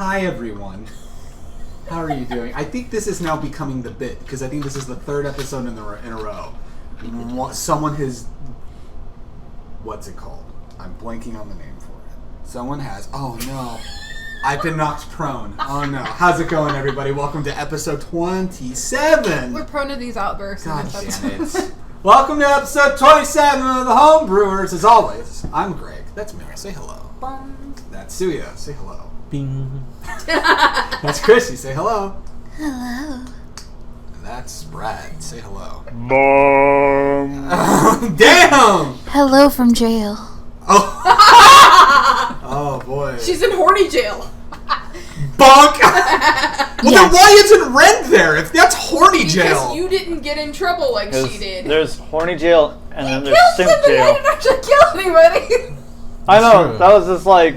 Hi everyone. How are you doing? I think this is now becoming the bit, because I think this is the third episode in a row. Someone has... What's it called? I'm blanking on the name for it. Someone has... Oh no. I've been knocked prone. Oh no. How's it going, everybody? Welcome to episode 27. We're prone to these outbursts. God damn it. Welcome to episode 27 of the Homebrewers. As always, I'm Greg. That's Mary. Say hello. Bum. That's Suya. Say hello. Bing. That's Crissy. Say hello. Hello. And that's Brad. Say hello. Bum. Damn! Hello from jail. Oh. Oh boy. She's in horny jail. Bonk! Well, then why isn't Ren there if that's horny jail? Because you didn't get in trouble like she did. There's horny jail and then there's Killed simp somebody. I jail. didn't actually kill anybody. I know. True. That was just like,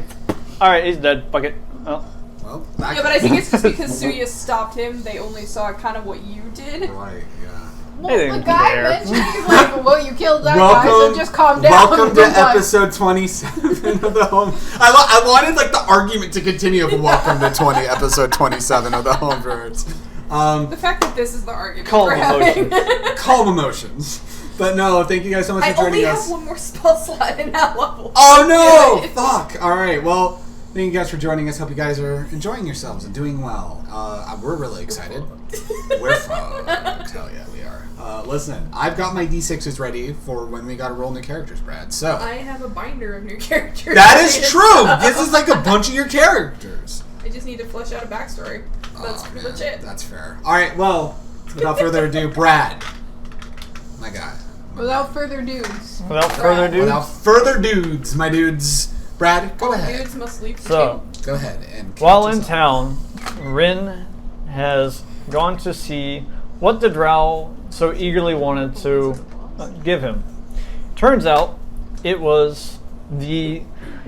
all right, he's dead. Fuck it. Oh. Well, Yeah, but I think it's just because Suya stopped him. They only saw kind of what you did. Right, yeah. They didn't the guy care. mentioned he's like, well, you killed that guy, so just calm down. Welcome to I'm like, episode 27 of the Home... I wanted, like, the argument to continue of welcome to episode 27 of the Homebrewers. The fact that this is the argument Calm we're having. Calm emotions. But no, thank you guys so much I for joining only us. have one more spell slot in that level. Oh no! Fuck! Alright, well, thank you guys for joining us. Hope you guys are enjoying yourselves and doing well. We're really excited. We're fucked. Hell yeah, we are. Listen, I've got my D6s ready for when we gotta roll new characters, Brad. So I have a binder of new characters. that is true! This is like a bunch of your characters. I just need to flesh out a backstory. That's Oh, pretty man, much it. That's fair. Alright, well, without further ado, Brad. My guy. without further dudes. Without further ado, Without further dudes, my dudes. Brad, go ahead. Dudes must leave the so Go ahead and while in yourself. town, Rin has gone to see what the drow so eagerly wanted to give him. Turns out it was the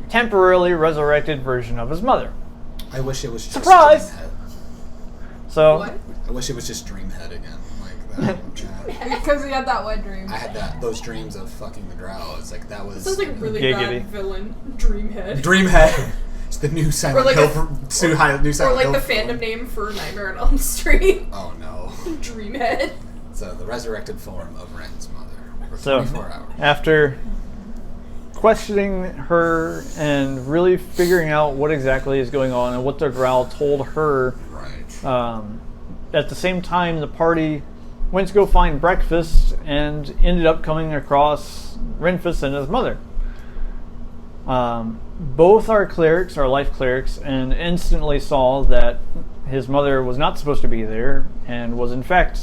temporarily resurrected version of his mother. I wish it was just Surprise! Dreamhead. So What? I wish it was just Dreamhead again. Like that. Yeah. Because he had that wet dream. I had those dreams of fucking the drow. It's like that was Sounds like a really Giggity. bad villain. Dreamhead. Dreamhead. It's the new Silent Or like Hill. a- New Or Silent like Hill the film. fandom name for Nightmare on Elm Street. Oh no. Dreamhead. So the resurrected form of Ren's mother. For So 24 hours. after questioning her and really figuring out what exactly is going on and what the drow told her, Right. at the same time the party went to go find breakfast and ended up coming across Renfus and his mother. Both are clerics, are life clerics, and instantly saw that his mother was not supposed to be there and was in fact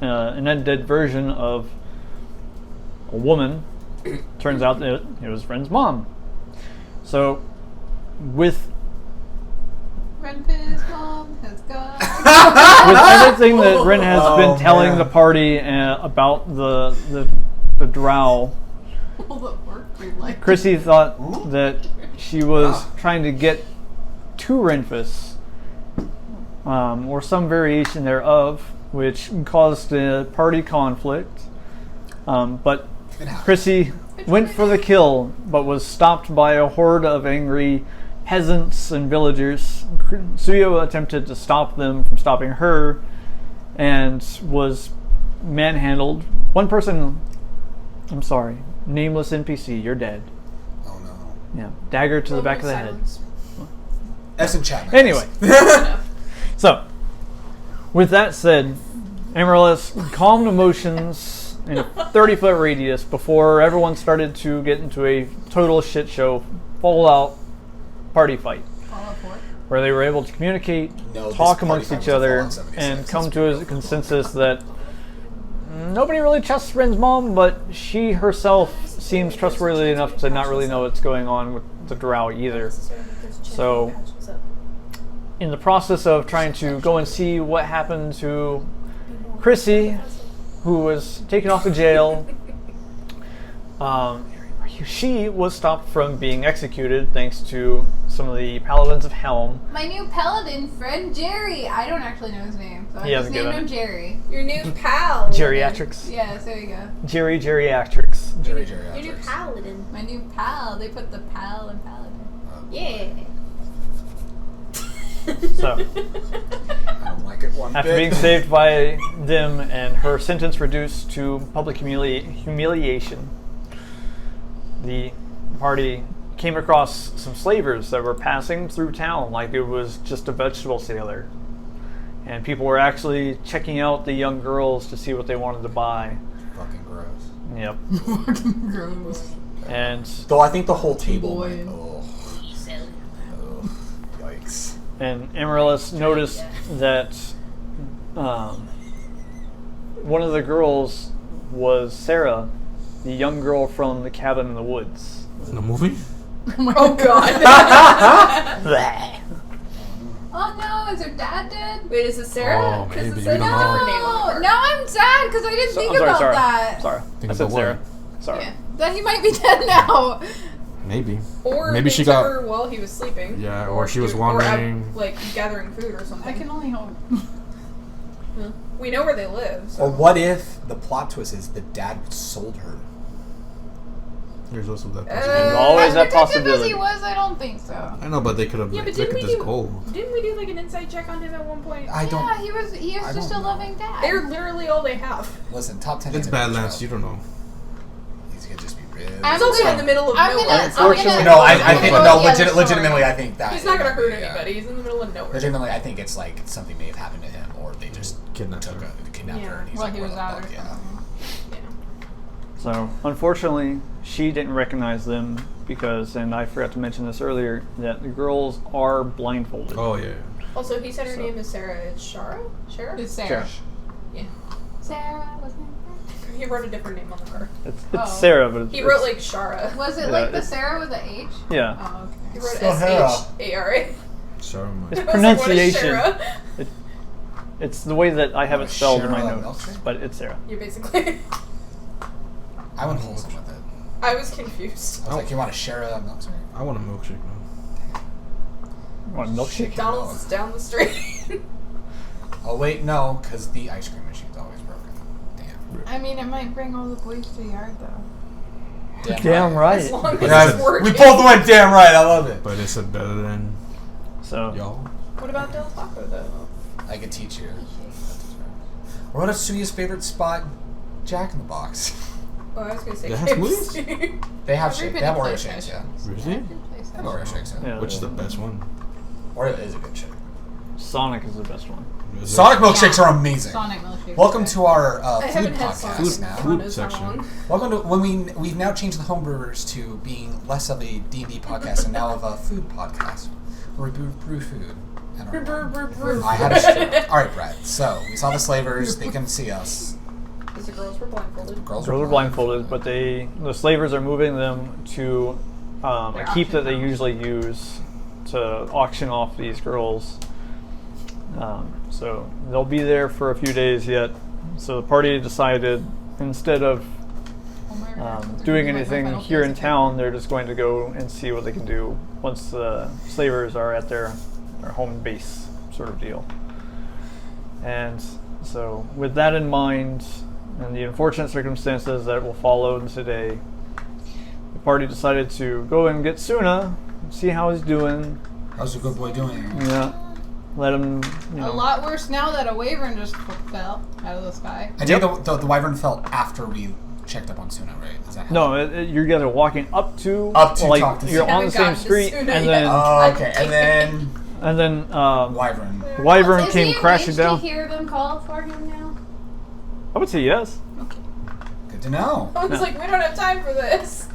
an undead version of a woman. Turns out that it was Ren's mom. So, with Renfiz's mom has gone. with everything that Ren has been telling man. the party about the drow, All the work we like. Crissy thought that she was trying to get to Renfus, or some variation thereof, which caused a party conflict. But It happened. Crissy went for the kill, but was stopped by a horde of angry peasants and villagers. Suyo attempted to stop them from stopping her, and was manhandled. One person, I'm sorry, nameless NPC, you're dead. Oh no. Yeah, dagger to the back of the head. That's enchantment. Anyway, so with that said, Amaryllis calmed emotions in a 30-foot radius before everyone started to get into a total shit show, full-out party fight, where they were able to communicate, No, talk this amongst party each fight was a other, full-on 76. and come to a consensus that nobody really trusts Ren's mom, but she herself seems trustworthy enough to not really know what's going on with the drow either. So, in the process of trying to go and see what happened to Crissy, who was taken off to jail, she was stopped from being executed thanks to some of the paladins of Helm. My new paladin friend, Jerry. I don't actually know his name, so I He just hasn't named given him it. Jerry. Your new pal. Geriatrics. Yes, there you go. Geriatrics. Jerry Your new Geriatrics. paladin. My new pal. They put the pal in paladin. Yeah. So, I don't like it one after bit. being saved by them and her sentence reduced to public humiliation, the party came across some slavers that were passing through town like it was just a vegetable sailor. And people were actually checking out the young girls to see what they wanted to buy. Fucking gross. Yep. Fucking gross. And Though I think the whole table Boy. went, oh, yikes. And Amaryllis noticed that one of the girls was Sarah, the young girl from the cabin in the woods. In the movie? Oh god. Oh no, is her dad dead? Wait, is it Sarah? Oh, 'Cause maybe. it We says don't a know. different name on the card. Now I'm sad because I didn't think about sorry. that. Sorry. Think I said about Sarah. what? Sorry. Yeah. That he might be dead now. Maybe. Or Maybe they she took got. her while he was sleeping. Yeah, or she was Or out, wandering. like gathering food or something. I can only hope. We know where they live. So. Or what if the plot twist is the dad sold her? There's also that. There's possibility. always As that protective possibility. as he was, I don't think so. I know, but they could have. Yeah, but Look didn't at we this do? gold. Didn't we do like an insight check on him at one point? I don't. Yeah, he was I just a don't know. loving dad. They're literally all they have. Listen, top 10. It's animated Badlands. show. You don't know. These could just be real. He's also in the middle of I'm nowhere. gonna- Unfortunately- No, I think Well, no. yeah, the story. Legitimately, I think that He's not gonna hurt yeah. anybody. He's in the middle of nowhere. Legitimately, I think it's like something may have happened to him, or they just Kidnapped her. kidnapped Yeah. her. And he's Well, like, he where was the out or fuck? Yeah. something. Yeah. So, unfortunately, she didn't recognize them because, and I forgot to mention this earlier, that the girls are blindfolded. Oh yeah. Also, he said her So- name is Sarah. It's Shara? Shara? It's Sarah. Yeah. Sarah, wasn't He wrote a different name on the card. It's Oh. Sarah, but it's, He wrote like Shara. it? Was it Yeah, like the it's- Sarah with the H? yeah. Oh, He okay. wrote Sahara. S-H-A-R-A. Sorry, It's I was like, what is pronunciation. Shara? It's the way that I have it spelled in my Shara notes, milkshake? but it's Sarah. You basically. I went wholesome with it. I was confused. I was like, you want to share a milkshake? I want a milkshake now. You want a milkshake? McDonald's is down the street. Oh wait, no, because the ice cream machine's always broken. Damn. I mean, it might bring all the boys to the yard, though. Damn right. As long as Yeah, it's working. we both went damn right. I love it. But is it better than So, y'all? What about Del Taco though? I could teach you. Or what is Suya's favorite spot? Jack in the Box. Oh, I was gonna say They have KFC. They have Everybody shake. They have Oreo plays shakes, yeah. Really? They have Oreo shakes, yeah. yeah, Which is the best one? Oreo is a good shake. Sonic is the best one. Is it- Sonic milkshakes are amazing. Sonic milkshake. Welcome to our I food haven't had podcast Sonic now. Food in so section. long. Welcome to when we've now changed the Homebrewers to being less of a D&D podcast and now of a food podcast where we brew food. at our home. I had a stroke. All right, Brett. So we saw the slavers. They couldn't see us. Because the girls were blindfolded. Girls Girls are blindfolded, but the slavers are moving them to a keep that they usually use to auction off these girls. So they'll be there for a few days yet. So the party decided instead of doing anything here in town, they're just going to go and see what they can do once the slavers are at their home base, sort of deal. And so with that in mind, and the unfortunate circumstances that will follow today, the party decided to go and get Suna, see how he's doing. How's a good boy doing? Yeah, let him, you know. A lot worse now that a wyvern just fell out of the sky. I think the wyvern fell after we checked up on Suna, right? Is that how No, you're guys are walking up to talk to you're Suna. on the same Haven't gotten to street, Suna and yet. then Oh, okay. And then wyvern wyvern. Is came he crashing enraged down. to hear them call for him now? I would say yes. Good to know. I was No. like, we don't have time for this.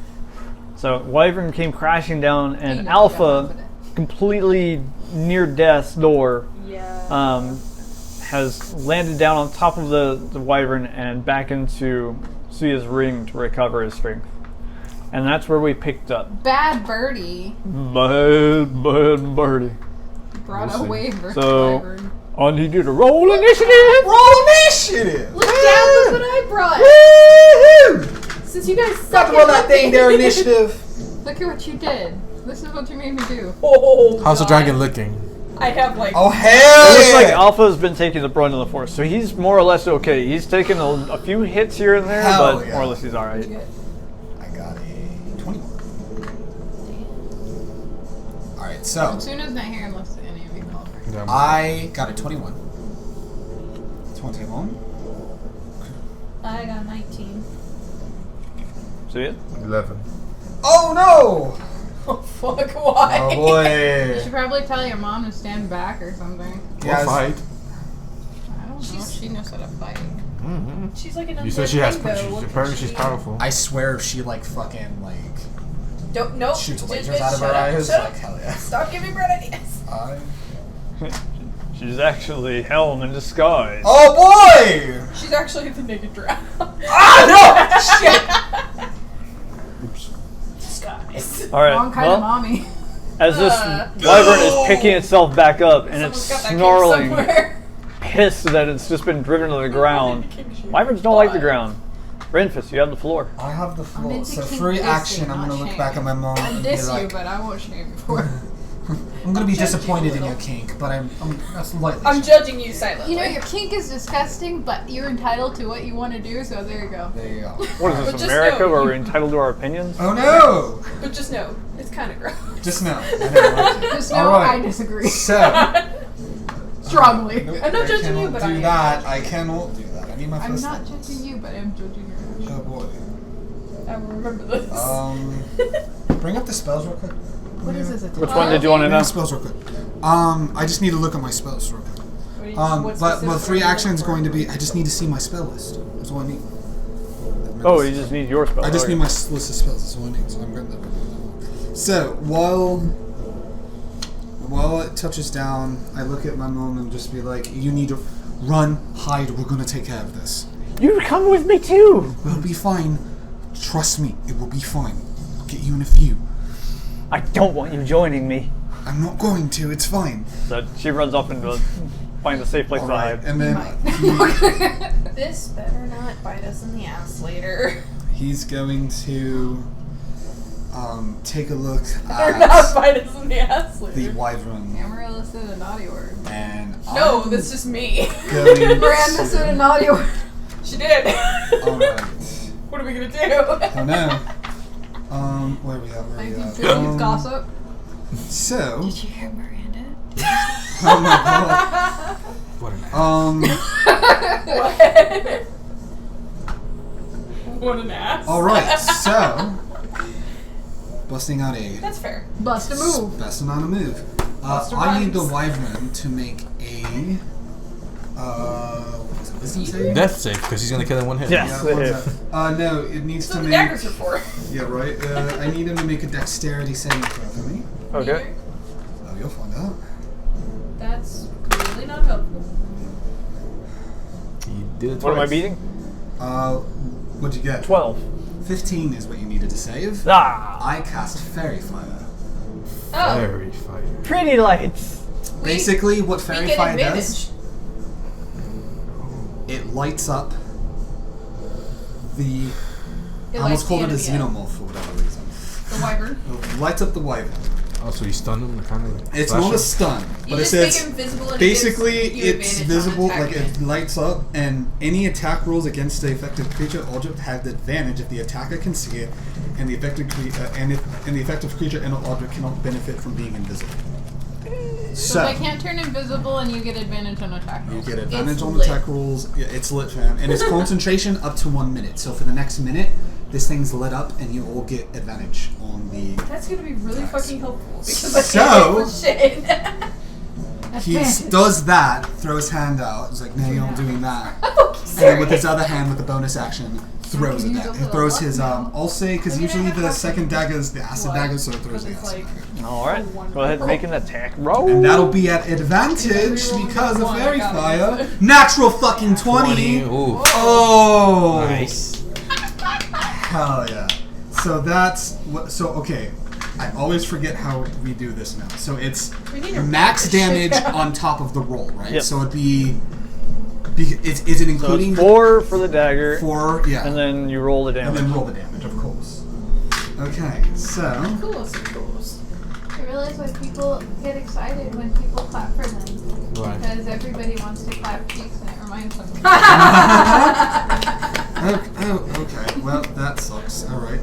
So wyvern came crashing down, He and knows Alpha, I'm confident. completely near death's door, Yeah. has landed down on top of the wyvern and back into Suya's ring to recover his strength. And that's where we picked up. Bad birdie Bad birdie. brought We'll a see. wyvern. So- wyvern. I need you to roll initiative! Roll initiative. Look down, look what I brought. Woo-hoo! Since you guys Talk suck about at that thing there, nothing. initiative. Look at what you did. This is what you made me do. Oh, How's the God. dragon looking? I have like. Oh hell It looks yeah! like Alpha's been taking the brunt of the force, so he's more or less okay. He's taken a few hits here and there, Hell but yeah. more or less he's alright. I got a 21. All right, so Suna's not here unless any of you call for Yeah, I got a 21. 21. I got 19. See it? 11. Oh no! Oh fuck, why? Oh You boy. should probably tell your mom to stand back or something. Yes. Fight. I don't know. She knows how to fight. Mm-hmm. She's like an You said she has. rainbow. Apparently, she's powerful. I swear if she like fucking like Don't nope. shoots Just- lasers out of her shut up, eyes, shut like up. hell yeah. Stop giving bright ideas. She's actually Helm in disguise. Oh boy! She's actually the naked drow. Ah no! Shit! Oops. Disguise. All right. Wrong kind of Well, mommy. as this Uh. wyvern is picking itself back up and it's Someone's got that cake snarling, somewhere. pissed that it's just been driven to the ground. Wyverns don't like the ground. Renfus, you have the floor. I have the floor. into So kink free dissing, action. I'm not gonna look shame. back at my mom I and be diss you, like, but I won't shame you for it. I'm gonna be judging you disappointed a in your little. kink, but I'm that's lightly. I'm judging you silently. You know, your kink is disgusting, but you're entitled to what you want to do, so there you go. There you go. What But is this, just America, know where you- we're entitled to our opinions? Oh no! But just know, it's kind of gross. Just know. I don't like it. Just know Alright. I disagree. So. Strongly. Nope, I'm not I judging you, cannot but do I am. that. I cannot do that. I need my I'm first. not judging you, but I'm judging your actions. Oh boy. I will remember this. Bring up the spells real quick. What is this? Which one did you want to Bring up know? spells real quick. I just need to look at my spells real quick. What do you- But what specific free are you action is looking going to for? be. I just need to see my spell list. That's all I need. Oh, you just need your spell. I just Okay. need my list of spells. That's all I need. So I'm going to. So while it touches down, I look at my mom and just be like, "You need to run, hide. We're going to take care of this. You come with me too. We'll be fine. Trust me, it will be fine. I'll get you in a few. I don't want you joining me. I'm not going to. It's fine." So she runs off and finds a safe place All to right, hide. and then This better not bite us in the ass later. he's going to take a look Better not at bite us in the ass the later. wyvern, Amarilla said a naughty word. and No, I'm that's just me. going Miranda said a naughty word. She did. All right. What are we gonna do? Oh no. Where are we at? Where are we at? 1950s gossip. So. Did you hear Miranda? Oh my What an ass. god. What? What an ass. All right. So. Busting out a. That's fair. Bust a move. Busting on a move. Buster I need the rhymes. wyvern to make a. What was it? Wisdom save? Death save, because he's gonna kill in one hit. Yes. Yeah, what's that? No, it needs That's to what the make. daggers are for. Yeah, right. I need him to make a dexterity saving throw for me. Okay. Oh, you'll find out. That's really not helpful. He did it What am I twice. beating? What'd you get? 12. 15 is what you needed to save. Ah! I cast Fairy Fire. Oh, Very fire. Pretty lights. Basically, what we Fairy get Fire advantage. does, it lights up the. It I almost lights called the it a enemy up. xenomorph for whatever reason. The wyvern. It lights up the wyvern. Oh, so he stunned him, kind of. It's not a stun, You but it just make says. him visible and Basically, it gives you it's advantage on visible, like attacking. it lights up, and any attack rolls against the affected creature or object have the advantage if the attacker can see it, and the affected the effective creature and or object cannot benefit from being invisible. So they can't turn invisible and you get advantage on attack you rolls. get advantage It's on lit. attack rolls. Yeah, it's lit, fam, and it's concentration up to 1 minute. So for the next minute, this thing's lit up, and you all get advantage on the. That's gonna be really Attacks. fucking helpful because So- I can't wait for shit. He Advantage. does that, throw his hand out. He's like, "No, you're not doing that." And then with his other hand, with the bonus action, throws it. use a He little throws luck his now. I'll say because I mean, I usually have the luck second with dagger is the acid What? dagger, so it throws the Because it's acid. like, dagger. Alright. wonderful. Go ahead and make an attack roll. And that'll be at advantage Reroll because of one, I fairy got it. fire. Natural fucking 20. Ooh. Oh, Nice. hell yeah! So that's what. So okay, I always forget how we do this now. So it's We need to max write this shit damage down. on top of the roll, right? Yep. So it'd be. Is it So including it's 4 for the dagger, four? Yeah. and then you roll the And damage. then roll the damage, of course. Okay, so Coolest of coolest. I realize why people get excited when people clap for them. Right. Because everybody wants to clap cheeks and it reminds them. okay. Well, that sucks. All right.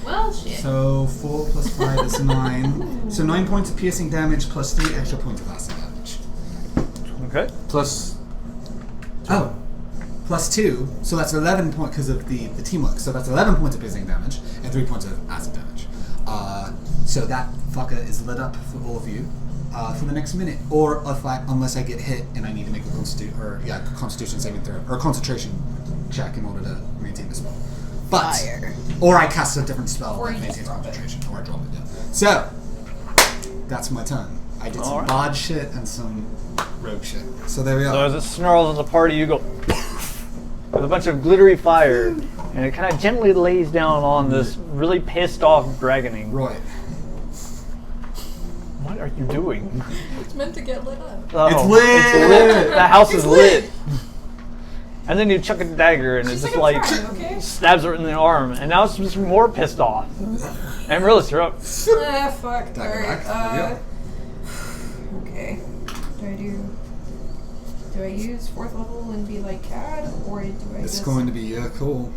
Well, shit. So 4 plus 5 is 9. So 9 points of piercing damage plus 3 extra points of acid damage. Okay. Plus. Oh. +2, so that's 11 points because of the teamwork. So that's 11 points of piercing damage and 3 points of acid damage. So that fucker is lit up for all of you for the next minute, or unless I get hit and I need to make a Constitution saving throw or concentration check in order to maintain the spell. But or I cast a different spell that maintains concentration, or I drop it down. So that's my turn. I did some bad shit and some rogue shit. So there we are. So as it snarls in the party, you go with a bunch of glittery fire, and it kind of gently lays down on this really pissed off dragoning. Right. What are you doing? It's meant to get lit up. Oh, It's lit! It's lit! The house is lit! And then you chuck a dagger, and She's it just like, like "I'm fine, okay?" stabs her in the arm, and now it's just more pissed off. Amaryllis, you're up. Fuck. Dagger Alright, back. okay. Do I use 4th level and be like CAD, or do I It's just... going to be your call.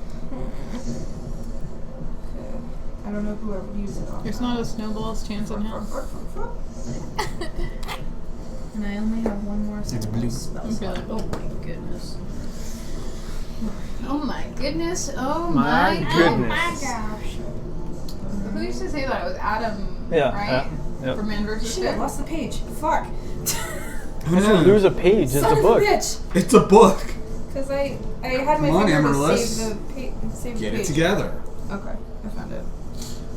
I don't know who I would use it on. There's not a snowball's chance in hell. And I only have one more blue. spell Okay. slot. Oh my goodness. Oh my goodness. Oh My my goodness. gosh. Who used to say that? It was Adam, Yeah, right? yeah. For Man vs. Shit, I Food. lost the page. Fuck. Once you lose a page, it's Son a of book. a bitch. It's a book. Because I had my Come on, finger to Amaryllis. save the save Get the it page. together. Okay, I found it.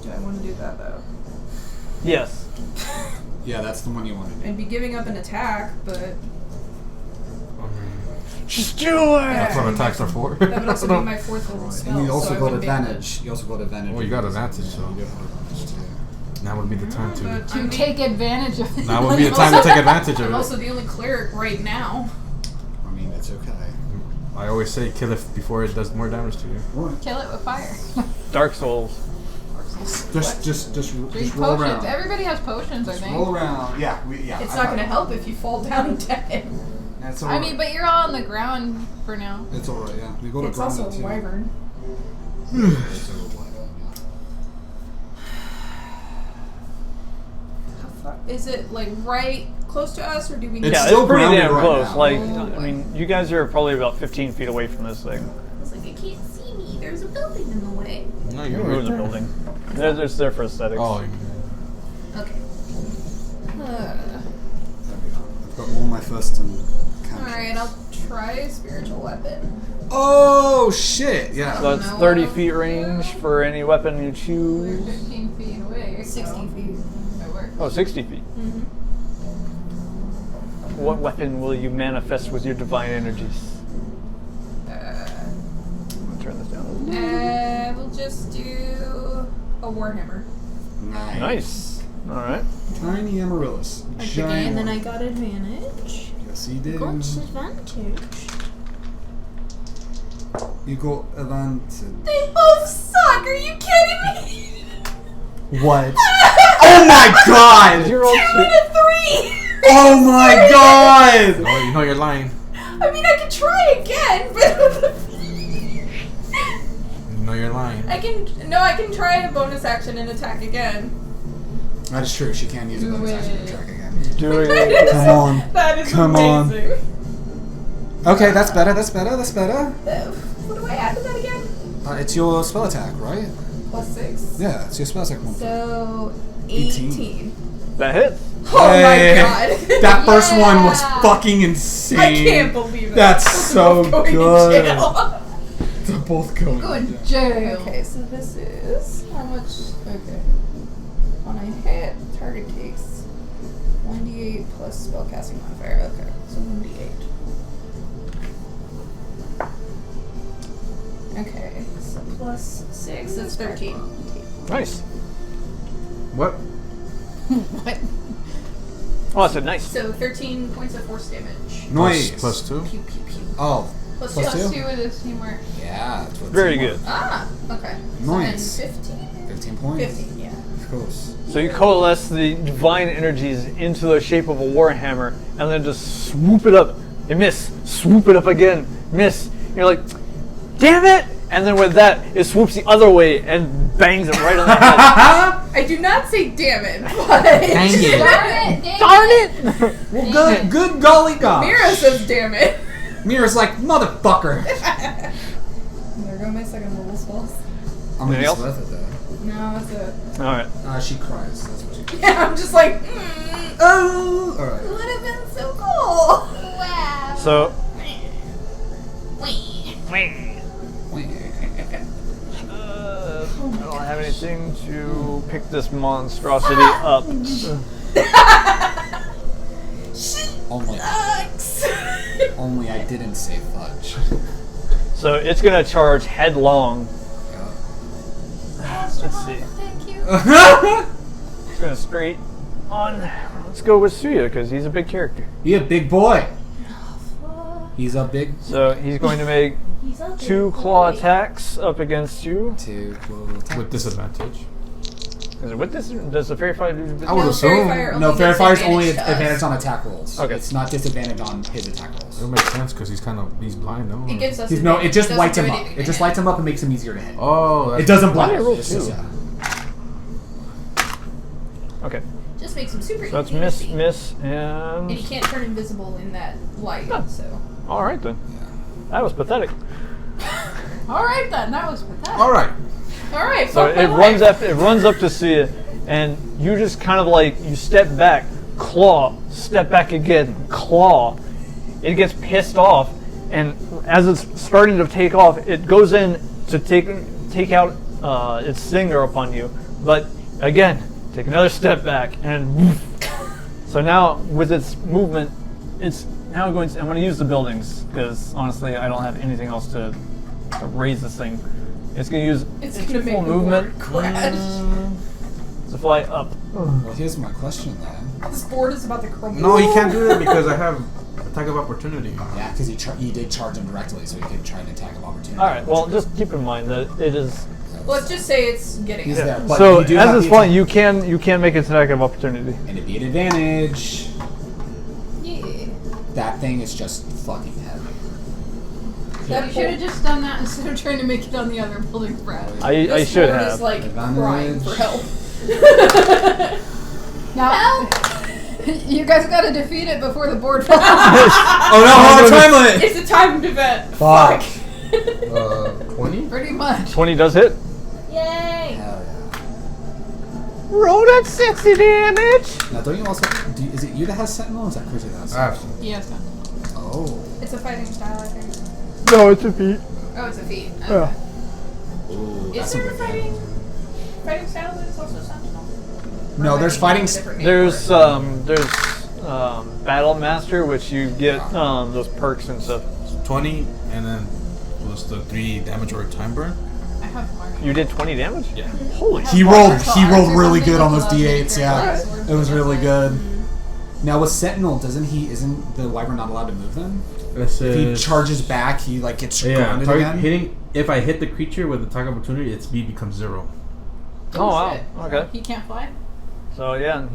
Do I want to do that though? Yes. Yeah, that's the one you wanted. I'd be giving up an attack, but Just do it! That's what attacks are for. that would also be my 4th level spell. And you so also I got wouldn't be able to- advantage. You also got advantage. Oh, you got advantage, so. You got advantage too. Now would be the time But to. To take advantage of it. Now would be the time to take advantage of I'm it. also the only cleric right now. I mean, it's okay. I always say kill it before it does more damage to you. Kill it with fire. Dark Souls. Just Drink roll potions. around. Everybody has potions, I Just think. roll around. Yeah, yeah. It's not going to help if you fall down dead. That's all I right. mean, but you're all on the ground for now. It's all right. Yeah, we got It's a also a ground too. wyvern. It's a wyvern, Is it like right close to us, or do we need It's Yeah, still it's pretty grounded damn right close. now. Like, Oh, I mean, you guys are probably about 15 feet away from this thing. It's like, I can't see me. There's a building in the way. No, You you're can move the building. It's there for aesthetics. Oh, Okay. I've got all my first and captions. Alright, I'll try spiritual weapon. Oh shit! Yeah. So that's No, 30 feet range for any weapon you We're choose. 15 feet away. 60 feet. That works. Oh, 60 feet. Mm-hmm. What weapon will you manifest with your divine energies? I'm gonna turn this down. We'll just do a warhammer. Nice. All right. Tiny Amaryllis. Giant. And then I got advantage. Yes, you did. advantage. You got advantage. They both suck. Are you kidding me? What? Oh my god! You're all 2 and a 3. Oh my god! oh, you know you're lying. I mean, I could try again, but You know you're lying. I can try a bonus action and attack again. That is true. She can use a bonus action to track again. doing That it. is- Come on. That is Come on. amazing. Okay, that's better. That's better. That's better. What do I add to that again? It's your spell attack, right? +6. Yeah, it's your spell attack one. So 18. 18. That hits. Oh Hey, my god. That first one was Yeah. fucking insane. I can't believe it. That's so Both going to good. jail. They're both going. Go in jail. Okay, so this is how much? Okay. When I hit, target takes 1d8 plus spellcasting modifier. Okay, so 1d8. Okay, so plus 6 is 13. Nice. What? What? Oh, that's a nice. So 13 points of force damage. Nice. Plus 2? Pew pew pew. Oh. Plus Plus 2. Plus two? 2 with this teamwork. Yeah. That's what Very teamwork. good. Ah, okay. Nice. So then 15? 15 points. 15, yeah. Of course. So you coalesce the divine energies into the shape of a warhammer, and then just swoop it up. You miss. Swoop it up again. Miss. You're like, damn it! and then with that, it swoops the other way and bangs it right on the head. I do not say damn it, but Dang it. Darn it! Well, good golly gosh. Mira says damn it. Mira's like, motherfucker. There go my second level spells. I'm gonna Anything use with it though. No, that's it. Alright. She cries. That's what she does. Yeah, I'm just like, Oh, all right. it would have been so cool. Wow. So, I don't have anything to pick this monstrosity up. Only I didn't say fudge. So it's gonna charge headlong. Let's see. Thank you. It's gonna straight on. Let's go with Suya because he's a big character. He a big boy. He's a big. So he's going to make 2 claw attacks up against you. 2 claw attacks. With disadvantage. Is it with this? Does the fairy fire do? I would No, assume. No, Fairy gives Fire's only advantage to us. advantage on attack rolls. Okay. It's not disadvantage on his attack It rolls. makes sense because he's blind, no? It gives us. He's, no, it just doesn't lights do him up. anything It to just him. lights him up and makes him easier to hit. Oh, that's It doesn't blind. Why did I roll It's just, 2? Okay. Just makes him super So that's easy to see. miss, And he and can't turn invisible in that light, Huh. so. all right then. That was pathetic. All right then, that was pathetic. all right. All right, So fuck my it life. runs up to see it, and you just kind of like you step back, claw, step back again, claw. It gets pissed off, and as it's starting to take off, it goes in to take out its stinger upon you. But again, take another step back, and woof. So now with its movement, it's now going to. I'm going to use the buildings because honestly, I don't have anything else to raise this thing. It's going to use It's its gonna make full the movement board crash. to fly up. Well, here's my question then. This board is about to crumble. No, he can't do that because I have attack of opportunity. Yeah, because he did charge him directly, so he could try an attack of opportunity. All right. Well, just keep in mind that it is. Let's just say it's getting. He's it. there. But So you do have as it's the flying, attack- you can make an attack of opportunity. and it'd be an advantage. Yeah. That thing is just fucking heavy. That You should have just done that instead of trying to make it on the other building, Brad. I This should board have. is like Advantage. crying for help. Now, you guys got to defeat it before the board falls. Oh no, hold on, time limit! It's a timed event. Fuck. 20? Pretty much. 20 does hit. Yay! Hell yeah. Roll that 60 damage. Now, don't you also... is it you that has Sentinel, or is that Crissy that has I have Sentinel? some. Yes. Oh. It's a fighting style, I think. No, it's a feat. Oh, it's a feat. Okay. Yeah. Ooh, Is that's there a a good game. fighting style that is also sentinel? No, there's fighting... There's Battle Master, which you get those perks and stuff. 20 and then plus the 3 damage or time burn. I have more. You did 20 damage? Yeah. Holy He rolled really good on those d8s, yeah. Alright. It was really good. Now with Sentinel, isn't the Wyvern not allowed to move then? This If he is... charges back, he like gets Yeah, grounded target again. hitting... If I hit the creature with attack opportunity, its speed becomes 0. Oh, wow. shit. Okay. He can't fly? So yeah,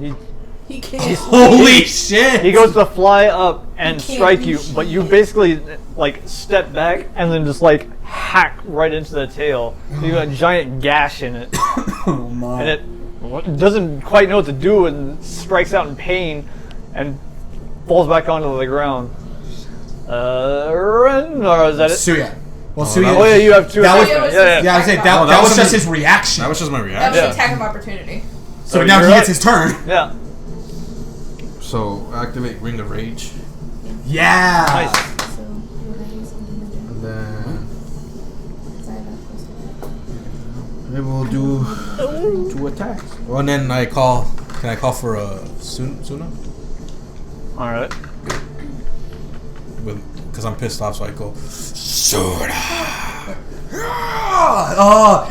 He can't. Holy shit! he goes to fly up and He can't strike do you, but you basically like step back and then just like hack right into the tail. So you got a giant gash in it, Oh my. and it doesn't quite know what to do and strikes out in pain and falls back onto the ground. Ren, or is that it? Suya. Well, Oh, Suya... that Oh yeah, you have 2 That was- attacks. was Yeah, just- yeah. I was saying, Oh, that that was was just a- his reaction. That was just my That reaction. was Yeah. an attack of opportunity. So So now you're he gets up. his turn. Yeah. So activate Ring of Rage, Yeah! Nice. and then we will do 2 attacks. Oh, and then I call. Can I call for a Suna? All right. Because I'm pissed off, so I go Suna.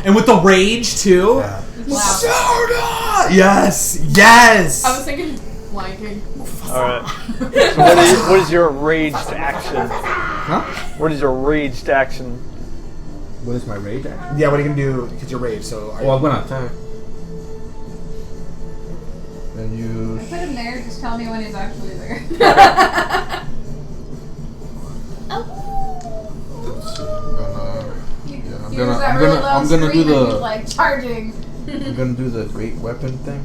And with the rage too. Yeah. Soda! Yes! Yes! I was thinking Lion King. All right. So what is your raged action? Huh? What is your raged action? What is my rage action? Yeah, what are you gonna do? Because you're rage, so... Are Well, I'm gonna attack. Then I use. put him there, just tell me when he's actually there. I'm gonna. Yeah, I'm I'm gonna do screaming, the like charging. I'm gonna do the great weapon thing,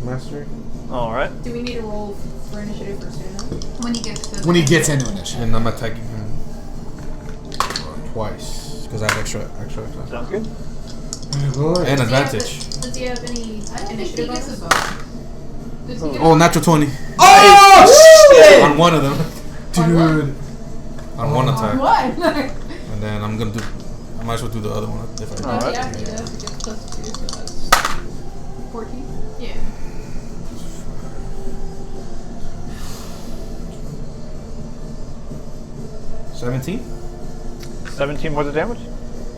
mastery. All right. Do we need to roll for initiative for Suna? When he gets to When he gets into initiative. And I'm attacking him twice because I have extra. Sounds good. And advantage. Does he have any I don't think he initiative gets a bonus? bonus. Does he get Oh, natural 20 Oh shit! on one of them. Dude. On one attack. What? And then I'm gonna do. I might as well do the other one if I. Alright. Yeah, he does. He gets +2, so that's 14. Yeah. $17? 17 points of damage.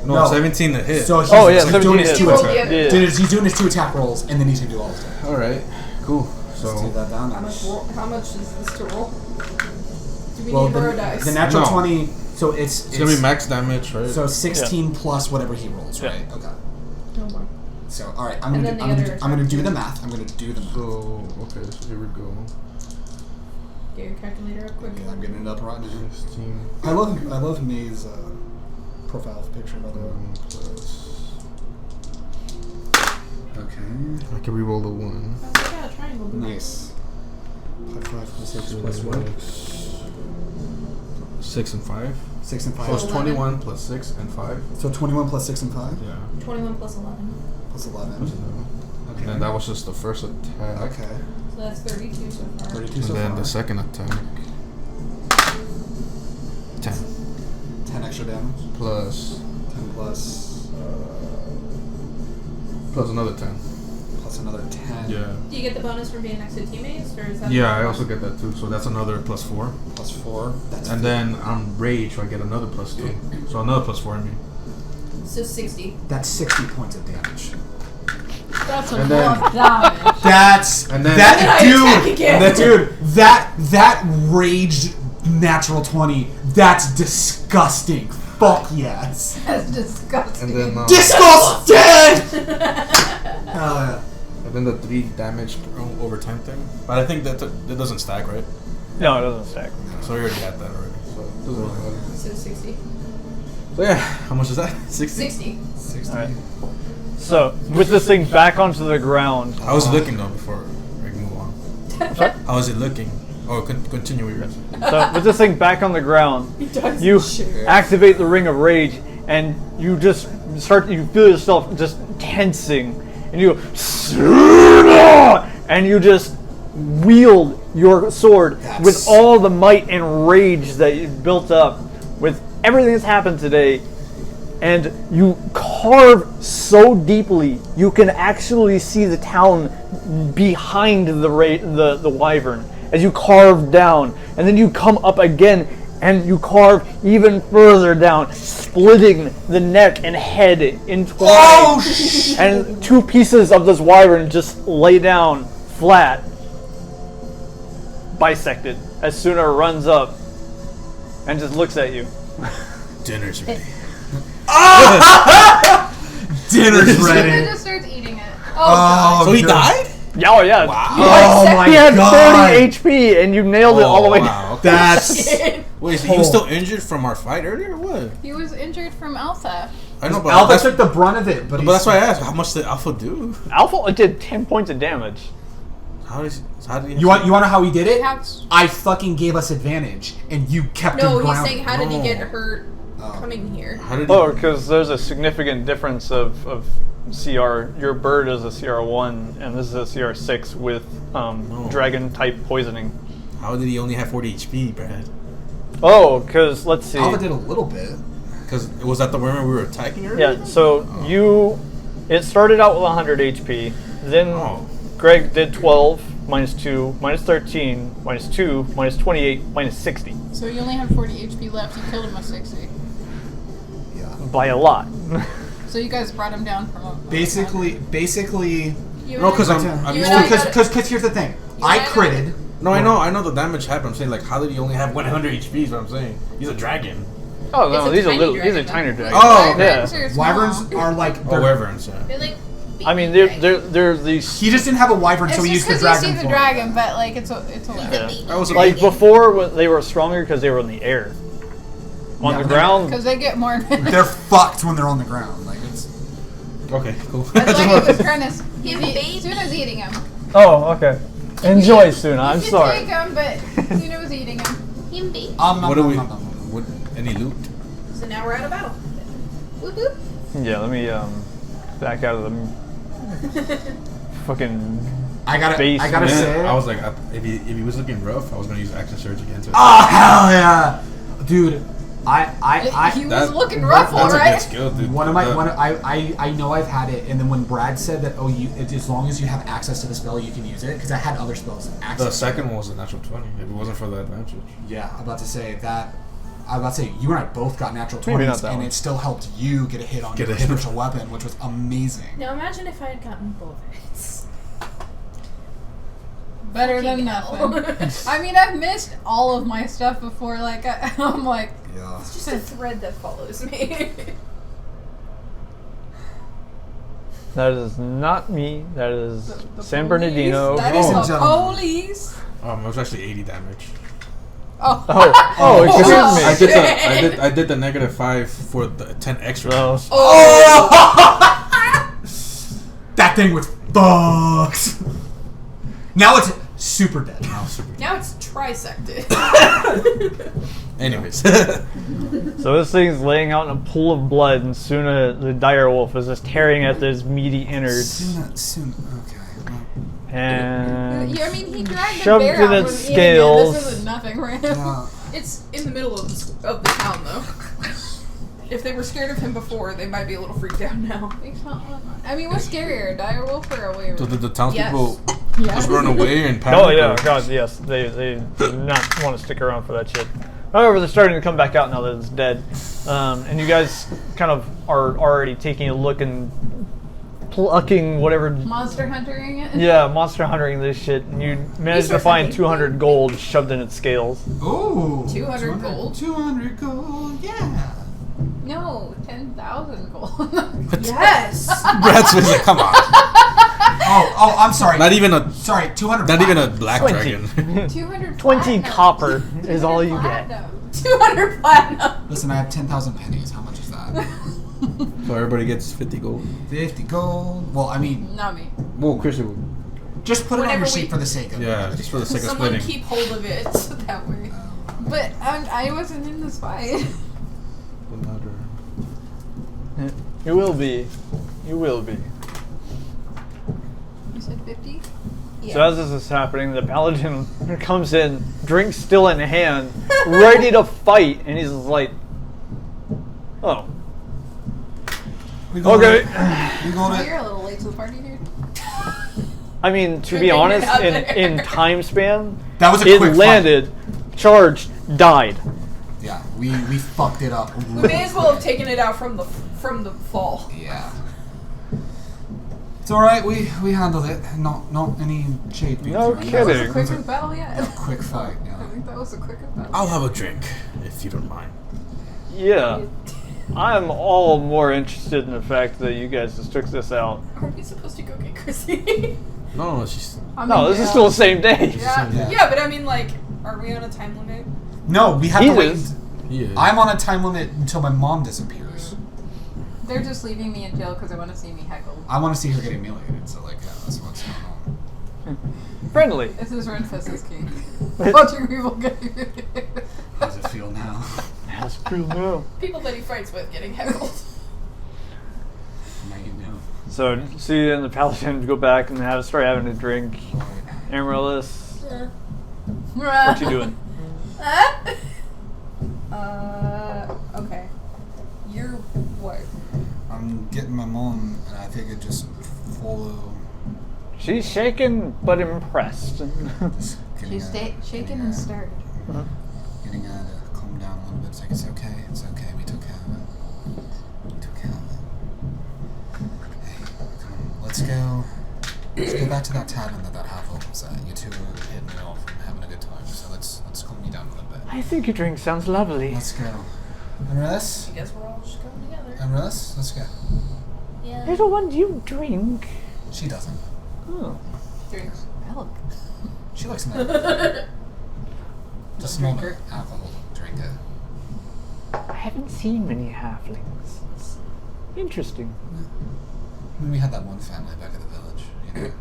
No, No. 17 to hit. So he's, Oh, yeah, he's 17 doing his hits. two Roll attack. the other. Yeah. Dude, he's doing his 2 attack rolls, and then he's gonna do all his attack. All right, cool. Let's do So that down. How much is this to roll? Do we Well, need hero dice? the natural No. 20. So it's it's gonna be max damage, right? so 16 plus whatever he rolls, Yeah. right? Okay. No more. So all right, I'm And gonna then the other I'm gonna do attack. the math. I'm gonna do the math. So okay, so here we go. Get your calculator up quick. Yeah, I'm getting it up right now. 16 I love May's profile picture by the way. plus. Okay. I can reroll the 1. Oh, I got a triangle. Boo. Nice. 5 plus 6 plus what? 6 and 5. 6 and 5. So it's 11. 21 plus 6 and 5. So 21 plus 6 and 5 Yeah. 21 plus 11. plus Plus 11. 11. Okay. And that was just the first attack. Okay. So that's 32 so far. 32 And so then far. the second attack. 10 10 extra damage. plus 10 plus another 10. plus another 10. Yeah. Do you get the bonus from being next to teammates, or is that? Yeah, I also get that too. So that's another plus 4. Plus 4. That's And then I'm rage, so I get another plus 2. So another plus 4 I mean. So 60. that's 60 points of damage. That's a And then- lot of damage. That's And then- that And I attack again. dude. That raged natural 20. That's disgusting. Fuck yes. That's disgusting. And then Disgusting. Hell yeah. and then the 3 damage over time thing. But I think that doesn't stack, right? No, it doesn't stack. So we already had that already. So it doesn't really matter. So 60. So yeah, how much is that? 60? 60. 60. All right. So with this thing back onto the ground, How was it looking though before I move on? Sorry? How was it looking? Oh, continue with yours. so with this thing back on the ground, does you shit. activate the ring of rage, and you just you feel yourself just tensing, and you go, "Suna!" and you just wield your sword with all the might and rage that you've built up with everything that's happened today, and you carve so deeply you can actually see the town behind the wyvern as you carve down, and then you come up again and you carve even further down, splitting the neck and head in twain. Oh shit. And 2 pieces of this wyvern just lay down flat, bisected, as Suna runs up and just looks at you. Dinner's ready. Dinner's He ready. just starts eating it. Oh, So he good. died? Yeah, oh yeah. Oh my He had god. 30 HP and you nailed it all the way down. wow. Okay. That's Wait, so he was still injured from our fight earlier or what? He was injured from Alpha. I know, but Alpha that's, took the brunt of it, but that's why I asked. How much did Alpha do? Alpha did 10 points of damage. How did he? You want to know how he did it? How- I fucking gave us advantage, and you kept No, him he's grounded. saying how did he No. get hurt Oh. coming here? How did he? Oh, because there's a significant difference of CR. Your bird is a CR1 and this is a CR6 with dragon type poisoning. How did he only have 40 HP, Brad? Oh, because let's see. Alpha did a little bit. Because was that the women we were attacking earlier? Yeah, so it started out with 100 HP, then Oh. Greg did 12, minus 2, minus 13, minus 2, minus 28, minus 60. So you only have 40 HP left. You killed him with 60. Yeah. By a lot. So you guys brought him down from a Basically, You No, because and I'm you used and I to. got- because here's the thing. I and I critted. No, I know the damage happened. I'm saying like, how did he only have 100 HP? Is what I'm saying. He's a dragon. Oh no, It's a these are tiny little, these are dragon, tiny though. dragons. Oh, yeah. Wyverns are small. Wyverns are like. Oh, they're- wyverns. Yeah. They're like. I mean, they're these. He just didn't have a wyvern, It's so he just used the because you dragon. see the form. dragon, but like it's a Yeah. That was a Like before, when they were stronger because they were in the air. On Yeah, the but ground, because they get more. They're fucked when they're on the ground. Like it's. Okay, cool. That's like he was trying to. baby. Suna's eating him. Oh, okay. Enjoy, Suna. I'm You sorry. could take him, but Suna was eating him. Him baby. What do we? What? Any loot? So now we're out of battle. Whoop whoop. Yeah, let me back out of the fucking. I gotta Basement. say. I was like, if he was looking rough, I was gonna use action surge again. To Oh hell yeah, dude! He was looking rough, That's a alright. good skill, dude. I know I've had it, and then when Brad said that, as long as you have access to the spell, you can use it, because I had other spells. The second one was a natural 20. If it wasn't for the advantage. Yeah, I'm about to say that. I'm about to say you and I both got natural Maybe not 20s, that and one. it still helped you get a hit on Get your a hit. spiritual weapon, which was amazing. Now imagine if I had gotten both hits. Better than nothing. I mean, I've missed all of my stuff before. Like, I'm like, Yeah. It's just a thread that follows me. That is not me. That is the San police. Bernardino. That is Oh. the Gentlemen. police. It was actually 80 damage. Oh. Oh, excuse me. I did the -5 for the 10 extra. No. That thing was fucked. Now it's super dead. Now it's trisected. Anyways. So this thing's laying out in a pool of blood, and Suna, the dire wolf, is just tearing at those meaty innards. Soon. Okay. And Yeah, I mean, he dragged the shoved bear it out at from eating it. scales. This isn't nothing for him. Yeah. It's in the middle of the town, though. If they were scared of him before, they might be a little freaked out now. I mean, what's scarier, a dire wolf or a wyvern? So did the townspeople Yeah. just run away and panic? Oh yeah, or- God, yes. They do not want to stick around for that shit. However, they're starting to come back out now that it's dead. And you guys kind of are already taking a look and plucking whatever. Monster huntering it? Yeah, monster hunting this shit, and you managed to find 200 gold shoved in its scales. Ooh. 200 gold? 200 gold. Yeah. No, 10,000 gold. Yes! Brad's face like, come on. Oh, I'm sorry. Not even a. Sorry, 200. Not even a platinum. black 20. dragon. 200 20 platinum. copper is all you get. Platinum. 200 platinum! Listen, I have 10,000 pennies. How much is that? So everybody gets 50 gold. 50 gold. Well, I mean, Not me. Whoa, Crissy. just put it on Whenever your sheet we- for the sake of it. Yeah, just for the sake of Someone splitting. keep hold of it that way. But I wasn't in this fight. You will be. You will be. You said 50? So as this is happening, the paladin comes in, drink still in hand, ready to fight, and he's like, "Oh, We got okay." it. We got Oh, it. you're a little late to the party, dude. I mean, to Good be thing you're honest, not in there. time span, That was a it quick fight. landed, charged, died. Yeah, we fucked it up. We may as well have taken it out from the fall. Yeah. It's all right. We handled it. Not any shade. being No thrown. kidding. That was the quickest battle yet. A quick fight. I Yeah. think that was the quickest battle. I'll have a drink, if you don't mind. Yeah, I'm all more interested in the fact that you guys just took this out. Are we supposed to go get Crissy? No, she's. I mean, No, this is yeah. still the same day. Yeah. Yeah, but I mean, like, are we on a time limit? No, we have He to wait. is. Yeah. I'm on a time limit until my mom disappears. They're just leaving me in jail because they want to see me heckled. I want to see her get humiliated. So like, yeah, that's what's going on. Friendly. This is Renfus' king. Watching people get humiliated. How does it feel now? That's cool now. People that he fights with getting heckled. Now you know. So, see, and the paladin go back and start having a drink. Amaryllis, what you doing? Okay. You're what? I'm getting my mom, and I figured just follow. She's shaken but impressed. Just getting She's her- shaken getting and her- stirred. Getting her to calm down a little bit. It's like, it's okay. It's okay. We took care of it. We took care of it. Hey, come on. Let's go. Let's go back to that tavern that half-orc was at. You two were hitting me off and having a good time. So let's calm you down a little bit. I think your drink sounds lovely. Let's go. Amaryllis? I guess we're all just going together. Amaryllis? Let's go. Yeah. Little one, do you drink? She doesn't. Oh. Drinks. Milk. She likes milk. Just small Drinker. alcohol drinker. I haven't seen many halflings. It's interesting. mean, we had that one family back at the village, you know.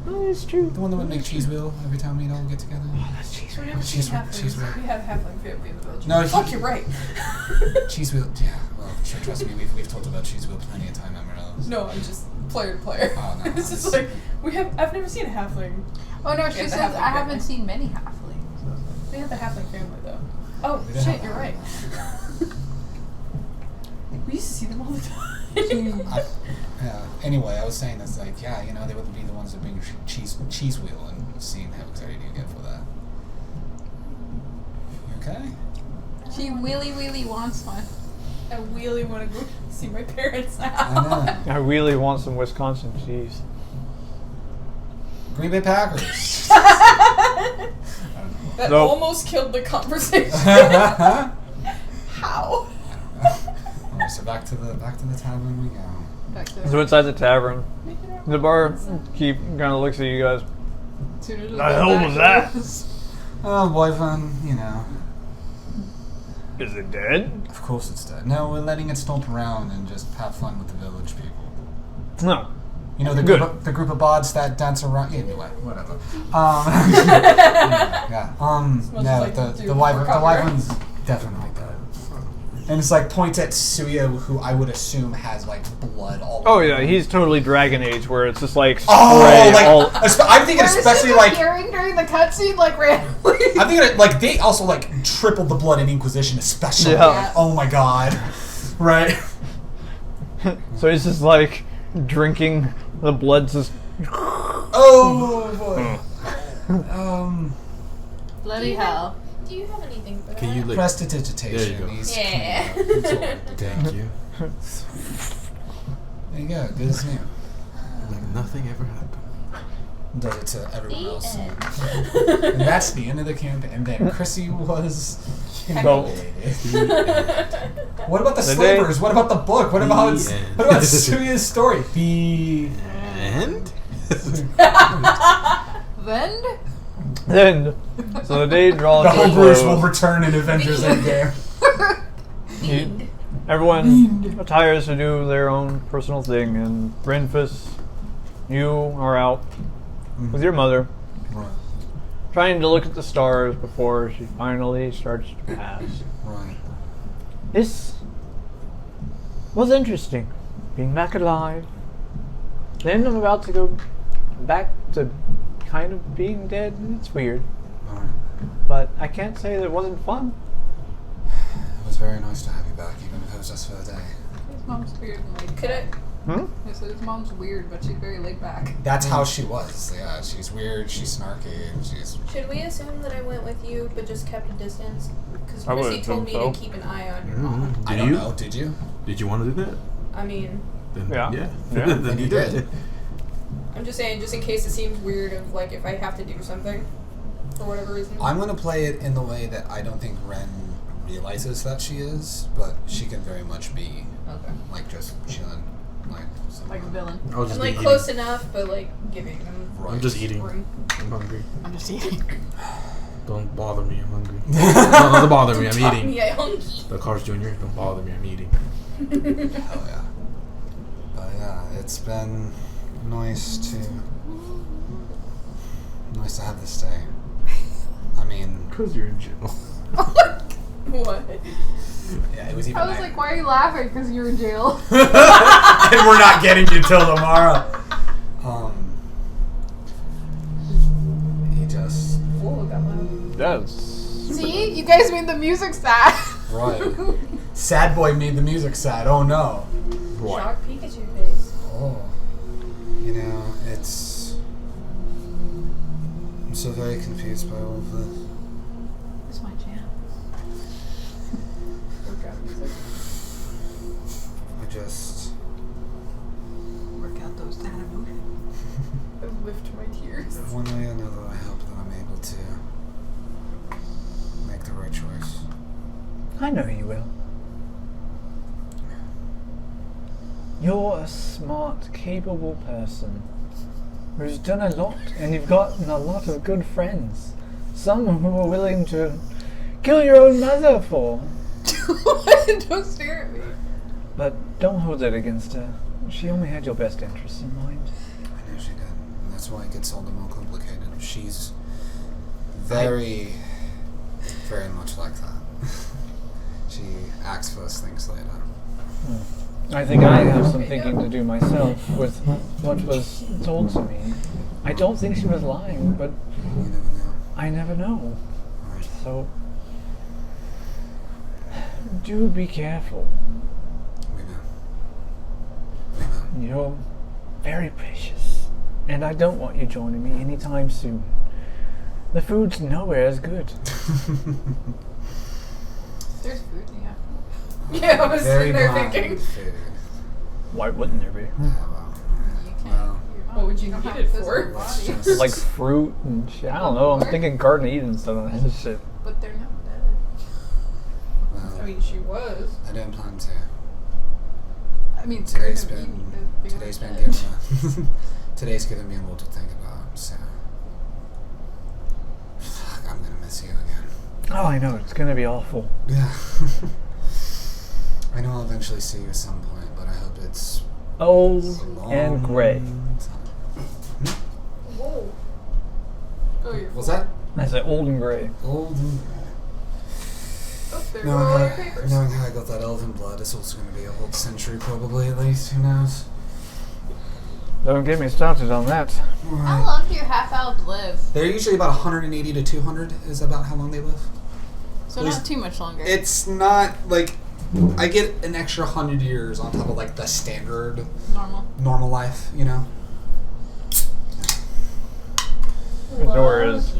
Oh, it's true. The one that would make cheese wheel every time we'd all get together. Oh, that's cheese. We never Cheese seen halflings. cheese whip. We have halfling family in the village. No, Fuck, you're right. Cheese wheel, yeah. Well, sure, trust me, we've talked about cheese wheel plenty of time, Amarillo. No, I'm just player to player. Oh, no, It's just like I've never seen a halfling. Oh no, she Yeah, the says halfling I haven't family. seen many halflings. We have the halfling family though. Oh We don't shit, have you're right. halflings. We used to see them all the time. Yeah. Anyway, I was saying that's like, yeah, you know, they would be the ones that bring your cheese wheel and seeing how excited you get for that. You okay? She really wants one. I really want to go see my parents now. I know. I really want some Wisconsin cheese. Green Bay Packers. That Nope. almost killed the conversation. How? Alright, so back to the tavern we go. Back to So inside the tavern, the bar keep kind of looks at you guys. Soon as The hell was that? Oh, boyfriend, you know. Is it dead? Of course it's dead. No, we're letting it stomp around and just have fun with the village people. No. You know, the Good. group of bods that dance around. Yeah, anyway, whatever. Yeah. Smells No, like the Doom wyvern, for the cover. wyvern's definitely dead. And it's like points at Suya, who I would assume has like blood all. Oh over yeah, him. he's totally Dragon Age, where it's just like spray Oh, like all. I'm thinking especially like appearing during the cutscene, like randomly. I'm thinking like they also like tripled the blood in Inquisition, especially. Yeah. Oh my god. Right. So he's just like drinking the blood. Just Oh boy. Bloody hell. Do you have anything for that? Can you like? Prestidigitation. There you go. He's Yeah. Thank you. There you go. Good as new. Like nothing ever happened. Does it to everyone The else. end. And that's the end of the campaign. And then Crissy was Go. humiliated. What about the The day- slavers? What about the book? What about The end. what about Suya's story? The And Vend? then, so the day draws the to a homebrewers will close. return in Avengers Endgame. Everyone retires to do their own personal thing, and Renfus, you are out with your mother, Right. trying to look at the stars before she finally starts to pass. Right. This was interesting, being back alive. Then I'm about to go back to kind of being dead. It's weird, Alright. but I can't say that it wasn't fun. It was very nice to have you back, even if it was just for a day. His mom's weird and laid Could back. Hmm? I said his mom's weird, but she's very laid back. That's how she was. Yeah, she's weird, she's snarky, and she's Should we assume that I went with you but just kept a distance? Because I would Crissy told me assume to so. keep an eye on your mom. Did I don't you? know, did you? Did you want to do that? I mean, Then, Yeah. Yeah. Yeah. Then you did. I'm just saying, just in case it seems weird of like if I have to do something for whatever reason. I'm gonna play it in the way that I don't think Ren realizes that she is, but she can very much be Okay. like just chilling, like Like a villain. I was I'm just like eating. close enough, but like giving them Right. I'm just eating. room. I'm hungry. I'm just eating. Don't bother me. I'm hungry. Don't bother me. I'm eating. Yeah, hungry. The Cars Jr. Don't bother me. I'm eating. Hell yeah. But yeah, it's been nice to have this day. I mean, Cause you're in jail. What? yeah, it was even. I was like, why are you laughing? Because you're in jail. and we're not getting you till tomorrow. He just Whoa, got loud. Yes. See? You guys made the music sad. right. Sad boy made the music sad. Oh no. What? Shock Pikachu face. Oh. You know, it's. I'm so very confused by all of this. It's my jam. Work out music. I just. Work out those sad emotions. I lift my tears. One way or another, I hope that I'm able to make the right choice. I know you will. You're a smart, capable person who's done a lot, and you've gotten a lot of good friends. Some who are willing to kill your own mother for. Don't stare at me. But don't hold it against her. she only had your best interests in mind. I know she did. And that's why it gets all the more complicated. She's very, very much like that. She acts first, thinks later. I think I have some thinking to do myself with what was told to me. I don't think she was lying, but You never know. I never know. Right. So, do be careful. We know. We know. You're very precious, and I don't want you joining me anytime soon. The food's nowhere as good. There's food, yeah. Yeah, I was Very sitting there bland thinking, food. Why wouldn't there be? Yeah, well, You can't. Well, what would you don't need have it a physical for? Let's body. just- Like fruit and shit. I don't know. I'm thinking Garden of Eden stuff and that shit. But they're not dead. well, I mean, she was. I don't plan to. I mean, Today's Garden of been Eden, they were today's been dead. given today's given me a lot to think about. So fuck, I'm gonna miss you again. Oh, I know. It's gonna be awful. Yeah. I know I'll eventually see you at some point, but I hope it's Old a long and gray. time. Whoa. Oh, you're What's that? I said old and gray. Old and Oh, there knowing go all your how, papers. knowing how I got that elven blood, it's also going to be a whole century probably at least. Who knows? Don't get me started on that. How Alright. long do half elves live? They're usually about 180 to 200 is about how long they live. So At not least- too much longer. It's not like I get an extra 100 years on top of like the standard normal. life, you know? The door is.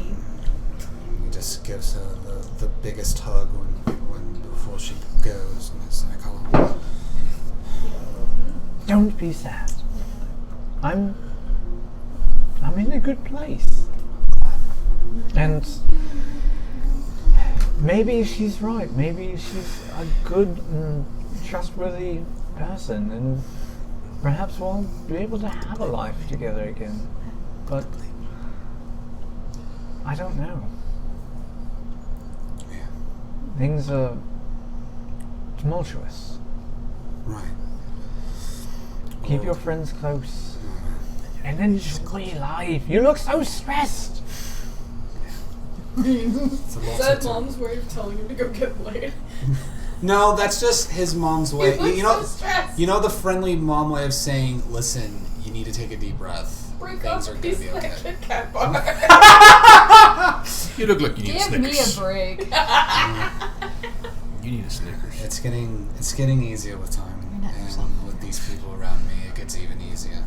He just gives her the biggest hug when before she goes, and it's like, oh, Don't be sad. I'm in a good place. And maybe she's right. Maybe she's a good and trustworthy person, and perhaps we'll be able to have a life together again. But I don't know. yeah, Things are tumultuous. right. Keep your friends close and enjoy life. You look so stressed. It's a lot Is that to do. mom's way of telling him to go get laid? No, that's just his mom's way. He looks You know, so stressed. you know the friendly mom way of saying, "Listen, you need to take a deep breath. Break Things up. are gonna He's be like okay." a Kit Kat bar. You look like you need a Give me Snickers. a break. You need a Snickers. It's getting easier with time, You're not and yourself. with these people around me, it gets even easier.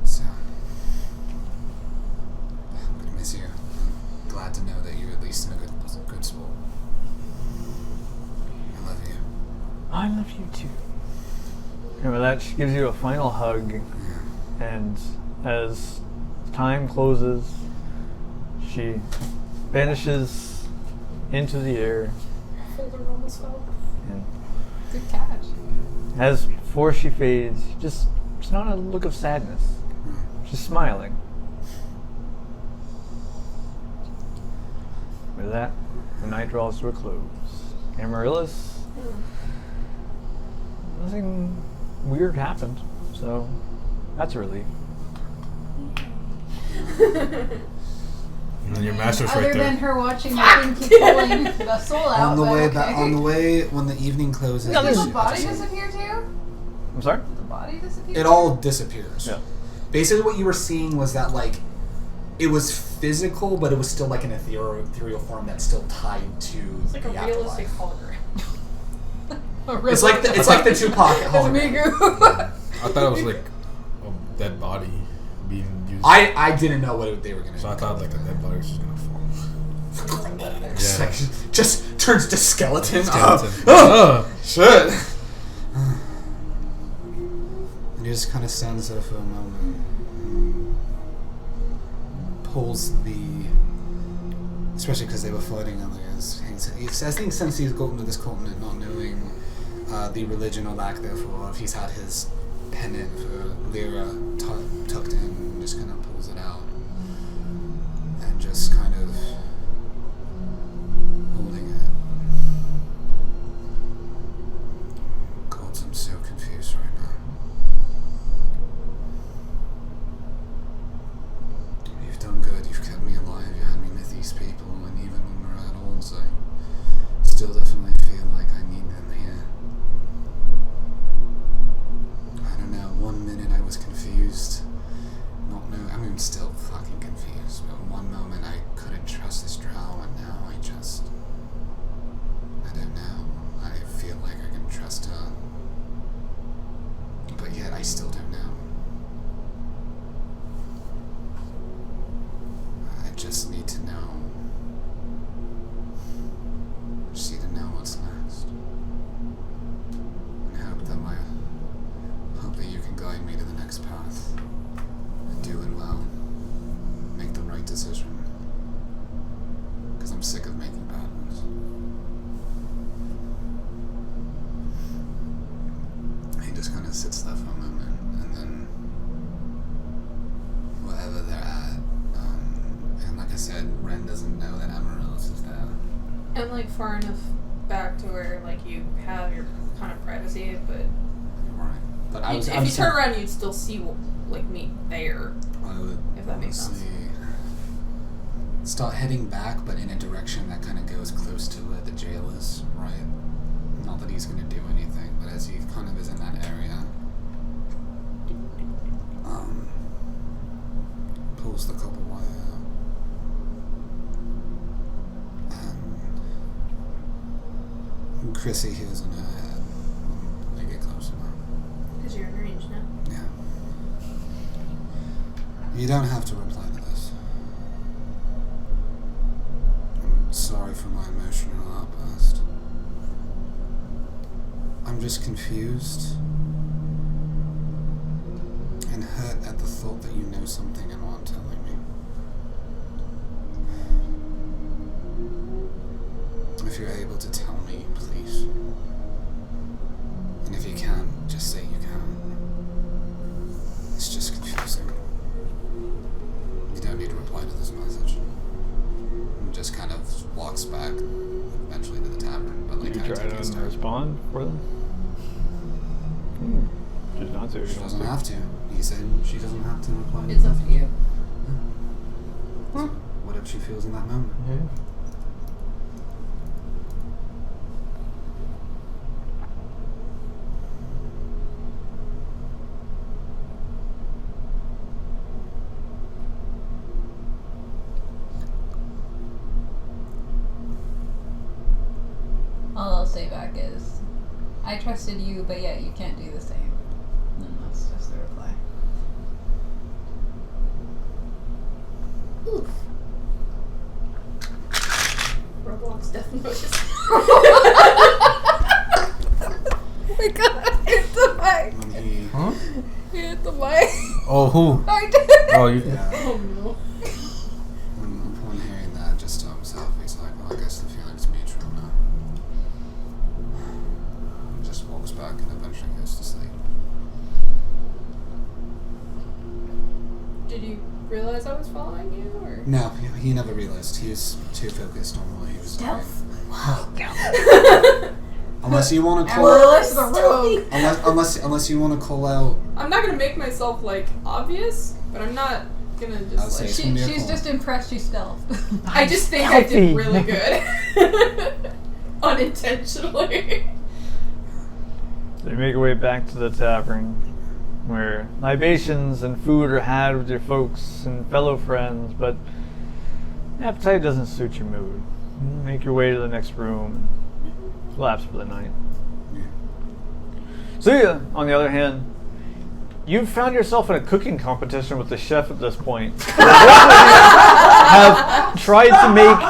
So I'm gonna miss you. I'm glad to know that you're at least in a good sport. I love you. I love you too. And with that, she gives you a final hug, Yeah. and as time closes, she vanishes into the air. Folder almost fell. And Good catch. as before she fades, it's not a look of sadness. She's smiling. With that, the night draws to a close. Amaryllis, nothing weird happened, so that's a relief. And then your master's Other right than there. her watching the thing keep pulling the soul out. On the but way okay. back, on the way when the evening closes, Did she- the body disappear too? I'm sorry? Did the body disappear? it all disappears. Yeah. Basically, what you were seeing was that like it was physical, but it was still like an ethereal form that's still tied to It's like a the realistic afterlife. hologram. It's like the Tupac It's hologram. Migu. I thought it was like a dead body being used. I didn't know what they were gonna do. So I thought like the dead body was just gonna fall. It's Yeah. like, just turns to skeleton. Skeleton. Oh, shit. And he just kind of stands there for a moment. Pulls the, especially because they were floating on the. I think since he's gotten to this continent, not knowing the religion or lack thereof, he's had his pendant for Lyra tucked in, and just kind of pulls it out, and just kind of holding it. God, I'm so confused right now. still definitely feel like I need them here. I don't know, 1 minute I was confused. I'm still fucking confused, but one moment I couldn't trust this drow, and now I don't know. I feel like I can trust her. But yet I still don't know. I just need to know. I just need to know what's next. And hope that you can guide me to the next path. And do it well. Make the right decision. Because I'm sick of making bad ones. He just kind of sits there for a moment, and then wherever they're at, and like I said, Ren doesn't know that Amaryllis is there. And like far enough back to where like you have your kind of privacy, but Right. But if you turn around, you'd still see like me there. I would if that makes sense. Start heading back, but in a direction that kind of goes close to where the jail is, right? Not that he's going to do anything, but as he kind of is in that area, pulls the copper wire out, and Crissy hears in her head when they get close enough. Because you're in range now. Yeah. You don't have to reply to this. I'm sorry for my emotional outburst. I'm just confused and hurt at the thought that you know something and aren't telling me. If you're able to tell me, please. And if you can't, just say you can. It's just confusing. You don't need to reply to this message. And just kind of walks back, eventually to the tavern, but like You kind of try taking his to time. respond for them? Choose not to. She doesn't have to. He said she doesn't have to reply to It's the up to message. you. So whatever she feels in that moment. Yeah. All I'll say back is, I trusted you, but yet you can't do the same. And that's just the reply. Oof. Roblox death notice. Oh my god, I hit the mic. When he, Huh? I hit the mic. Oh, who? I did. Oh, you. yeah, Oh no. upon hearing that, just to himself, he's like, well, I guess the feeling's mutual now. And just walks back and eventually goes to sleep. Did you realize I was following you, or? No, he never realized. He was too focused on what he was Stealth. doing. Unless you want to call Amaryllis the rogue. unless you want to call out. I'm not gonna make myself like obvious, but I'm not gonna I'll just say like. it's gonna be a She's call. just impressed you stealthed. I just think I did Stealthy. really good. Unintentionally. They make their way back to the tavern, where libations and food are had with your folks and fellow friends, but appetite doesn't suit your mood. You make your way to the next room and collapse for the night. Yeah. Zuya, on the other hand, you've found yourself in a cooking competition with the chef at this point. Have tried to make,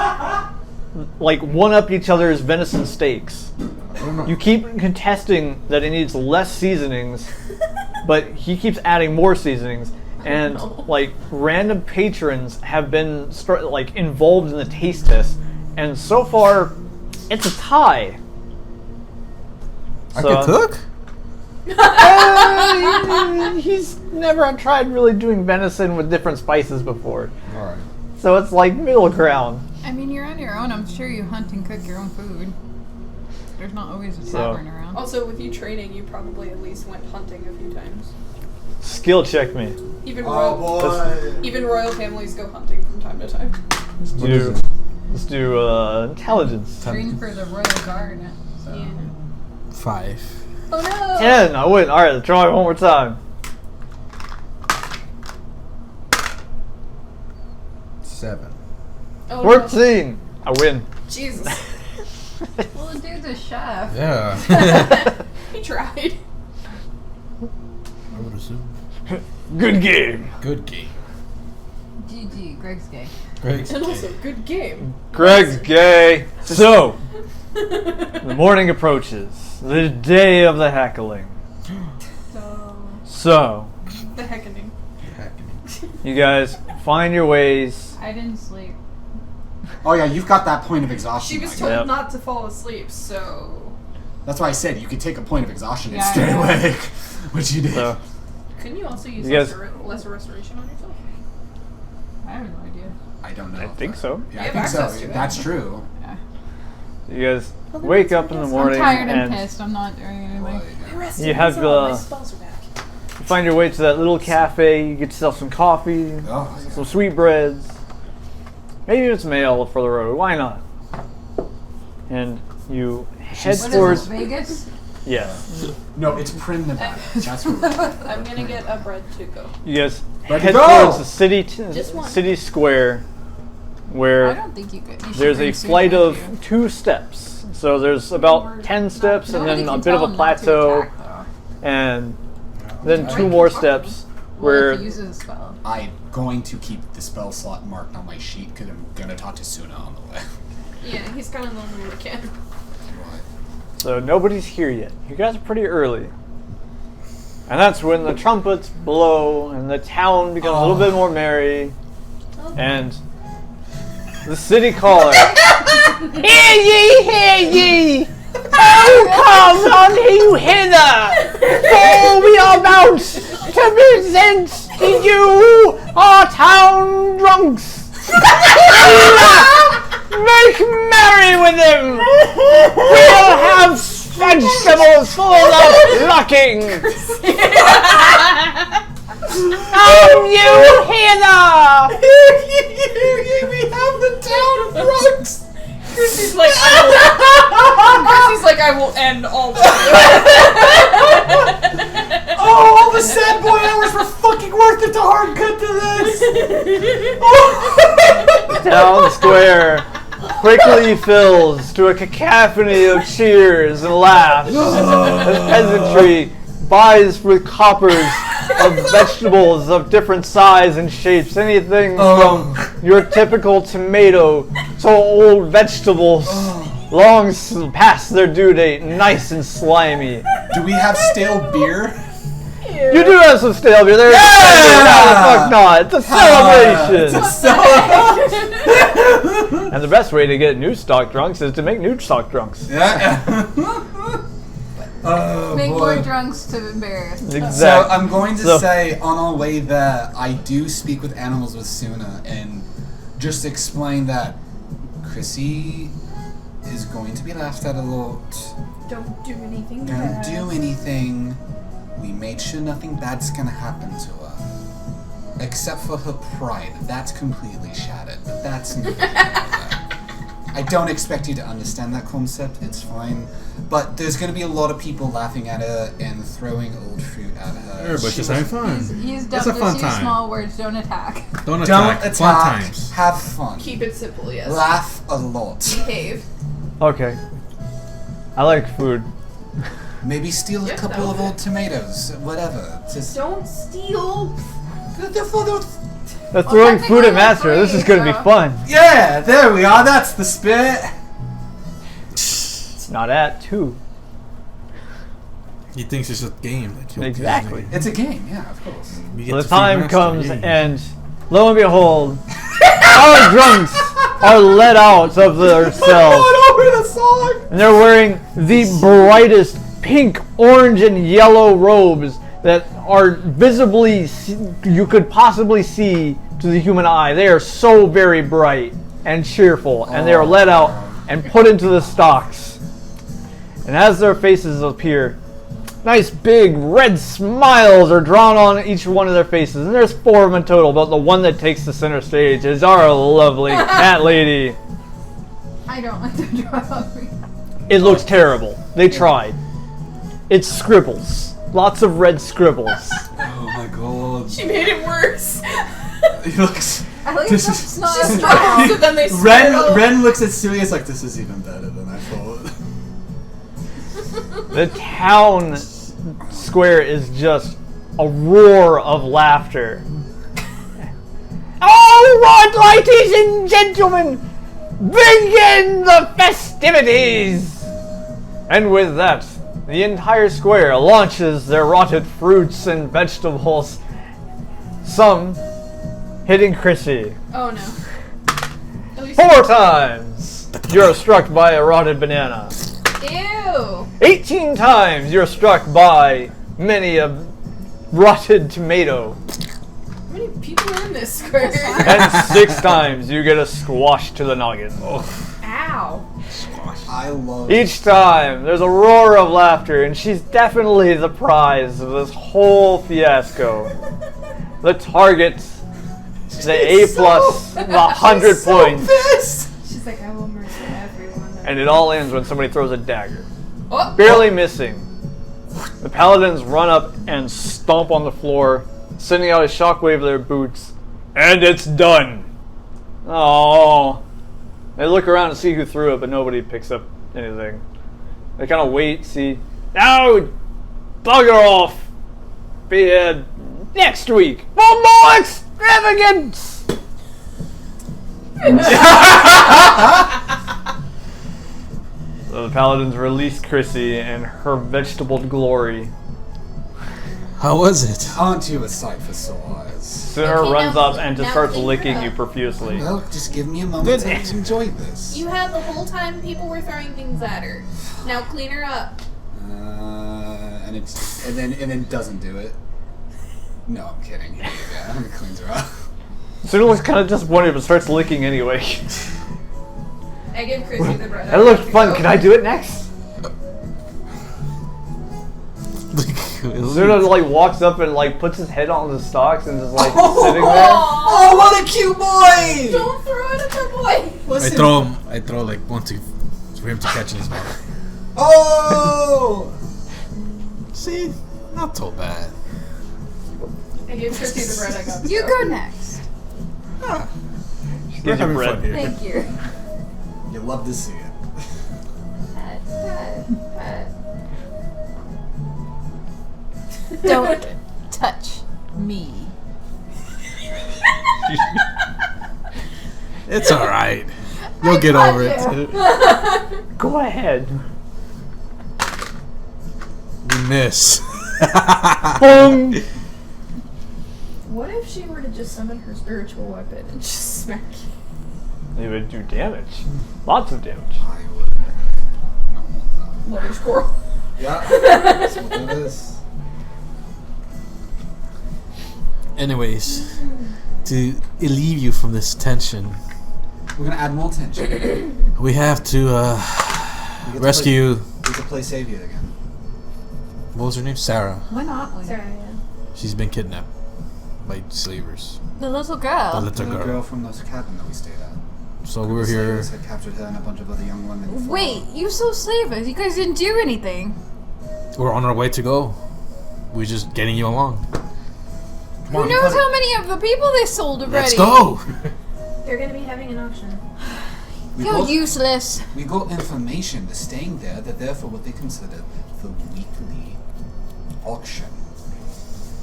like, one-up each other's venison steaks. You keep contesting that it needs less seasonings, but he keeps adding more seasonings. And, like, random patrons have been, involved in the taste test. And so far, it's a tie. I could cook? He's never tried really doing venison with different spices before. Alright. So it's like middle ground. I mean, you're on your own. I'm sure you hunt and cook your own food. There's not always a tavern around. Also, with you training, you probably at least went hunting a few times. Skill check me. Even Oh royal, boy. even royal families go hunting from time to time. What You is it? Let's do intelligence. Green for the Royal Guard. So. Yeah. 5. Oh no! 10. I win. All right, let's try it one more time. 7. Oh, 14. I win. No. Jesus. Well, the dude's a chef. Yeah. He tried. I would assume. Good game. Good game. GG, Greg's gay. Great. And also, good game. Greg's gay. So, the morning approaches. The day of the heckling. So, The heckening. you guys find your ways. I didn't sleep. Oh yeah, you've got that point of exhaustion. She was Mike. told Yep. not to fall asleep, so... That's why I said you could take a point of exhaustion and Yeah, stay yeah. awake, which you did. So, Couldn't you also use You guys- lesser restoration on yourself? I have no idea. I don't know. I think so. Yeah, You I have think so. access to it. That's true. Yeah. You guys wake up in the morning I'm tired and and pissed. I'm not doing anything. you have my spells are back. you find your way to that little cafe. You get yourself some coffee, Oh, some sweetbreads, maybe it's mail for the road. Why not? And you head What towards is this, Vegas? yeah. no, it's Prim, Nevada. That's what I'm gonna get a bread to go. You guys Ready head to go! towards the Just one. city square, I where don't think you could. You should there's a bring soup flight with of you. 2 steps. So there's about 10 steps and Nobody then a can bit of tell a him not to plateau attack, though. and then Right. 2 more steps Well, where if he uses a spell. I'm going to keep the spell slot marked on my sheet because I'm going to talk to Suna on the way. Yeah, he's kind of the only one who can. so nobody's here yet. You guys are pretty early. And that's when the trumpets blow and the town becomes a little bit more merry. And the city caller. Hear ye, hear ye! Oh, come unto hither! For we are about to present to you our town drunks! Make merry with them! We'll have vegetables full of lucking! Come you hither! We have the town drunks! Chrissy's like, I will end all the Oh, all the sad boy hours were fucking worth it to hard cut to this! Town square quickly fills to a cacophony of cheers and laughs as peasantry buys with coppers of vegetables of different size and shapes, anything from your typical tomato to old vegetables long past their due date, nice and slimy. Do we have stale beer? You do have some stale beer. There's fuck not. It's a celebration. And the best way to get new stock drunks is to make new stock drunks. Yeah. Oh, Make boy. more drunks to embarrass. Exactly. So I'm going to So- say on our way that I do speak with animals with Suna and just explain that Crissy is going to be laughed at a lot. Don't do anything Don't bad. do anything. We made sure nothing bad's gonna happen to her. Except for her pride. That's completely shattered. But that's I don't expect you to understand that concept. It's fine. But there's going to be a lot of people laughing at her and throwing old fruit at her. Everybody's just having fun. He's It's dumb. a fun Just use time. small words. Don't attack. Don't Don't attack. attack. Fun times. Have fun. Keep it simple, yes. Laugh a lot. Behave. Okay. I like food. Maybe steal a Yeah, couple that of was old tomatoes. Whatever. Just Don't steal. They're throwing food at technically Master. they're This is free, going to be so- fun. yeah, there we are. That's the spirit. Not at 2. He thinks it's a game. Like, he'll Exactly. It's a game. Yeah, of course. We get The to feed time Master, comes yeah. and lo and behold, our drunks are let out of their cells. over the song. And they're wearing the brightest pink, orange, and yellow robes that are visibly, you could possibly see to the human eye. They are so very bright and cheerful, and they are let out and put into the stocks. And as their faces appear, nice big red smiles are drawn on each one of their faces. And there's 4 of them in total, but the one that takes the center stage is our lovely cat lady. I don't like to draw hungry. It looks terrible. They tried. It's scribbles. Lots of red scribbles. Oh my god. She made it worse. He looks. At least This that's is- not She's a not. So then they Ren looks at Sirius like, this is even better than I thought. The town square is just a roar of laughter. All right, ladies and gentlemen, begin the festivities! And with that, the entire square launches their rotted fruits and vegetables, some hitting Crissy. Oh no. At least 4 times, you're struck by a rotted banana. Ew. 18 times, you're struck by many a rotted tomato. How many people are in this square? And 6 times, you get a squash to the noggin. Ow. I love Each time, there's a roar of laughter, and she's definitely the prize of this whole fiasco. The target, the A+, the 100 points. She's like, I will murder everyone. And it all ends when somebody throws a dagger. Oh. Barely missing. The paladins run up and stomp on the floor, sending out a shockwave of their boots. And it's done! Oh. They look around to see who threw it, but nobody picks up anything. They kind of wait, see. No! Bugger off! Be here next week for more extravagance! So the paladins release Crissy and her vegetable glory. How was it? Aren't you a sight for sore eyes? Sinner Okay, runs now- up and just now starts clean her licking up. you profusely. Well, just give me a moment to enjoy this. You had the whole time people were throwing things at her. Now clean her up. And then doesn't do it. No, I'm kidding. Yeah, I'm gonna clean her up. Sinner looks kind of disappointed but starts licking anyway. I give Crissy the bread. That looked fun. Can I do it next? Sinner like walks up and like puts his head on the stalks and just like sitting there. Oh, what a cute boy! Don't throw it at the boy. Listen. I throw like one for him to catch in his mouth. Oh! See, not so bad. I give Crissy the bread I got. You go next. She We're gives you having bread. fun here. Thank you. You love to see it. Pat, pat, pat. Don't touch me. It's alright. You'll get over it. Go ahead. You miss. Boom. What if she were to just summon her spiritual weapon and just smack you? It would do damage. Lots of damage. I would. No, Mother squirrel. yeah, that's what it is. Anyways, to relieve you from this tension, We're gonna add more tension. we have to We get to rescue. Play, we get to play Savior again. What was her name? Sarah. Why not? Sorry, yeah. She's been kidnapped by slavers. The little The girl. little The girl. girl from the cabin that we stayed at. So we're here. Slavers had captured her and a bunch of other young women. for- Wait, you so slavers. You guys didn't do anything. We're on our way to go. We're just getting you along. Come Who on. knows how many of the people they sold already? Let's go. They're gonna be having an auction. We You're got- useless. We got information to staying there that they're for what they consider the weekly auction.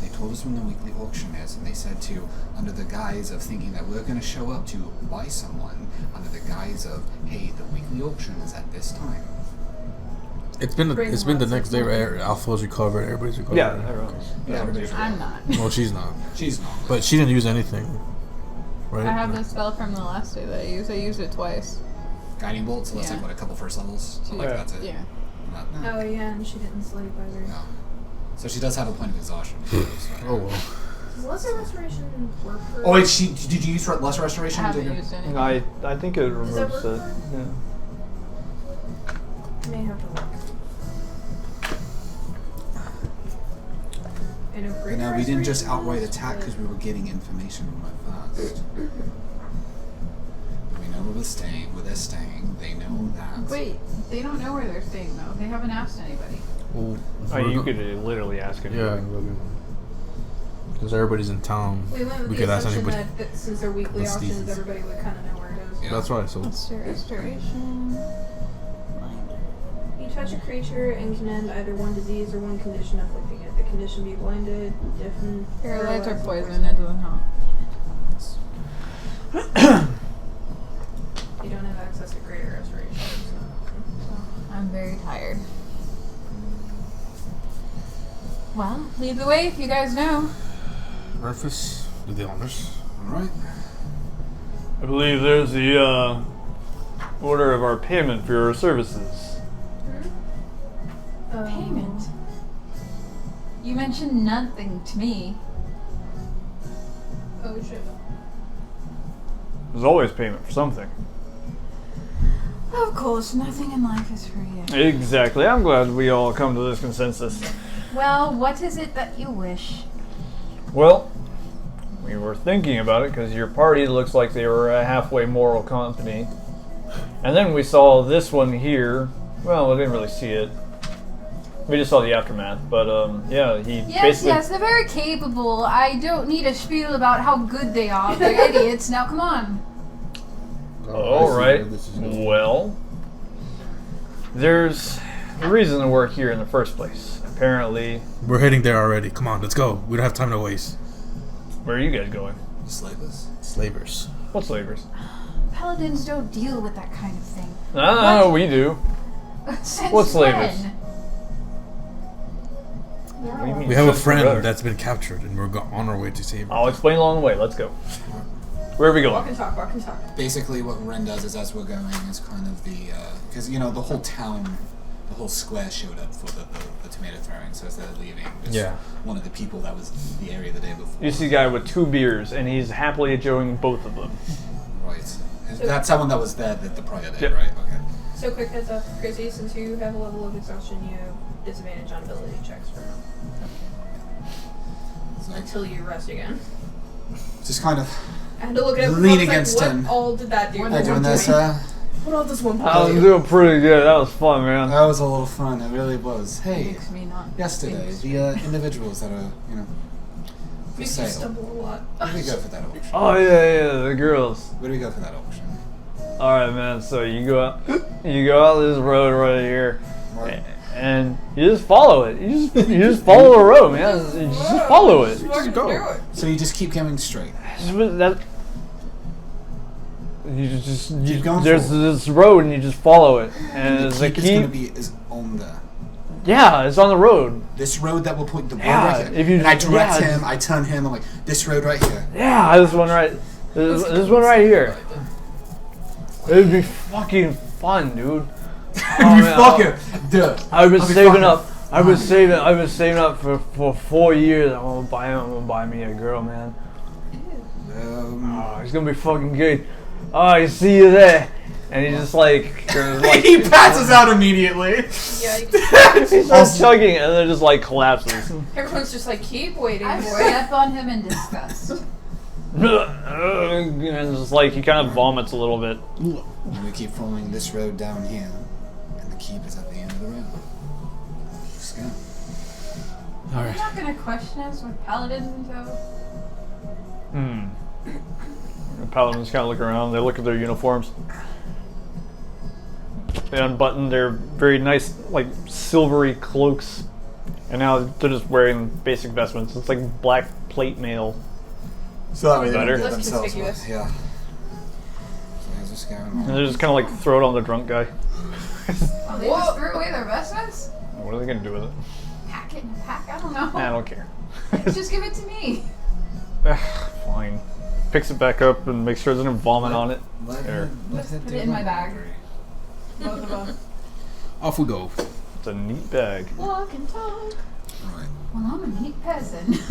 They told us when the weekly auction is, and they said to, under the guise of thinking that we're going to show up to buy someone, under the guise of, hey, the weekly auction is at this time. It's been the next day, right? Alpha's recovered. Everybody's recovered. Yeah, everyone's. Yeah, everybody's I'm not. Well, she's not. She's not. But she didn't use anything, right? I have the spell from the last day that I used. I used it twice. Guiding bolt, so that's Yeah. like, what, a couple first levels? So, like, Yeah. that's it. Yeah. No. Oh yeah, and she didn't sleep either. No. So she does have a point of exhaustion. So. Oh well. Does lesser restoration work for? Oh, wait, did you use lesser I restoration? haven't Did you- used anything. I think it Does that removes work it. for her? Yeah. May have to look. I know You know, we didn't just outright attack because we were getting information from my past. We know we're we're staying, they know that. Wait, they don't know where they're staying though. They haven't asked anybody. Well, You could literally ask it. Yeah, because everybody's in town. We went with We the could ask assumption anybody. that since they're weekly What's auctions, these? everybody would kind of know where it is. Yeah. That's right. So Restoration. You touch a creature and can end either one disease or one condition afflicting it. The condition be blinded, deafened, Paralyzed or paralyzed, poisoned, it doesn't help. You don't have access to greater restoration. So. I'm very tired. Well, lead the way if you guys know. Breakfast. Do the honors. All right. I believe there's the order of our payment for your services. Payment? You mentioned nothing to me. Oh shit. There's always payment for something. Of course, nothing in life is free. Exactly. I'm glad we all come to this consensus. Well, what is it that you wish? Well, we were thinking about it because your party looks like they were a halfway moral company. And then we saw this one here. Well, we didn't really see it. We just saw the aftermath. But, yeah, he basically... Yes, they're very capable. I don't need a spiel about how good they are. They're idiots. Now, come on. All right. Well, there's a reason that we're here in the first place. Apparently... We're heading there already. Come on, let's go. We don't have time to waste. Where are you guys going? Slavers. Slavers. What slavers? Paladins don't deal with that kind of thing. No, we do. Since What slavers? when? What do you mean? We have a Just the brother. friend that's been captured, and we're on our way to save him. I'll explain along the way. Let's go. Where are we Walk going? and talk, walk and talk. Basically, what Ren does is, as we're going, is kind of the because the whole town, the whole square showed up for the tomato throwing. So as they're leaving, just Yeah. one of the people that was in the area the day before. You see a guy with 2 beers, and he's happily enjoying both of them. Right. That's someone that was there the prior day, Yep. right? Okay. So quick heads up, Crissy, since you have a level of exhaustion, you have disadvantage on ability checks for now. So Until you rest again. just kind of I had to look at it. Lean I was against like, him. What all did that do? How you doing this? What all does one I was do? doing pretty good. That was fun, man. That was a little fun. It really was. Hey, Makes me not. yesterday the individuals that are for Makes you sale. stumble a lot. Where do we go for that auction? Oh yeah, the girls. Where do we go for that auction? All right, man. So you go out this road right here, Right. and you just follow it. You just follow the road, man. You just follow it. Just fucking go. do it. So you just keep going straight. That Keep going there's forward. this road and you just follow it, and The the keep is key. going to be is on there. Yeah, it's on the road. This road that will point the road Yeah, right here. if you- and I direct yeah. him, I turn him. I'm like, this road right here. Yeah, this one right. This one right here. It'd be fucking fun, dude. you man, fucker, dude. I was I'll be saving fucking up. I was fun. saving up for 4 years. I'm gonna buy me a girl, man. Oh, it's gonna be fucking good. Oh, I see you there. And he just like he passes out immediately. Yikes. he starts chugging and then just like collapses. Everyone's just like, keep waiting, I boy. step on him in disgust. And just like he kind of vomits a little bit. And we keep following this road down here, and the keep is at the end of the road. Just go. All You're right. not gonna question us with paladins in tow? The paladins kind of look around. They look at their uniforms. They unbutton their very nice, like, silvery cloaks. And now they're just wearing basic vestments. It's like black plate mail. So that way they Better. don't get Less themselves conspicuous. wet. Yeah. So how's this going And on? they just kind of like throw it on the drunk guy. Oh, they just threw away their vestments? What are they going to do with it? Pack it in a pack? I don't know. I don't care. Just give it to me. Fine. Picks it back up and makes sure there's no vomit on it. There. Put it in my bag. Both of them. Off we go. It's a neat bag. Walk and talk. Right. Well, I'm a neat peasant.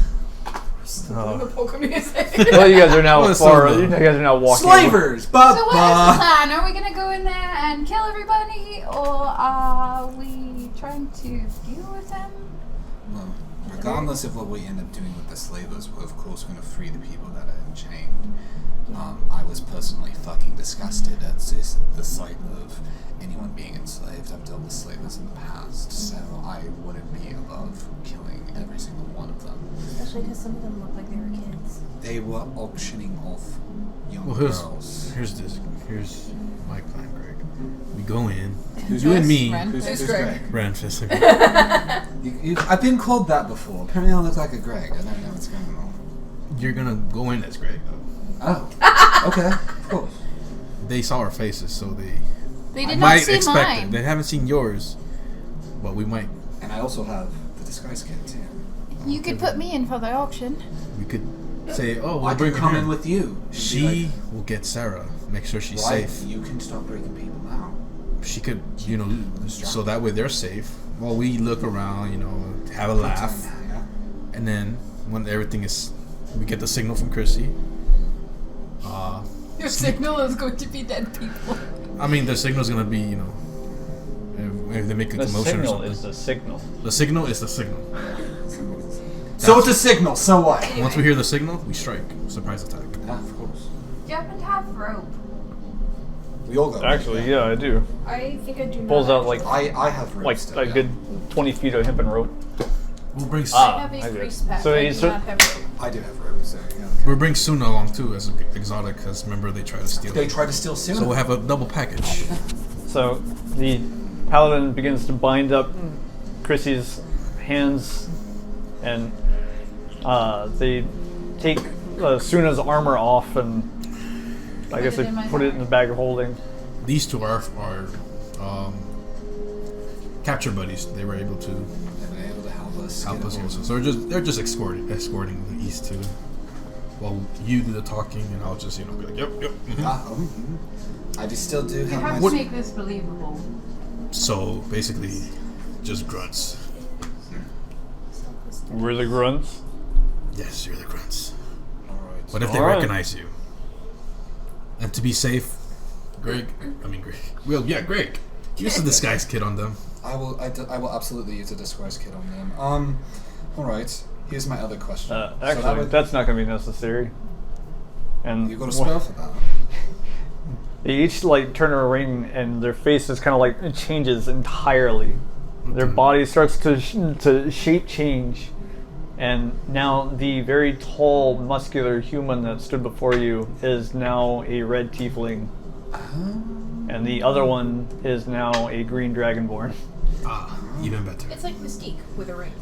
The polka music. Well, you guys are now Well, far. so You guys are now walking. Slavers! So what is the Ba-ba! plan? Are we gonna go in there and kill everybody, or are we trying to deal with them? Well, regardless of what we end up doing with the slavers, we're of course going to free the people that are enchained. I was personally fucking disgusted at the sight of anyone being enslaved. I've dealt with slavers in the past, so I wouldn't be above killing every single one of them. Especially because some of them look like they were kids. They were auctioning off young Well, girls. here's my plan, Greg. We go in. Who's You and me. Ren? Who's Greg? Ren Fist. I've been called that before. Apparently I look like a Greg. I don't know what's going on. You're gonna go in as Greg, though. Oh. Okay. Of course. They saw our faces, so they They might did not see expect mine. it. They haven't seen yours, but we might. And I also have the disguise kit too. You could put me in for the auction. We could say, "Oh, I we'll can bring her come here." in with you. and be She like, will get Sarah. Make sure she's "Why? safe. You can stop breaking people out. She could, so that way they're safe. While we look around, have a laugh, Yeah. and then when everything is, we get the signal from Crissy. Your signal is going to be dead people. I mean, the signal's gonna be, if they make a The commotion or signal something. is the signal. The signal is the signal. So it's a signal. So what? Once we hear the signal, we strike. Surprise attack. Yeah, of course. Do you happen to have rope? We all go. Actually, yeah, I do. I think I do not. Pulls out like I have ropes like still, a yeah. good 20 feet of hempen rope. We'll bring I have a I do. grease pack. So I he's do not have rope. I do have ropes. So yeah. we'll bring Suna along too as an exotic, because remember they try to steal. They it. try to steal Suna. So we'll have a double package. So the paladin begins to bind up Crissy's hands, and they take Suna's armor off, and I guess it they in my put it in the bag of holding. These two are capture buddies. They were able to They've been able to help us. help get us a hold also. of So they're just escorting these two, while you do the talking, and I'll just be like, yep. Mhm. I just still do You have have my. to make this believable. So basically, just grunts. We're the grunts. Yes, you're the grunts. Alright. But if they Alright. recognize you, and to be safe, Greg. Well, yeah, Greg. Use the disguise kit on them. I will absolutely use a disguise kit on them. Alright. Here's my other question. So Actually, that would- that's not going to be necessary. And you got a spell for that? they each like turn a ring, and their faces kind of like it changes entirely. Their body starts to shape change, and now the very tall, muscular human that stood before you is now a red tiefling, and the other one is now a green dragonborn. Ah, even better. It's like Mystique with a ring.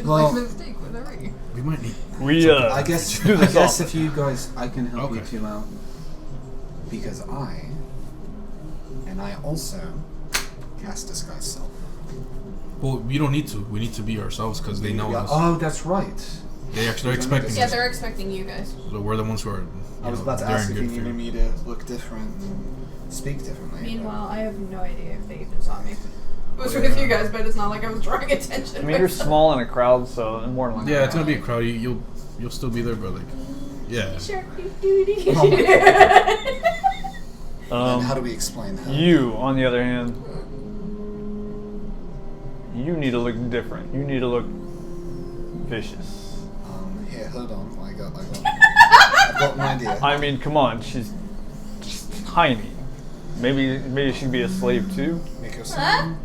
Well, Mistake with a ring. We might need. We I guess do this often. if you guys, I can help you Okay. two out because I also cast disguise self. Well, we don't need to. We need to be ourselves because they know Yeah. us. Oh, that's right. They're expecting Yeah, us. they're expecting you guys. So we're the ones who are. I was about to they're ask in if you good needed fear. me to look different and speak differently. Meanwhile, I have no idea if they even saw me. It was Oh, with yeah. you guys, but it's not like I was drawing attention. I mean, you're small in a crowd, so more than likely. Yeah, it's gonna be a crowd. You'll still be there, but like, yeah. And how do we explain that? You, on the other hand, you need to look different. You need to look vicious. Here, hold on. I've got an idea. I mean, come on, she's tiny. Maybe she could be a slave too. Make her sound.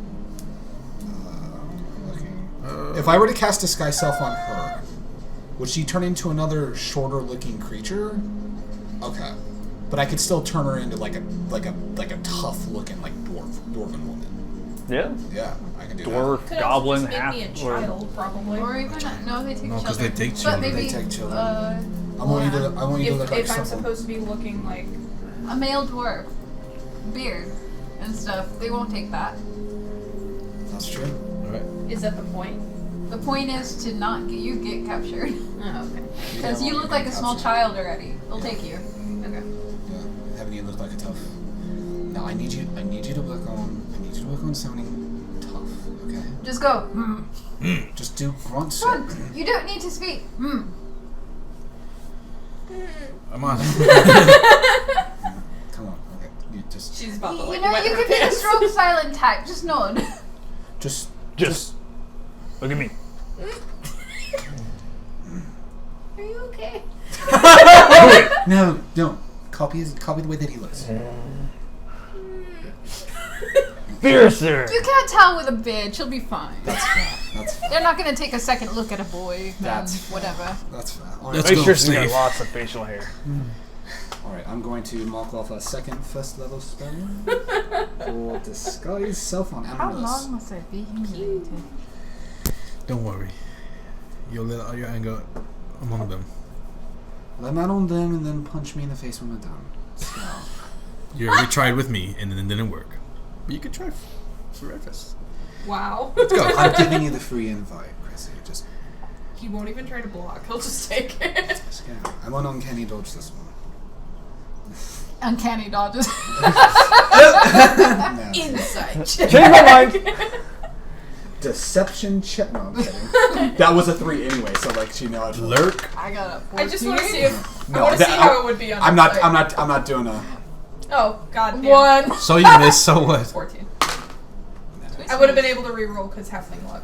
Looking. If I were to cast disguise self on her, would she turn into another shorter looking creature? Okay. But I could still turn her into like a tough looking like dwarven woman. Yeah, Yeah, I can do dwarf, Could goblin, also just half. make me a or- child, probably. Or even no, they take No, 'cause children. they take But children. maybe They take children. Uh, I want you to look like If I'm someone. supposed to be looking like a male dwarf, beard and stuff. They won't take that. That's true. All right. is that the point? The point is to not get you get captured Oh, okay. because you look like a small child already. They'll take you. Okay. Yeah, having you look like a tough. No, I need you to work on sounding tough. Okay. Just go. Just do grunt shit. Grunt. You don't need to speak. I'm on. Come on. Okay. You just She's about to You like know, wet you her could be the pants. strong silent type. Just nod. just Just look at me. Are you okay? No, don't. Copy the way that he looks. Fiercer. You can't tell with a beard. She'll be fine. That's fair. That's fair. They're not gonna take a second look at a boy. That's whatever. That's fair. Let's Make go, sure she's got Steve. lots of facial hair. Alright, I'm going to mark off a second first level spell for disguise self on How animals. long must I be humiliated? Don't worry. You'll let all your anger among them. Let them out on them and then punch me in the face when we're done. So, You already tried with me and then it didn't work. But you could try for breakfast. Wow. Let's go. I'm giving you the free invite, Crissy. Just He won't even try to block. He'll just take it. yeah. I'm on uncanny dodge this one. Uncanny dodges. No. Insight. Change my mind. Deception check. No, I'm kidding. That was a 3 anyway, so like she know I'd Lurk. I got a 14. I just want to see if No, I want to see that- how it would be on. I'm not. insight. I'm not doing a. Oh God. Damn. 1. So you missed, so what? 14. I would have been able to reroll because halfling luck,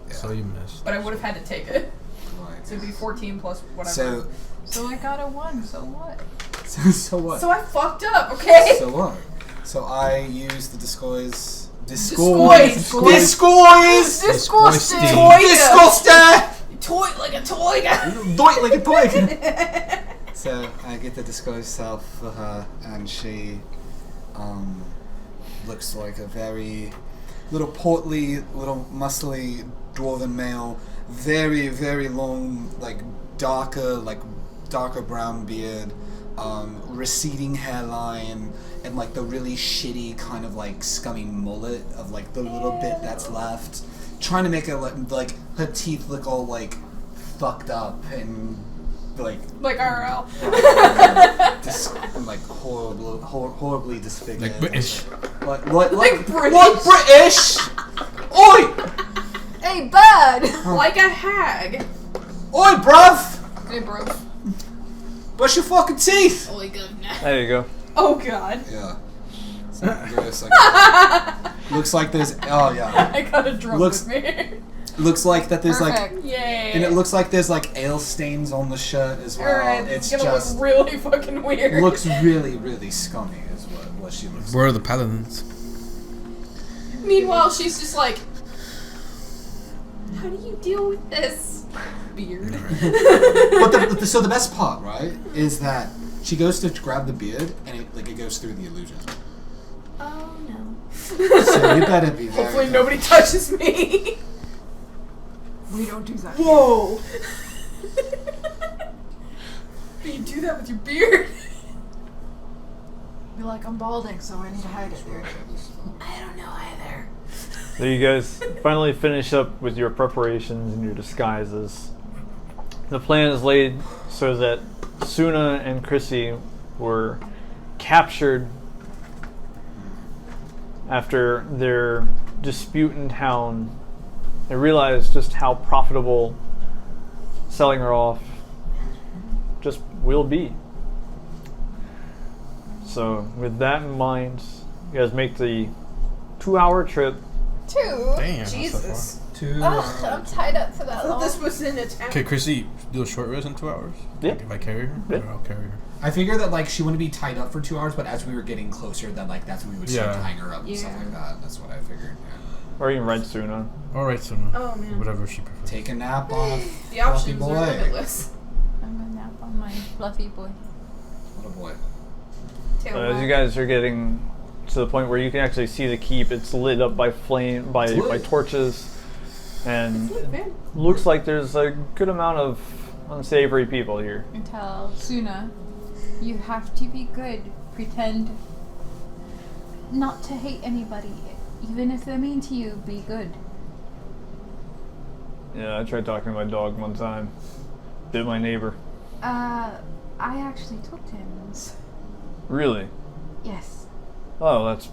So you missed. but I would have had to take it. Right. So it'd be 14 plus whatever. So So I got a 1. So what? so what? So I fucked up. Okay. So what? So I use the disguise. Disguise. Disguise. Disgusting. Toy. Disgusting. Toy like a toy guy. Doit like a toy. So I get the disguise self for her, and she looks like a very little portly, little muscly dwarven male, very, very long, darker brown beard, receding hairline, and like the really shitty kind of like scummy mullet of like the little bit that's left, trying to make it like her teeth look all like fucked up and like RL. like horribly disfigured. Like British. What Like British. What British? Oi! Hey, bud! Like a hag. Oi, bruv! Hey, bro. Brush your fucking teeth! Oh my goodness. There you go. Oh God. Yeah. So, looks like there's. Oh yeah. I got a drum Looks- with me. Looks like that there's Perfect. Yay. and it looks like there's like ale stains on the shirt as well. Alright, It's it's gonna just look really fucking weird. looks really, really scummy is what she looks Where are the paladins? Meanwhile, she's just like, how do you deal with this? Beard. But so the best part, right, is that she goes to grab the beard and it goes through the illusion. Oh no. So you better be very Hopefully careful. nobody touches me. We don't do that. Whoa. But you do that with your beard. Be like, I'm balding, so I need to hide it, dude. I don't know either. So you guys finally finish up with your preparations and your disguises. The plan is laid so that Suna and Crissy were captured after their dispute in town. They realized just how profitable selling her off just will be. So with that in mind, you guys make the 2-hour trip. 2? Damn. that's so Jesus. Ugh, I'm tied up for I that thought long. this was in a town. Okay, Crissy, do a short rest in 2 hours? Yeah. Like if I carry her? Yeah. Or I'll carry her. I figured that like she wouldn't be tied up for 2 hours, but as we were getting closer, then like that's when we would start Yeah. tying her up and stuff Yeah. like that. That's what I figured. Yeah. Or you can ride Suna. Alright, so no. Oh man. Whatever she prefers. Take a nap off. The options Fluffy are boy. limitless. I'm gonna nap on my fluffy boy. What a boy. Tail As you wag. guys are getting to the point where you can actually see the keep, it's lit up by by torches, and Look, man. looks like there's a good amount of unsavory people here. And tell Suna, you have to be good. Pretend not to hate anybody. Even if they're mean to you, be good. Yeah, I tried talking to my dog one time. Bit my neighbor. I actually took Tim's. Really? Yes. Oh, that's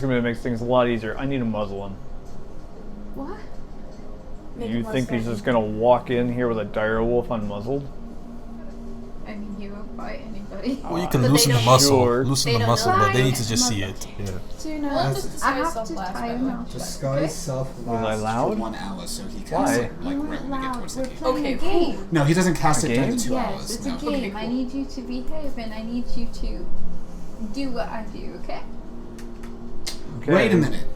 gonna make things a lot easier. I need to muzzle him. What? Make You him less think he's friendly. just gonna walk in here with a dire wolf unmuzzled? I mean, by anybody. Well, you can But they loosen the don't- muscle, Sure. loosen They the don't muscle, know. but they need to just see it. Yeah. Tuna, Well, just I disguise have self to last tie your battle. mouth shut. Disguise self Was I lasts loud? for 1 hour, so he Why? casts it You like weren't right when we get loud. towards We're the end. playing Okay, a game. No, he doesn't cast A it during the game? 2 Yes, hours. it's No. a game. I need you to behave and I need you to do what I do, okay? Okay. Wait a minute.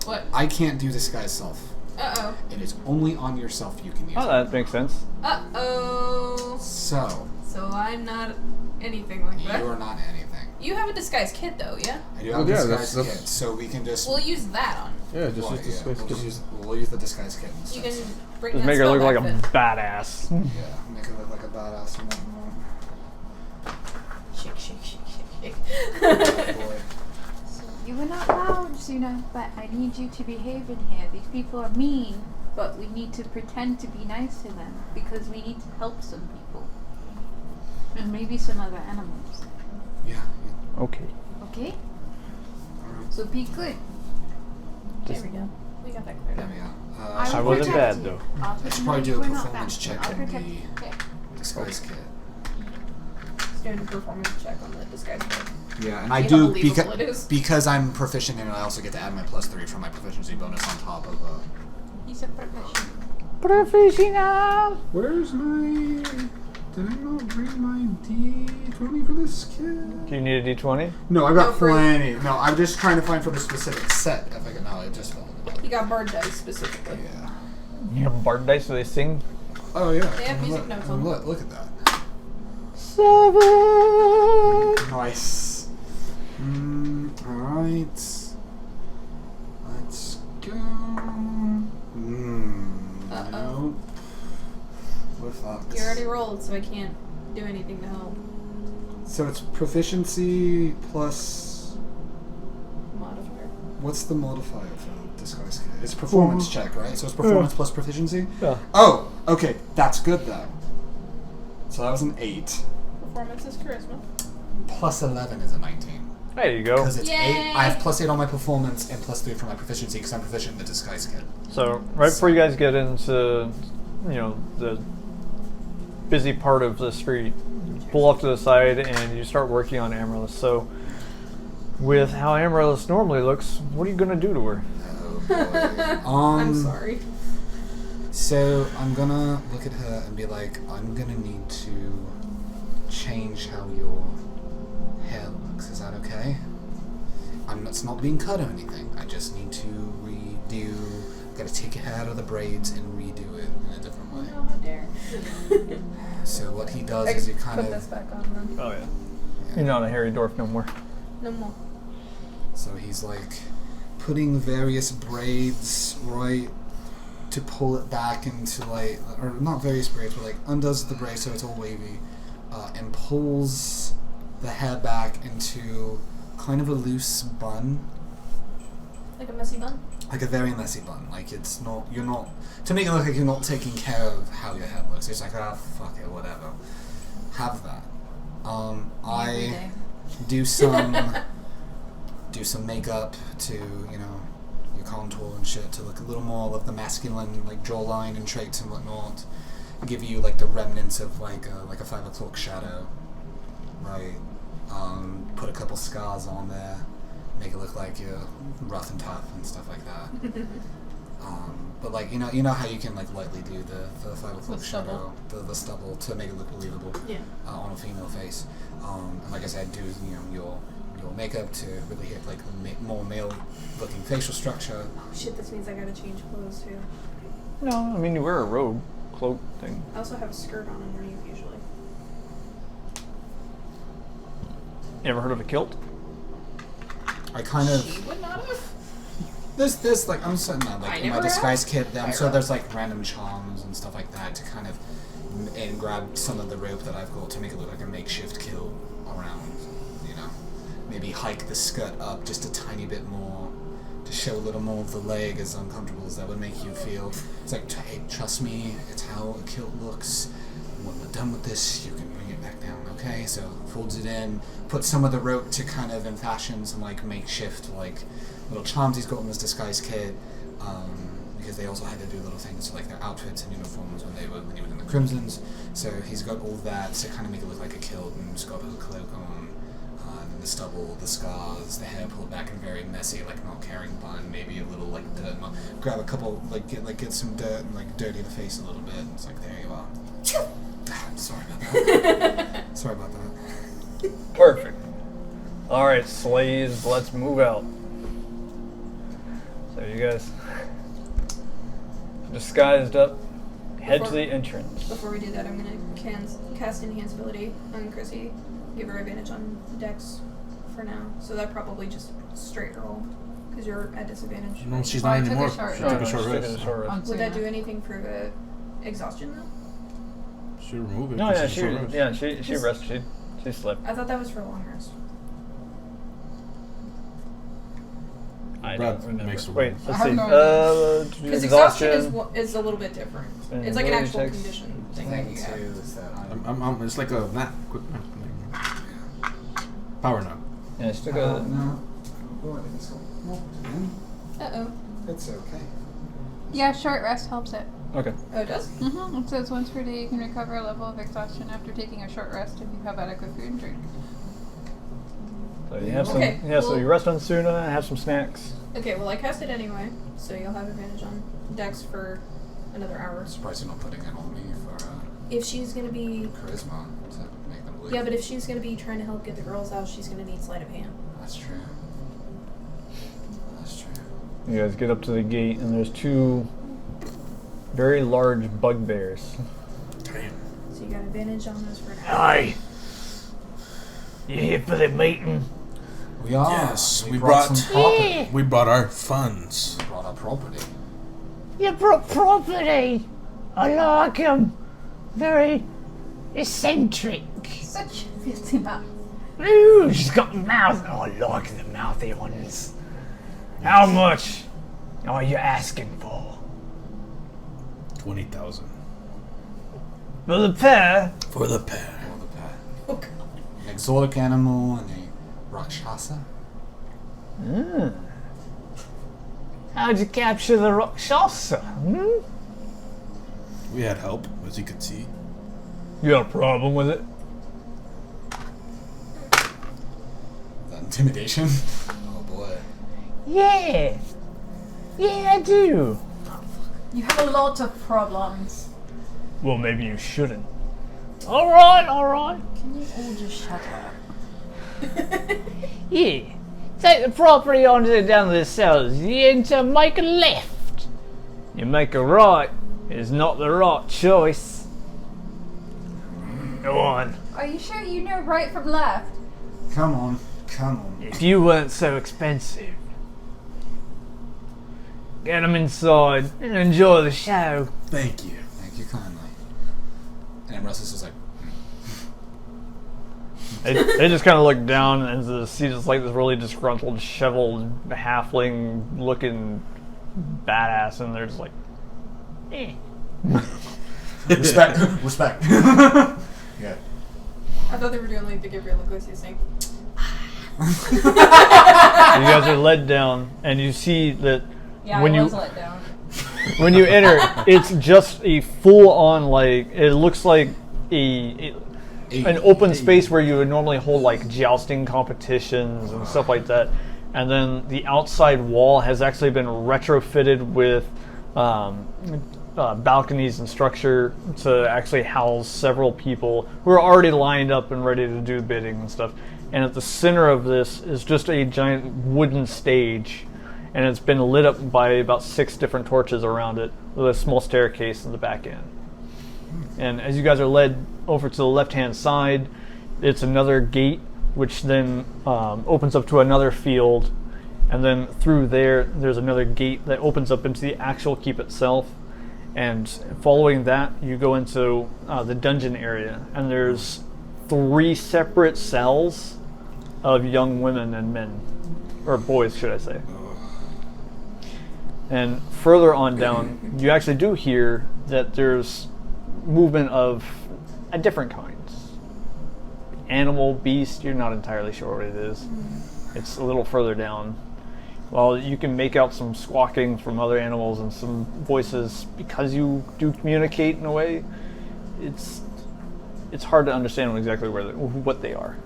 What? I can't do disguise self. Uh-oh. It is only on yourself you can use Oh, it. that makes sense. Uh-oh. So, So I'm not anything like that. you are not anything. You have a disguise kit, though, yeah? I do have Well, a yeah, disguise that's- kit, so we can just... We'll use that on. Yeah, just well, use the space. we'll use the disguise kit You instead. can bring Just that make her look like a spell back badass. Yeah, make it look like a badass and whatnot. then. Shake, shake, shake, shake, Oh, shake. boy. You were not loud, Suna, but I need you to behave in here. These people are mean, but we need to pretend to be nice to them because we need to help some people. And maybe some other animals. Yeah. Okay. Okay? Alright. So be good. There we go. We got that cleared There up. we go. I I will wasn't protect bad, you. though. I'll I should pretend probably you do a were not performance bad. check I'll on protect the you. Okay. disguise kit. Just doing a performance check on the disguise kit. Yeah, and I See how do believable it is. because I'm proficient in it. I also get to add my +3 from my proficiency bonus on top of. He's a professional. Professional. Where's my? Did I not bring my D20 for this kit? Do you need a d20? No, I've got No, for- plenty. No, I'm just trying to find for the specific set. If I can, no, it just fell. He got bard dice specifically. Yeah. You have bard dice, so they sing. Oh yeah. They have music Look- notes on them. Look at that. 7. Nice. Alright. Let's go. Uh-oh. Nope. We're fucked. You already rolled, so I can't do anything to help. So it's proficiency plus. Modifier. What's the modifier for disguise kit? It's performance check, right? So it's performance plus proficiency? Yeah. Oh, okay. That's good though. So that was an 8. Performance is charisma. Plus 11 is a 19. There you go. Because it's 8. Yay! I have plus 8 on my performance and plus 3 for my proficiency because I'm proficient in the disguise kit. So right before you guys get into, the busy part of the street, you pull off to the side and you start working on Amaryllis. So with how Amaryllis normally looks, what are you gonna do to her? Oh boy. I'm sorry. So I'm gonna look at her and be like, I'm gonna need to change how your hair looks. Is that okay? It's not being cut or anything. I just need to redo. Gotta take your hair out of the braids and redo it in a different way. Oh, how dare. So what he does I is he put kind this of. back on then. Oh yeah. You're not a hairy dwarf no more. No more. So he's like putting various braids right to pull it back into like, or not various braids, but like undoes the braid so it's all wavy, and pulls the hair back into kind of a loose bun, Like a messy bun? like a very messy bun. Like it's not, you're not, to make it look like you're not taking care of how your hair looks. It's like, ah, fuck it, whatever. Have that. Every I day. do some makeup to, your contour and shit to look a little more of the masculine, like jawline and traits and whatnot. Give you like the remnants of like a 5 o'clock shadow, right? Put a couple scars on there, make it look like you're rough and tough and stuff like that. But like you know how you can like lightly do the 5 o'clock The shadow, the stubble to make it look believable on a female face. And like I said, do your makeup to really hit like the more male-looking facial structure. Oh shit, this means I gotta change clothes too. No, I mean you wear a robe cloak thing. I also have a skirt on underneath usually. You ever heard of a kilt? I kind of. She would not have. There's like I'm certain that I like in my never disguise have. kit, I'm I sure have. there's like random charms and stuff like that to kind of and grab some of the rope that I've got to make it look like a makeshift kilt around. Maybe hike the skirt up just a tiny bit more to show a little more of the leg, as uncomfortable as that would make you feel. It's like, hey, trust me, it's how a kilt looks. When we're done with this, you can bring it back down, okay? So folds it in, put some of the rope to kind of fashion some like makeshift like little charms he's got in his disguise kit. because they also had to do little things to like their outfits and uniforms when he was in the Crimsons. So he's got all that to kind of make it look like a kilt, and he's got his cloak on, and the stubble, the scars, the hair pulled back and very messy, like not carrying bun, maybe a little like dirt. Grab a couple, get some dirt and like dirty the face a little bit. And it's like, there you are. Sorry about that. Sorry about that. Perfect. Alright, slaves, let's move out. So you guys, disguised up, head to the entrance. Before we do that, I'm gonna cast Enhance Ability on Crissy. Give her advantage on Dex for now. So that probably just straight roll, because you're at disadvantage. No, she's Well, not I took a anymore. short She took a rest. short She took rest. a short rest. On Would that Suna. do anything for the exhaustion though? She remove it. No, 'cause yeah, she's short rest. she rested. She slept. I thought that was for long rest. I Brad don't remember. makes the Wait, rules. let's I have see. no Because exhaustion is a little bit different. And It's like an ability actual checks. condition thing that you Too, have. is that It's like a nap. Quick nap. Power nap. Yeah, she took a. no. Oh, I think it's cool. Uh-oh. It's okay. Yeah, short rest helps it. Okay. Oh, it does? Mm-hmm. It says once per day you can recover a level of exhaustion after taking a short rest if you have adequate food and drink. So you have some. Okay, Yeah, so well- you rest on Suna, have some snacks. Okay, well I cast it anyway, so you'll have advantage on Dex for another hour. I'm surprised you're not putting it on me for If she's gonna be... charisma to make them believe. Yeah, but if she's gonna be trying to help get the girls out, she's gonna need sleight of hand. That's true. That's true. You guys get up to the gate, and there's two very large bugbears. Damn. So you got advantage on those for now. Hi. You here for the meeting? We are. Yes, we brought brought- some property. We brought our funds. We brought our property. You brought property. I like him. Very eccentric. Such a filthy mouth. Ooh, she's got mouth. Oh, I like the mouthy ones. How much are you asking for? 20,000 For the pair? for the pair. All the pair. Oh god. An exotic animal and a rakshasa. How'd you capture the Rakshasa? Hmm? We had help, as you could see. You got a problem with it? Is that intimidation? Oh boy. Yeah. Yeah, I do. You have a lot of problems. Well, maybe you shouldn't. All right, all right. Can you all just shut up? Yeah. Take the property on to down to the cellars. You enter, make a left. You make a right. It's not the right choice. Go on. Are you sure you know right from left? Come on. Come on. If you weren't so expensive. Get them inside and enjoy the show. Thank you. Thank you kindly. And Russell's just like, They just kind of look down and see just like this really disgruntled, disheveled, halfling-looking badass, and they're just like, Eh. respect, respect. Yeah. I thought they were doing like the Gabriel Iglesias thing. you guys are led down, and you see that Yeah, when I you was let down. when you enter, it's just a full-on like it looks like an open space where you would normally hold like jousting competitions and stuff like that, and then the outside wall has actually been retrofitted with balconies and structure to actually house several people who are already lined up and ready to do bidding and stuff. And at the center of this is just a giant wooden stage, and it's been lit up by about 6 different torches around it with a small staircase in the back end. And as you guys are led over to the left-hand side, it's another gate, which then opens up to another field. And then through there's another gate that opens up into the actual keep itself. And following that, you go into the dungeon area. And there's 3 separate cells of young women and men. Or boys, should I say. And further on down, you actually do hear that there's movement of a different kinds. Animal, beast, you're not entirely sure what it is. It's a little further down. While you can make out some squawking from other animals and some voices, because you do communicate in a way, it's hard to understand exactly what they are.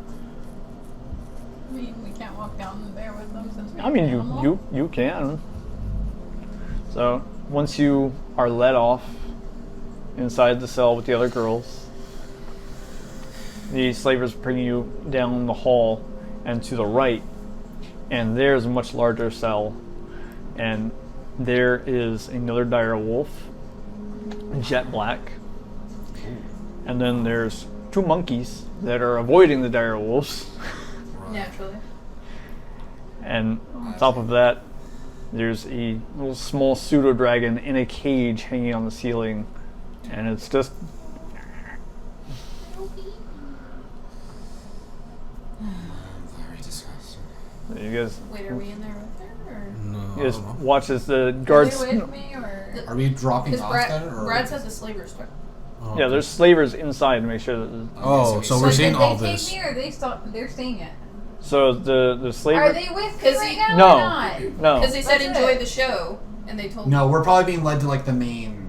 We can't walk down there with them since I mean, you can. So once you are let off inside the cell with the other girls, the slavers bring you down the hall and to the right, and there's a much larger cell, and there is another dire wolf, jet black, and then there's 2 monkeys that are avoiding the dire wolves. Naturally. And on top of that, there's a little small pseudo dragon in a cage hanging on the ceiling, and it's just. Very disgusting. You guys, Wait, are we in there with her? Or? No. you guys watch as the guards. Are they with me or? Are we dropping Because off there? Or? Brad says the slavers took. Oh, Yeah, there's slavers inside to make sure that. Oh, so we're seeing all Did they this. take me or they're seeing it? So the slaver. Are they with me 'Cause right he- now No. or not? No. Because they said That's enjoy it. the show, and they told No, we're probably being led to like the main.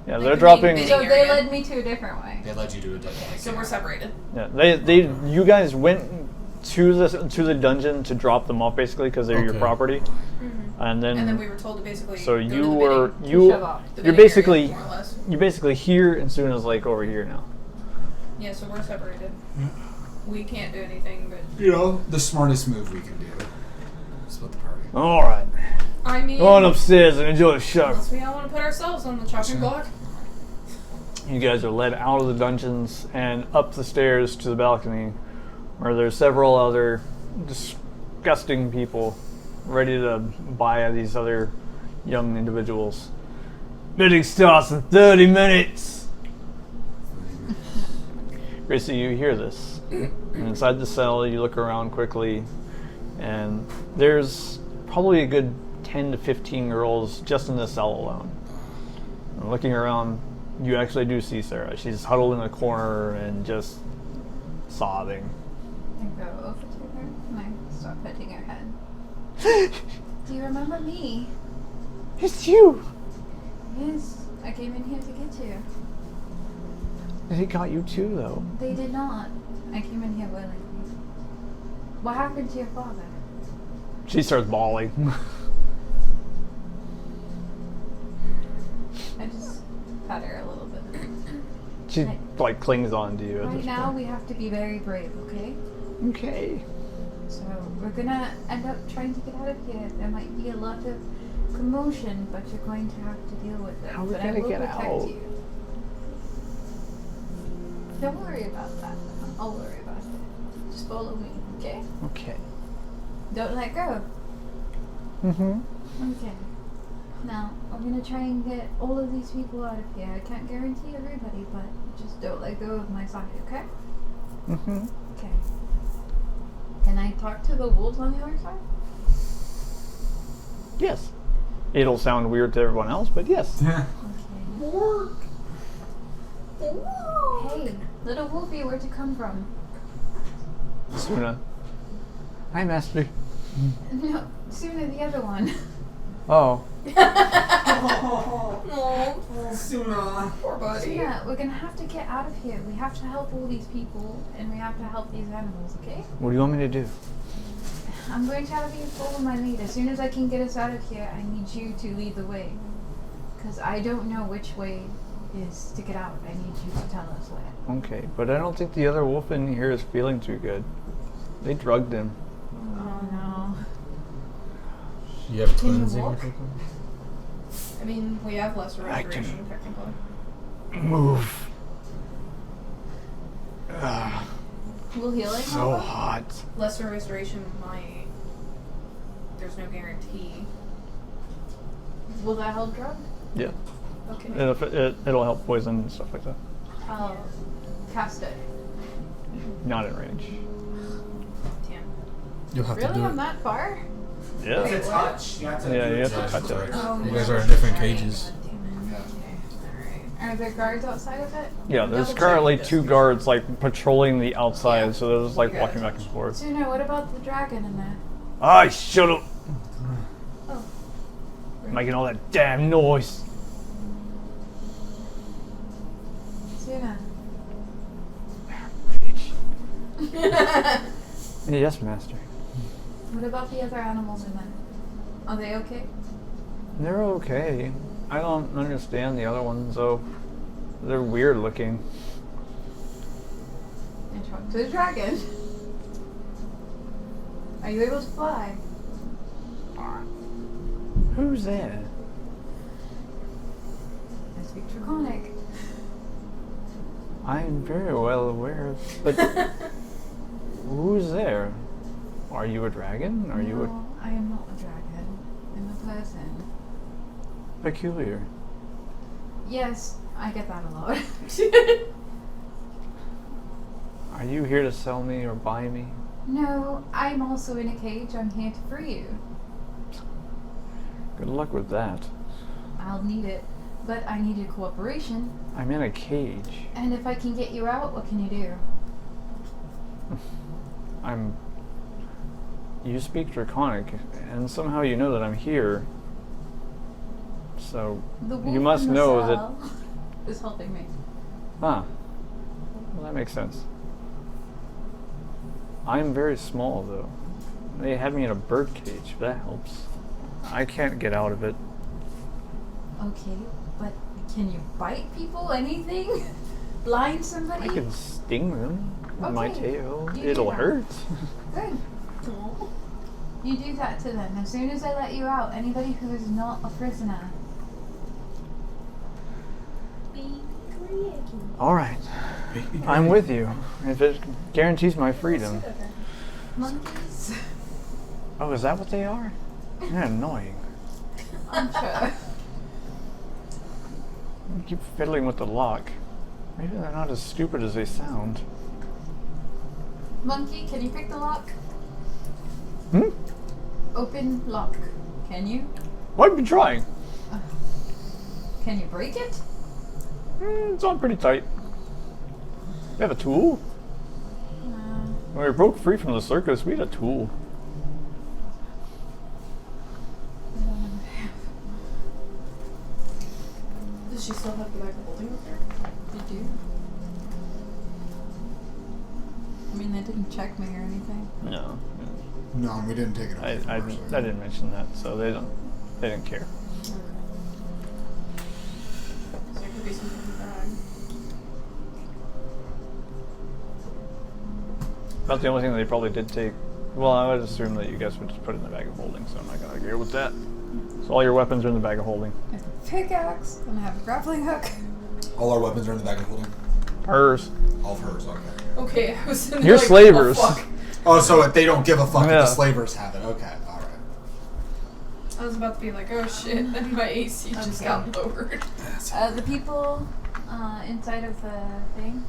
Yeah, Like they're the dropping. main So Big they area. led me to a different way. They led you to a dungeon. So we're separated. Yeah, you guys went to the dungeon to drop them off basically because they're your Okay. property, and then. And then we were told to basically. So go to you the were bidding- Shove off. the you're bidding area, basically more or less. you're basically here, and Suna's like over here now. Yeah, so we're separated. We can't do anything, but You know, the smartest move we can do. Split the party. All right, I mean, go on upstairs and enjoy the show. unless we all want to put ourselves on the chopping block. You guys are led out of the dungeons and up the stairs to the balcony, where there's several other disgusting people ready to buy these other young individuals. Bidding starts in 30 minutes. Crissy, you hear this. And inside the cell, you look around quickly, and there's probably a good 10 to 15 girls just in the cell alone. And looking around, you actually do see Sarah. She's huddled in a corner and just sobbing. I go over to her and I start petting her head. Do you remember me? It's you! Yes, I came in here to get you. They got you too, though. They did not. I came in here willingly. What happened to your father? She starts bawling. I just pat her a little bit. She like clings on to you. At Right this now, point. we have to be very brave, okay? Okay. So we're gonna end up trying to get out of here. There might be a lot of commotion, but you're going to have to deal with it. How are we but gonna I will get protect out? you. Don't worry about that. I'll worry about it. Just follow me, okay? Okay. Don't let go. Mm-hmm. Okay. Now, I'm gonna try and get all of these people out of here. I can't guarantee everybody, but just don't let go of my side, okay? Mm-hmm. Okay. Can I talk to the wolves on the other side? Yes. It'll sound weird to everyone else, but yes. Yeah. Okay. Hey, little wolfie, where'd you come from? Suna. Hi, Master. No, Suna, the other one. Oh. Oh, Suna. poor buddy. Suna, we're gonna have to get out of here. We have to help all these people, and we have to help these animals, okay? What do you want me to do? I'm going to have you follow my lead. As soon as I can get us out of here, I need you to lead the way. Because I don't know which way is to get out. I need you to tell us where. Okay, but I don't think the other wolf in here is feeling too good. They drugged him. Oh no. You have Can you cleansing or walk? something? I mean, we have lesser I can- restoration, technically. Move. Ah, Will healing so help us? hot. Lesser restoration might. There's no guarantee. Will that help drug? Yeah. Okay. It'll help poison and stuff like that. Oh. Cast it. Not in range. Damn. You'll have to Really? do I'm it. that far? Yeah. It's a touch. You have to Yeah, do you it. have to touch it. Oh, You guys are in different cages. Are there guards outside of it? Yeah, there's Double currently check this. 2 guards like patrolling the outside, Yeah. so they're just like You walking got back and forth. Suna, what about the dragon in there? Ah, shut up. Making all that damn noise. Tuna. Yes, master. What about the other animals in there? Are they okay? They're okay. I don't understand the other ones though. They're weird looking. And talk to the dragon. Are you able to fly? Who's there? I speak Draconic. I'm very well aware of, but who's there? Are you a dragon? Are you No, I am not a dragon. I'm a person. a peculiar? Yes, I get that a lot. Are you here to sell me or buy me? No, I'm also in a cage. I'm here to free you. Good luck with that. I'll need it, but I need your cooperation. I'm in a cage. And if I can get you out, what can you do? You speak Draconic, and somehow you know that I'm here. So, The wolf you must in the know that... cell is helping me. Ah. Well, that makes sense. I'm very small, though. They had me in a bird cage. That helps. I can't get out of it. Okay, but can you bite people? Anything? Blind somebody? I can sting them with my Okay, tail. you do It'll that. hurt. Good. You do that to them. As soon as I let you out, anybody who is not a prisoner. Alright. I'm with you. If it guarantees my freedom. Monkeys? Oh, is that what they are? They're annoying. I'm sure. You keep fiddling with the lock. Maybe they're not as stupid as they sound. Monkey, can you pick the lock? Hmm? Open lock. Can you? I've been trying. Can you break it? It's on pretty tight. We have a tool. When we broke free from the circus, we had a tool. Does she still have the bag of holding up there? Did you? I mean, they didn't check me or anything. No. No, we didn't take it away from I her, so- didn't mention that, so they didn't care. So there could be something in the bag. About the only thing they probably did take. Well, I would assume that you guys would just put it in the bag of holding, so I'm not gonna agree with that. So all your weapons are in the bag of holding. I have a pickaxe, and I have a grappling hook. All our weapons are in the bag of holding. Hers. All of hers, okay. Okay, I was in You're like, slavers. oh, fuck. Oh, so they don't give a fuck if Yeah. the slavers have it. Okay, alright. I was about to be like, oh shit, then my AC just got lowered. The people inside of the thing,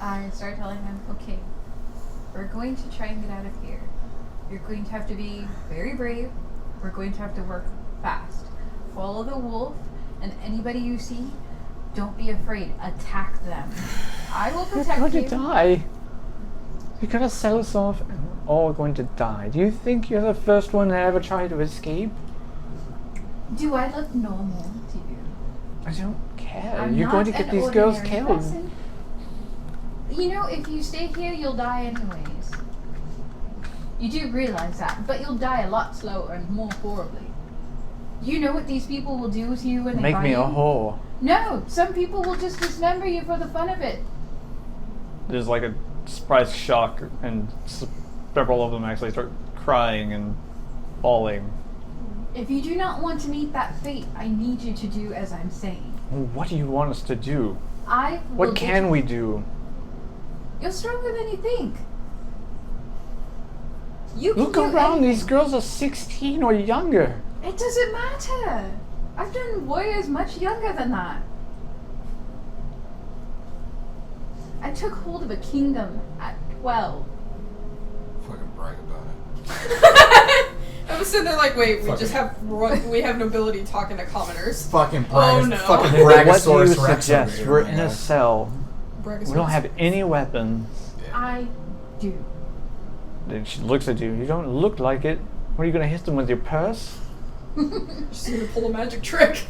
I started telling them, okay, we're going to try and get out of here. You're going to have to be very brave. We're going to have to work fast. Follow the wolf, and anybody you see, don't be afraid. Attack them. I will We're protect going to you. die. You're gonna sell us off and we're all going to die. Do you think you're the first one to ever try to escape? Do I look normal to you? I don't care. I'm You're going to not get an these girls ordinary killed. person. You know, if you stay here, you'll die anyways. You do realize that, but you'll die a lot slower and more horribly. You know what these people will do to you when they Make buy me you? a whore. No, some people will just dismember you for the fun of it. There's like a surprise shock, and several of them actually start crying and bawling. If you do not want to meet that fate, I need you to do as I'm saying. What do you want us to do? I will What get can you- we do? You're stronger than you think. You can Look do around, anything. these girls are 16 or younger. It doesn't matter. I've done warriors much younger than that. I took hold of a kingdom at 12. Fucking brag about it. I was sitting there like, wait, we Fuck just it. have nobility talking to commoners. Fucking Oh, no. fucking What do you Brachiosaurus Rex suggest? over here, We're man. in a cell. We don't have any weapons. I do. Then she looks at you. You don't look like it. What are you gonna hit them with your purse? She's gonna pull a magic trick.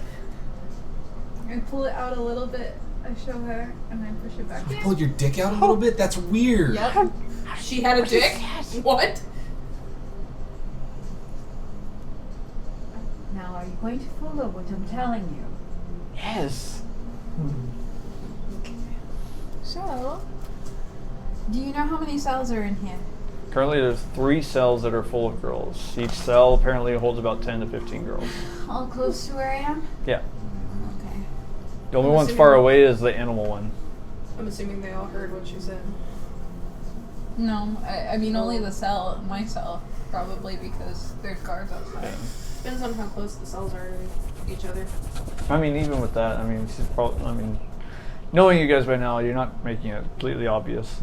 I pull it out a little bit. I show her, and I push it back. You pulled your dick out a little bit? That's weird. Yep. She had a dick? What? Now, are you going to follow what I'm telling you? Yes. So, do you know how many cells are in here? Currently, there's 3 cells that are full of girls. Each cell apparently holds about 10 to 15 girls. All close to where I am? Yeah. Okay. The only one's far away is the animal one. I'm assuming they all heard what she said. No, I mean only the cell, my cell, probably because there's guards outside. Depends on how close the cells are to each other. I mean, even with that, I mean, she's probably, I mean, knowing you guys by now, you're not making it completely obvious.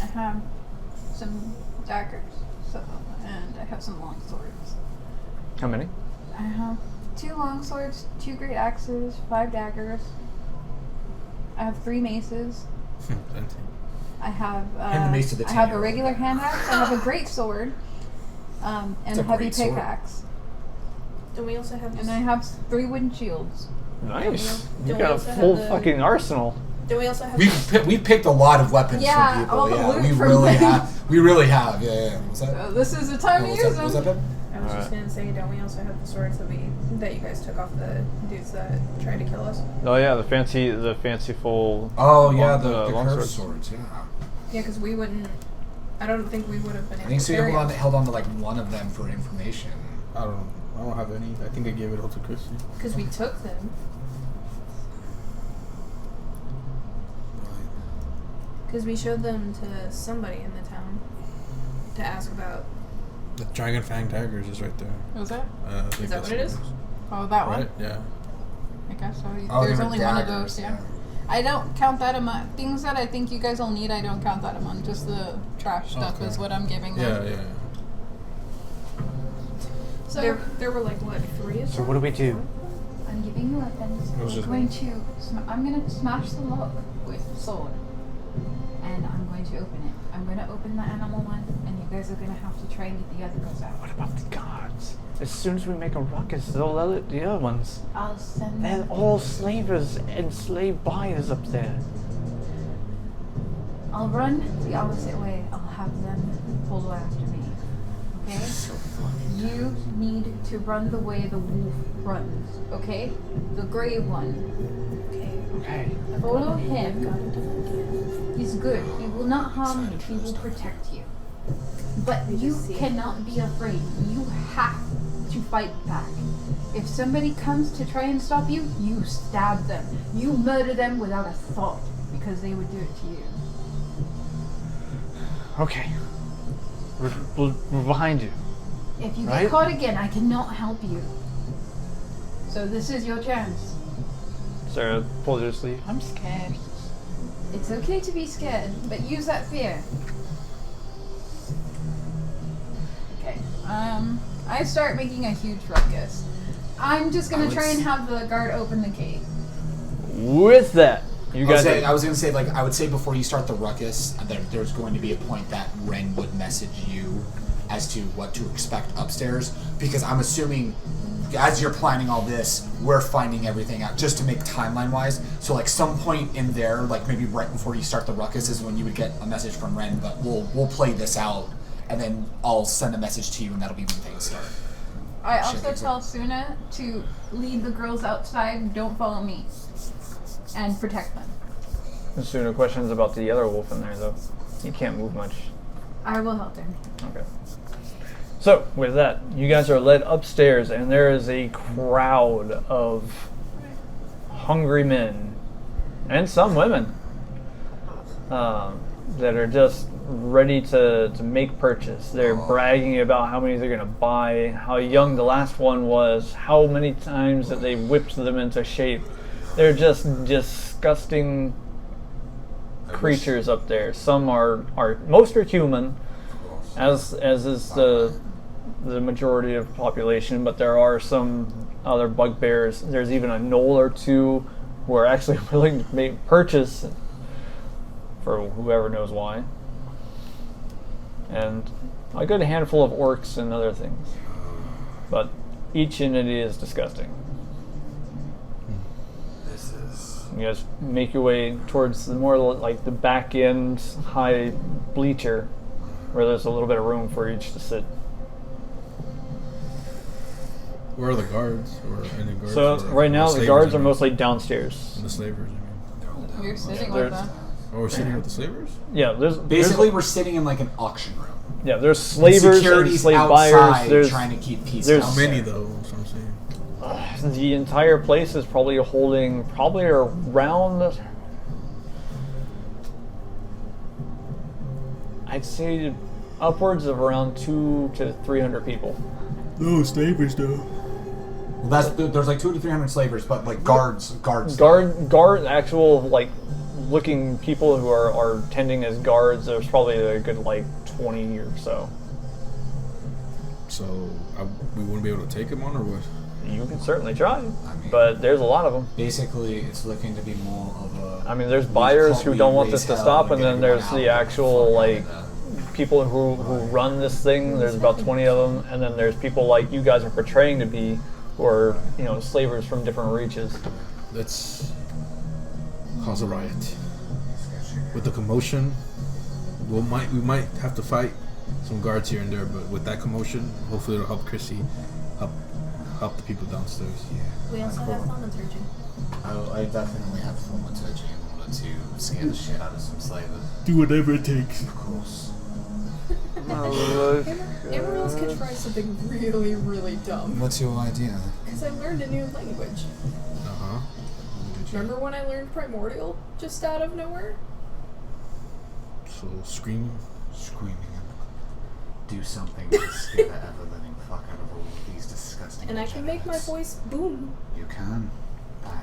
I have some daggers, and I have some long swords. How many? I have 2 long swords, 2 great axes, 5 daggers. I have 3 maces. I have Hand the mace to the I have a 10-year-old. regular hand axe. I have a great sword, and It's a a heavy great sword. pickaxe. Then we also have And I have 3 wooden shields. Nice. Don't You we got a also have full the- fucking arsenal. Then we also have We picked a lot of weapons Yeah, from people. all the Yeah, loot we from really them. have. We really have. Yeah. What's that? So this is the time to What's use that? What's them. that, babe? I was just Alright. gonna say, don't we also have the swords that you guys took off the dudes that tried to kill us? Oh yeah, the fanciful. Oh yeah, long- the long curved swords. swords. Yeah. Yeah, because we wouldn't. I don't think we would have been I able think to so. You carry held on to like one of them for information. I don't have any. I think I gave it all to Crissy. because we took them. Because we showed them to somebody in the town to ask about. The Dragon Fang Tigers is right there. Was that? I think Is that that's what it is? Oh, that Right? one? Yeah. I guess so. Oh, There's they were only one of daggers, those, yeah. I don't count that among things that I think you guys will need. I don't count that among just the trash stuff Okay. is what I'm giving them. Yeah. So There were like what 3 of So them? what do we do? I'm giving you weapons. It was just I'm going to smash the lock with sword, and I'm going to open it. I'm going to open the animal one, and you guys are going to have to try and get the other girls out. What about the guards? As soon as we make a ruckus, they'll let it, the other ones. I'll send They're them. all slavers and slave buyers up there. I'll run the opposite way. I'll have them follow after me. Okay? You need to run the way the wolf runs. Okay? The gray one. Okay. Follow him. He's good. He will not harm you. He will protect you. But you cannot be afraid. You have to fight back. If somebody comes to try and stop you, you stab them. You murder them without a thought because they would do it to you. Okay. We're behind you. If you Right? get caught again, I cannot help you. So this is your chance. Sarah pulls her sleeve. I'm scared. It's okay to be scared, but use that fear. Okay. I start making a huge ruckus. I'm just gonna try and have the guard open the gate. With that, you guys. I was gonna say, like, I would say before you start the ruckus, there's going to be a point that Ren would message you as to what to expect upstairs, because I'm assuming as you're planning all this, we're finding everything out just to make timeline wise. So like some point in there, like maybe right before you start the ruckus, is when you would get a message from Ren. But we'll play this out, and then I'll send a message to you, and that'll be when things start. I Shit, also that's tell Suna to lead the girls outside, don't follow me, and protect them. Sooner questions about the other wolf in there, though. He can't move much. I will help him. Okay. So, with that, you guys are led upstairs, and there is a crowd of hungry men and some women that are just ready to make purchase. They're bragging about how many they're going to buy, how young the last one was, how many times that they whipped them into shape. They're just disgusting creatures up there. Some are most are human, as is the majority of the population, but there are some other bugbears. There's even a gnoll or two who are actually willing to make purchase for whoever knows why. and a good handful of orcs and other things. But each entity is disgusting. This is. You guys make your way towards the more like the back end high bleacher, where there's a little bit of room for each to sit. Where are the guards? Or any guards? So right now the slavers, guards I are mean. mostly downstairs. And the slavers, I mean. You're sitting There's- with them. Oh, we're sitting with the slavers? Yeah, Basically, we're sitting in like an auction room. there's slavers and Security's slave outside buyers. There's trying to keep peace. there's- How out many there. though? That's what I'm saying. the entire place is probably holding around, I'd say upwards of around 200 to 300 people. No, slavers though. Well, there's like 200 to 300 slavers, but like guards. Actual like looking people who are tending as guards. There's probably a good like 20 or so. So we wouldn't be able to take him on, or what? You can certainly try, mean- but there's a lot of them. Basically, it's looking to be more of a. I mean, there's buyers who don't want this to stop, and then there's the actual like people who run this thing. There's about 20 of them, and then there's people like you guys are portraying to be, who are slavers from different reaches. Let's cause a riot. With the commotion, we might have to fight some guards here and there, but with that commotion, hopefully it'll help Crissy, help the people downstairs. We also have thaumaturgy. I definitely have thaumaturgy in order to scare the shit out of some slavers. Do whatever it takes. Of course. Everyone else could try something really, really dumb. What's your idea? Because I learned a new language. Uh-huh. Remember when I learned Primordial just out of nowhere? So scream. Screaming and do something to scare the ever-living fuck out of all of these disgusting. And I can make my degenerates. voice boom. You can.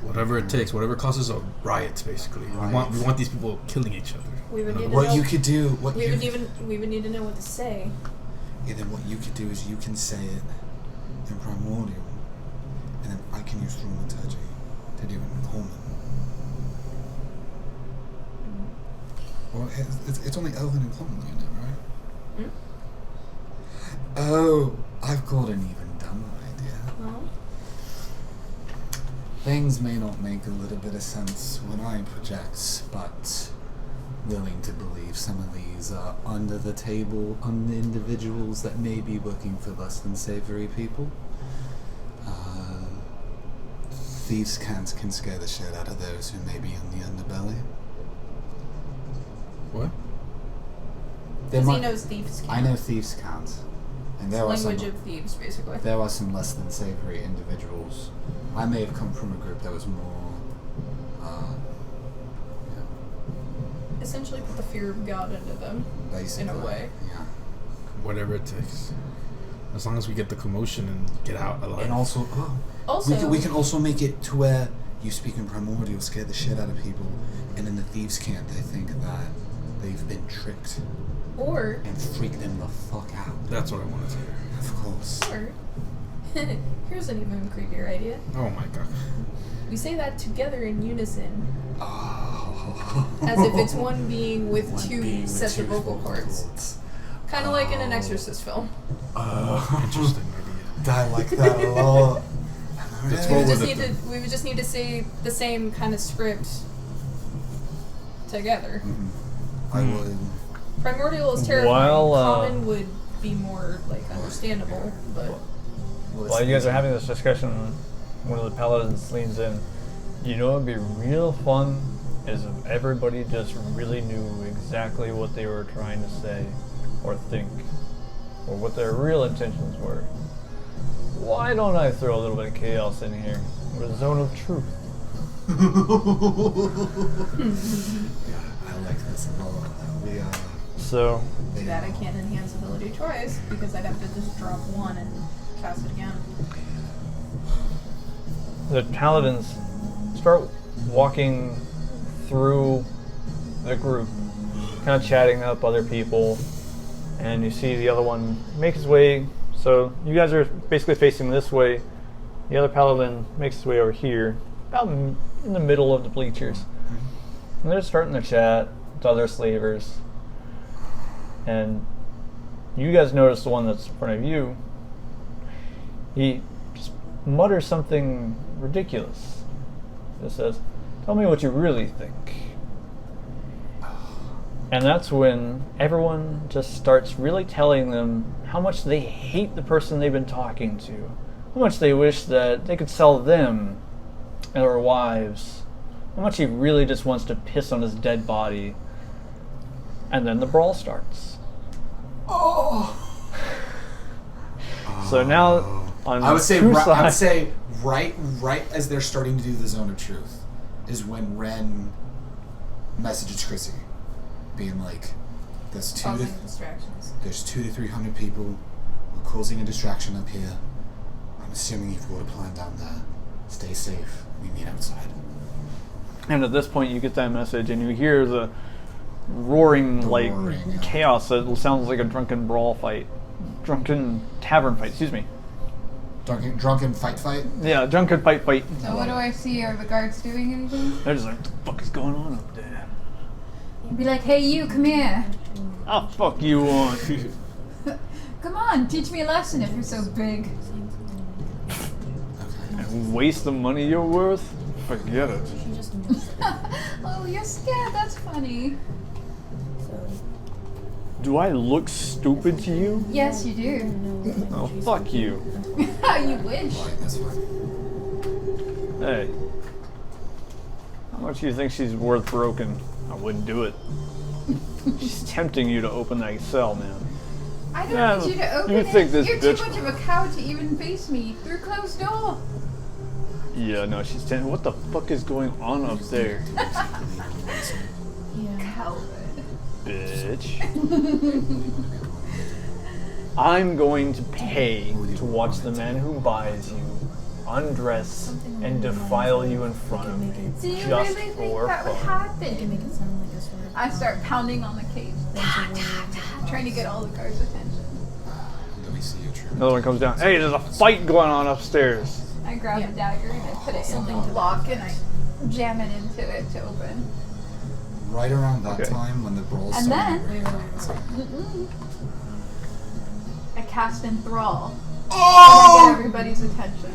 Whatever it takes, whatever causes a riot, basically. We want these people killing each other. We would need to What know. you could do, We would need to know what to say. Yeah, then what you could do is you can say it in Primordial, and then I can use thaumaturgy to do it in Common. Well, it's only Elven and Common, you know, right? Oh, I've got an even dumber idea. Well, Things may not make a little bit of sense when I project, but willing to believe some of these are under the table individuals that may be working for less than savory people. Thieves' cants can scare the shit out of those who may be in the underbelly. What? because he knows thieves' I know thieves' cants, and there are language some. of thieves, basically. There are some less than savory individuals. I may have come from a group that was more. Essentially, put the fear of God into them. Basically, In a way. Yeah. Whatever it takes. As long as we get the commotion and get out alive. And also, Also, we can also make it to where you speak in Primordial, scare the shit out of people, and in the thieves' camp they think that they've been tricked or and freak them the fuck out. That's what I wanted to hear. Of course. here's an even creepier idea. Oh my god. We say that together in unison, Oh. as if it's one being with One two being with sets of two vocal cords. Kind of like in an Exorcist film. Interesting idea. I like that a lot. Let's We roll would, just with need it. we would just need to say the same kind of script together. I would. Primordial is terrifying. While, Common would be more like understandable, but While you guys are having this discussion, one of the paladins leans in. You know, it'd be real fun is if everybody just really knew exactly what they were trying to say, or think, or what their real intentions were. Why don't I throw a little bit of chaos in here? With a zone of truth. I like this a lot. We are. So, that I can't enhance ability twice because I'd have to just drop one and cast it again. the paladins start walking through the group, kind of chatting up other people, and you see the other one make his way. So you guys are basically facing this way. The other paladin makes his way over here, about in the middle of the bleachers. And they're starting to chat with other slavers. And you guys notice the one that's in front of you. He just mutters something ridiculous. Just says, "Tell me what you really think." And that's when everyone just starts really telling them how much they hate the person they've been talking to. How much they wish that they could sell them and their wives. How much he really just wants to piss on his dead body. And then the brawl starts. Oh. So now on I would say two I would sides- say right as they're starting to do the zone of truth is when Ren messages Crissy, being like, "There's 2 to 300 people. We're causing a distraction up here. I'm assuming you've got a plan down there. Stay safe. We meet outside." And at this point, you get that message, and you hear the roaring, roaring. chaos that sounds like a drunken brawl fight. Drunken tavern fight, excuse me. Drunken fight. Yeah, drunken fight. So what do I see? Are the guards doing anything? They're just like, what the fuck is going on up there? You'd be like, hey, you, come here. I'll fuck you on. Come on, teach me a lesson if you're so big. And waste the money you're worth? Forget it. Oh, you're scared. That's funny. Do I look stupid to you? Yes, you do. Oh, fuck you. You wish. Right, that's fine. Hey. How much do you think she's worth broken? I wouldn't do it. She's tempting you to open that cell, man. I don't Yeah, need you to open you it. think this You're bitch- too much of a cow to even face me through closed door. Yeah, no, she's tempting. What the fuck is going on up there? Coward. Bitch. I'm going to pay to watch the man who buys you undress and defile you in front of me. Do you just really think for that would fun. happen? I start pounding on the cage, trying to get all the guards' attention. Let me see your true. Another one comes down. Hey, there's a fight going on upstairs. I grab the dagger and I put it in the lock and I jam it into it to open. Right around that Okay. time when the brawl's And starting. I cast Enthrall. Oh! And I get everybody's attention.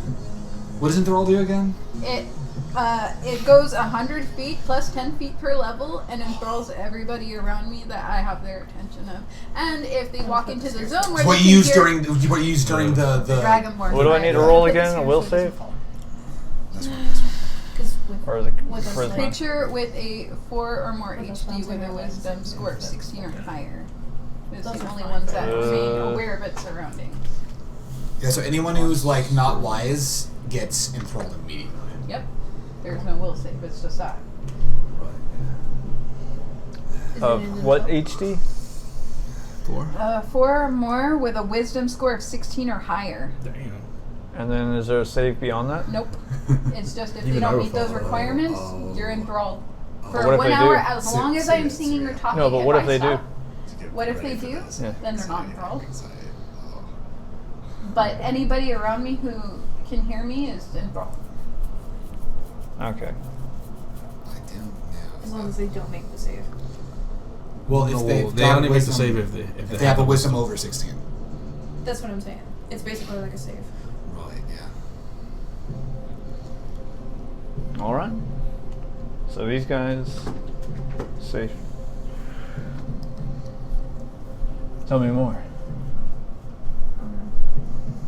What does Enthrall do again? It goes 100 feet plus 10 feet per level and enthralls everybody around me that I have their attention of. And if they walk into the zone where What they you use can during the Dragonborn. What do I need to roll again? A will save? That's one. Or is it With a charisma? Creature with a 4 or more HD with a wisdom score of 16 or higher. It's the only ones that remain aware of its surroundings. Yeah, so anyone who's like not wise gets enthralled immediately. Yep. There's no will save, it's just that. Of what HD? 4. 4 or more with a wisdom score of 16 or higher. Damn. And then is there a save beyond that? Nope. It's just if you Even don't I meet those would follow. requirements, you're enthralled. For what if 1 they hour, do? as long as I'm singing or talking. No, but what if they do? stop- What if they do? Yeah. Then they're not enthralled. But anybody around me who can hear me is enthralled. Okay. I don't know. As long as they don't make the save. Well, if No, they've they got only make the wisdom- save if they have a wisdom over 16. That's what I'm saying. It's basically like a save. Right, yeah. All right. So these guys, safe. Tell me more.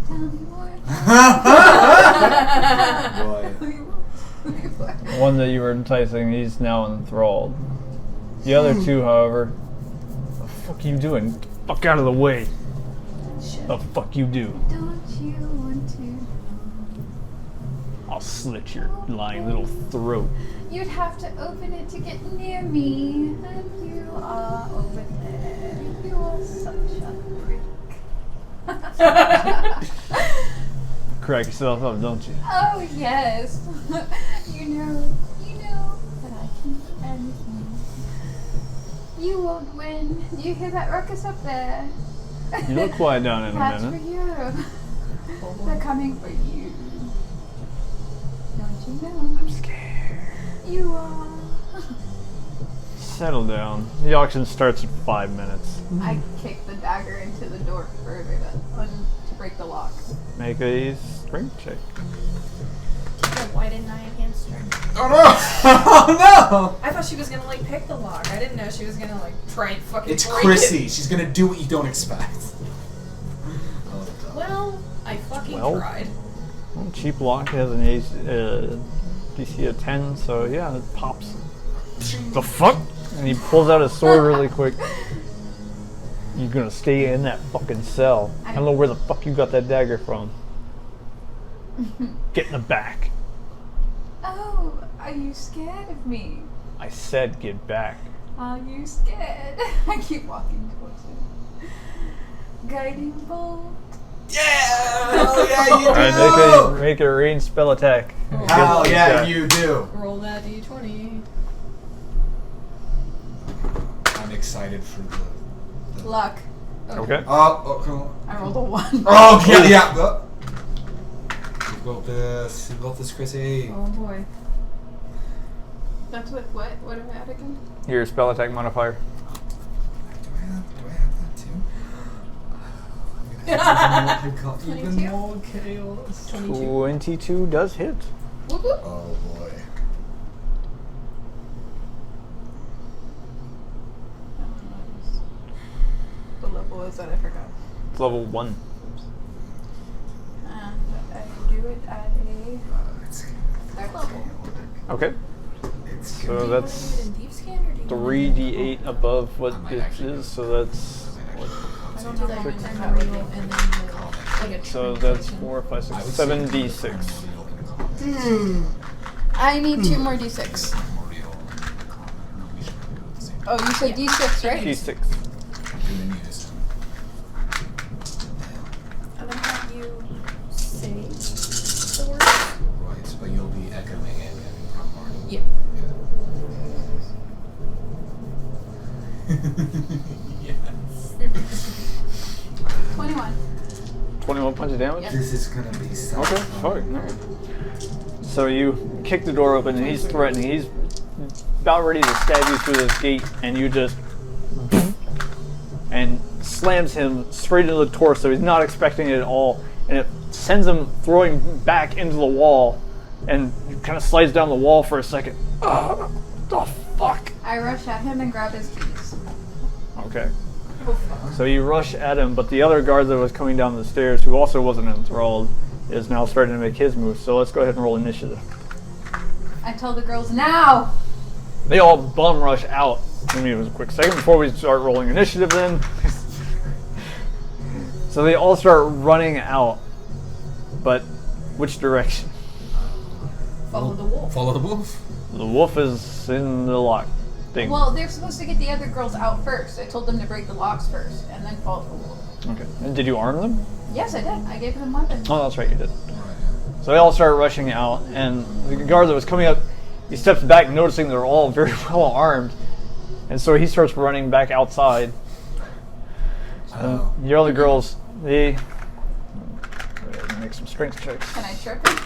Tell me more. One that you were enticing, he's now enthralled. The other two, however, the fuck you doing? Get the fuck out of the way. The fuck you do? Don't you want to? I'll slit your lying little throat. You'd have to open it to get near me, and you are over there. You are such a prick. Crack yourself up, don't you? Oh yes. you know that I can do anything. You won't win. Do you hear that ruckus up there? You look quiet down in a That's for minute. you. They're coming for you. Don't you know? Scared. You are. Settle down. The auction starts in 5 minutes. I kick the dagger into the door further to break the lock. Make a strength check. Why didn't I enhance strength? Oh no! Oh I thought she was gonna like pick the lock. I didn't know she was gonna like try and fucking no! It's break Crissy. it. She's gonna do what you don't expect. Well, I fucking 12? tried. Well, cheap lock has an DC of 10, so yeah, it pops. The fuck? And he pulls out his sword really quick. You're gonna stay in that fucking cell. I don't know where the fuck you got that dagger from. Get in the back. Oh, are you scared of me? I said get back. Are you scared? I keep walking towards him. Guiding bolt. Yeah! Hell yeah, you do! Alright, make a ranged spell attack. Hell Get yeah, back. you do! Roll that d20. I'm excited for the Luck. Okay. Oh, come on. I rolled a 1. Oh, yeah, yeah. Oh. You got this. You got this, Crissy. Oh boy. That's what am I at again? Your spell attack modifier. Do I have that too? I've got even 22? more chaos. 22 does hit. Whoop whoop. Oh boy. The level is that I forgot. It's level 1. I do it at a third level. Okay. It's So that's in deep scan or do you 3d8 above what I might it actually is, so that's... I don't know do how that much memorial that would and then like a So trinket that's version. 4, 5, 6, I would say 7d6. Memorial I need 2 more d6. Memorial we should do it at the same time. Oh, you said d6, right? d6. And then you just I'm gonna have you say the word. right, but you'll be echoing it in proper. Yeah. Yes. 21. 21 points of damage? Yep. This is gonna be so Okay, fine. Alright. So you kick the door open and he's threatening. He's about ready to stab you through this gate, and you just and slams him straight into the torso. He's not expecting it at all, and it sends him throwing back into the wall, and kind of slides down the wall for a second. The fuck? I rush at him and grab his keys. Okay. So you rush at him, but the other guard that was coming down the stairs, who also wasn't enthralled, is now starting to make his move. So let's go ahead and roll initiative. I tell the girls now. They all bum rush out. I mean, it was a quick second before we start rolling initiative then. So they all start running out. But which direction? Follow the wolf. Follow the wolf. The wolf is in the lock thing. Well, they're supposed to get the other girls out first. I told them to break the locks first and then follow the wolf. Okay. And did you arm them? Yes, I did. I gave them weapons. Oh, that's right, you did. So they all start rushing out, and the guard that was coming up, he steps back, noticing they're all very well armed, and so he starts running back outside. The other girls, they make some strength checks. Can I trip him?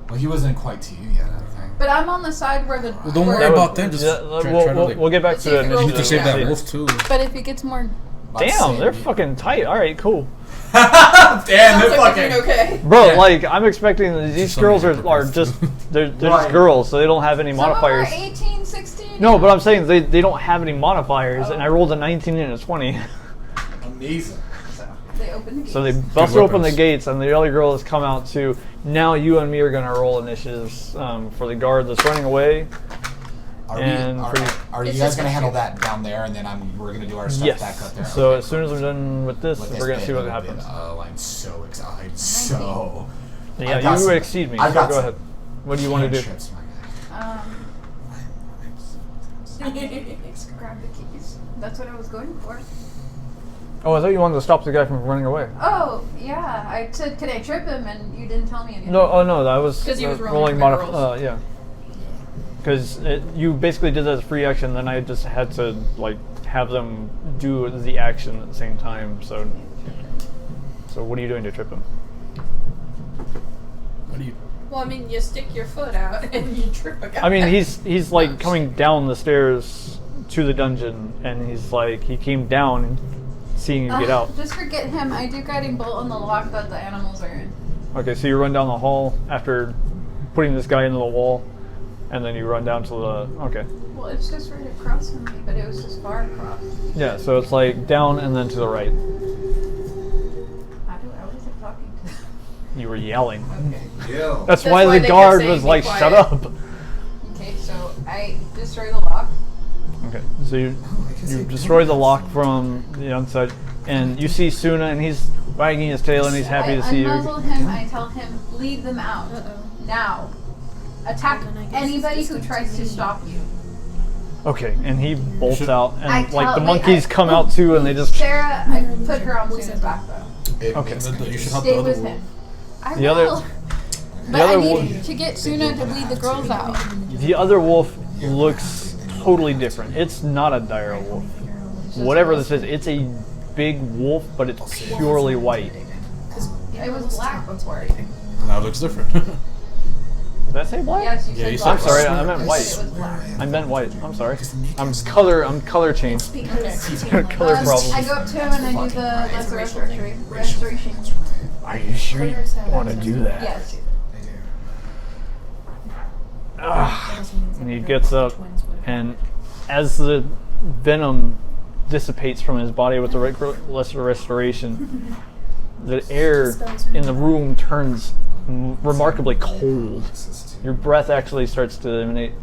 Well, he wasn't quite to you yet, I don't think. But I'm on the side where the. Well, don't worry where- about them. Just Yeah, try we'll, to, we'll, like, we'll get back to the You need to you need to save initiative. that wolf too. But if it gets more. Damn, they're fucking tight. All right, cool. Damn, Sounds they're like they're fucking. doing okay. Bro, Yeah. like I'm expecting that these Somebody girls are prepared. just they're Right. just girls, so they don't have any Some of them modifiers. are 18, 16. No, but I'm saying they don't have any modifiers, and I rolled a 19 and a 20. Amazing. So they open the gates. So they bust open the weapons. gates, and the other girls come out too. Now you and me are gonna roll initiatives for the guard that's running away. Are, And we, for- are you It's guys just going to a handle shoot. that down there, and then we're going to do our stuff back up there? Yes. So Okay, as soon as I'm done with this, With we're gonna bit, see what with happens. bit. Oh, I'm so excited. So. Yeah, I've got you some- exceed me. I've So got go some ahead. What do you want to do? cantrips, my guy. Grab the keys. That's what I was going for. Oh, I thought you wanted to stop the guy from running away. Oh, yeah. I said, can I trip him? And you didn't tell me anything. No, oh no, that was 'Cause he was rolling rolling for barrels. yeah. Because you basically did that as a free action, then I just had to like have them do the action at the same time. So what are you doing to trip him? What do you? Well, I mean, you stick your foot out and you trip a guy. I mean, he's like coming down the stairs to the dungeon, and he's like, he came down and seeing you get out. Just forget him. I do guiding bolt on the lock that the animals are in. Okay, so you run down the hall after putting this guy into the wall, and then you run down to the, okay. Well, it's just right across from me, but it was just far across. Yeah, so it's like down and then to the right. I wasn't talking to them. You were yelling. Okay. Ew. That's That's why why the they guard kept saying, was "Be like, quiet." shut up. Okay, so I destroy the lock. Okay, so you destroy the lock from the inside, and you see Suna, and he's wagging his tail, and he's happy I to see you. unmuzzle him. I tell him, lead them out. Now. Attack anybody who tries to stop you. Okay, and he bolts out, I and like tell- the wait, monkeys I- come out too, and they just. Sarah, I put her on Suna's back though. Okay. You should help Stay the other with wolf. him. I The other- will. the But I other need wolf- to get Suna to lead the girls out. The other wolf looks totally different. It's not a dire wolf. Whatever this is, it's a big wolf, but it's purely white. It was black before. Now it looks different. Did I say white? Yes, you Yeah, you said said I'm black. sorry, I meant It white. was black. I meant white. I'm sorry. I'm color changed. Color problem. I go up to him and I do the lesser restoration. Are you sure you want to do that? Yes. And he gets up, and as the venom dissipates from his body with the lesser restoration, the air in the room turns remarkably cold. Your breath actually starts to emanate.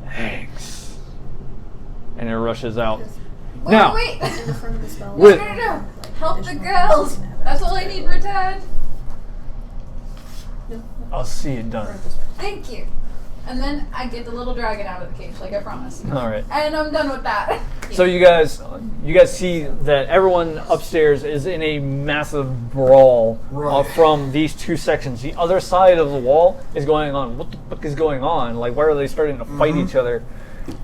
Thanks. And it rushes out. Wait, Now, wait. with No. Help the girls. That's all I need, Brittad. I'll see it done. Thank you. And then I get the little dragon out of the cage, like I promised. All right. And I'm done with that. So you guys see that everyone upstairs is in a massive brawl from these two sections. The other side of the wall is going on. What the fuck is going on? Like, why are they starting to fight each other?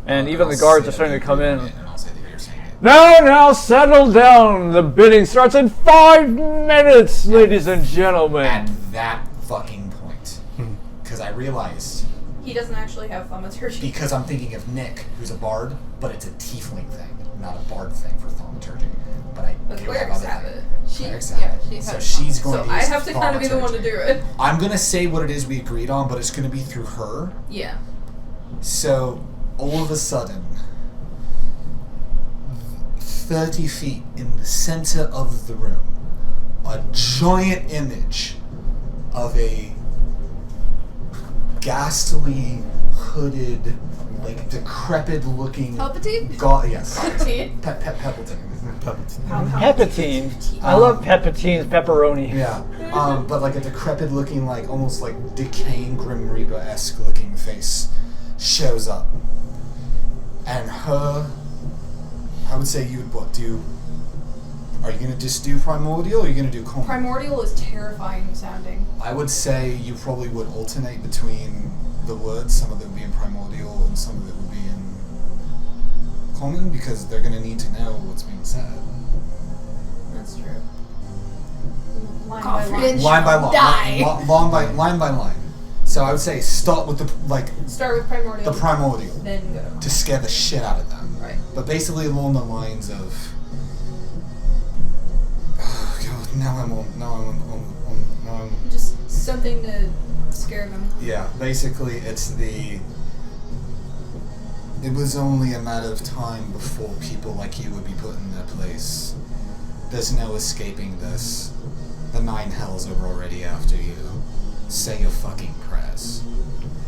And even the guards are starting to come in. And I'll say that you're saying it. Now, settle down. The bidding starts in 5 minutes, ladies and gentlemen. At that fucking point. Because I realized, He doesn't actually have thaumaturgy. because I'm thinking of Nick, who's a bard, but it's a tiefling thing, not a bard thing for thaumaturgy. But I But do clerics have other have things. it. Clerics have it. she So has she's going So to I use have to kind of be the one to do it. I'm going to say what it is we agreed on, but it's going to be through her. Yeah. So, all of a sudden, 30 feet in the center of the room, a giant image of a ghastly, hooded, like decrepit-looking Palpatine? god. Yes, Palpatine? Peppleton. Pepitine. I love Pepitine's pepperoni. Yeah, but like a decrepit-looking, like almost like decaying Grim Reaper-esque looking face shows up, and her. I would say you would what do? Are you gonna just do primordial, or are you gonna do common? Primordial is terrifying sounding. I would say you probably would alternate between the words. Some of it would be in primordial, and some of it would be in common, because they're gonna need to know what's being said. That's true. Line by Confidence. line. Line by line, line by line. So I would say start with the Start with primordial. the primordial Then go. to scare the shit out of them. Right. But basically along the lines of. Oh God! Now I'm Just something to scare them. Yeah, basically it's the. It was only a matter of time before people like you would be put in their place. There's no escaping this. The 9 hells are already after you. Say your fucking prayers.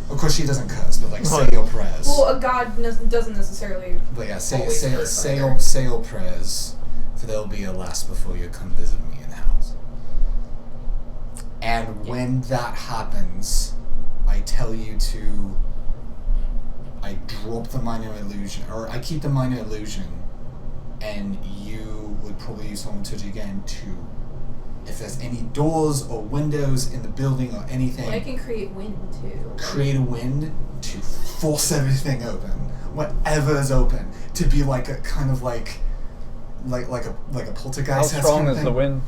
Of course she doesn't curse, but like say your prayers. Well, a god doesn't necessarily. But yeah, always curse say either. your prayers, for there'll be a last before you come visit me in house. And when that happens, I tell you to. I drop the minor illusion, or I keep the minor illusion, and you would probably use thaumaturgy again to. If there's any doors or windows in the building or anything, I can create wind too. create a wind to force everything open, whatever is open, to be like a kind of like a How poltergeist. strong kind of is thing. the wind?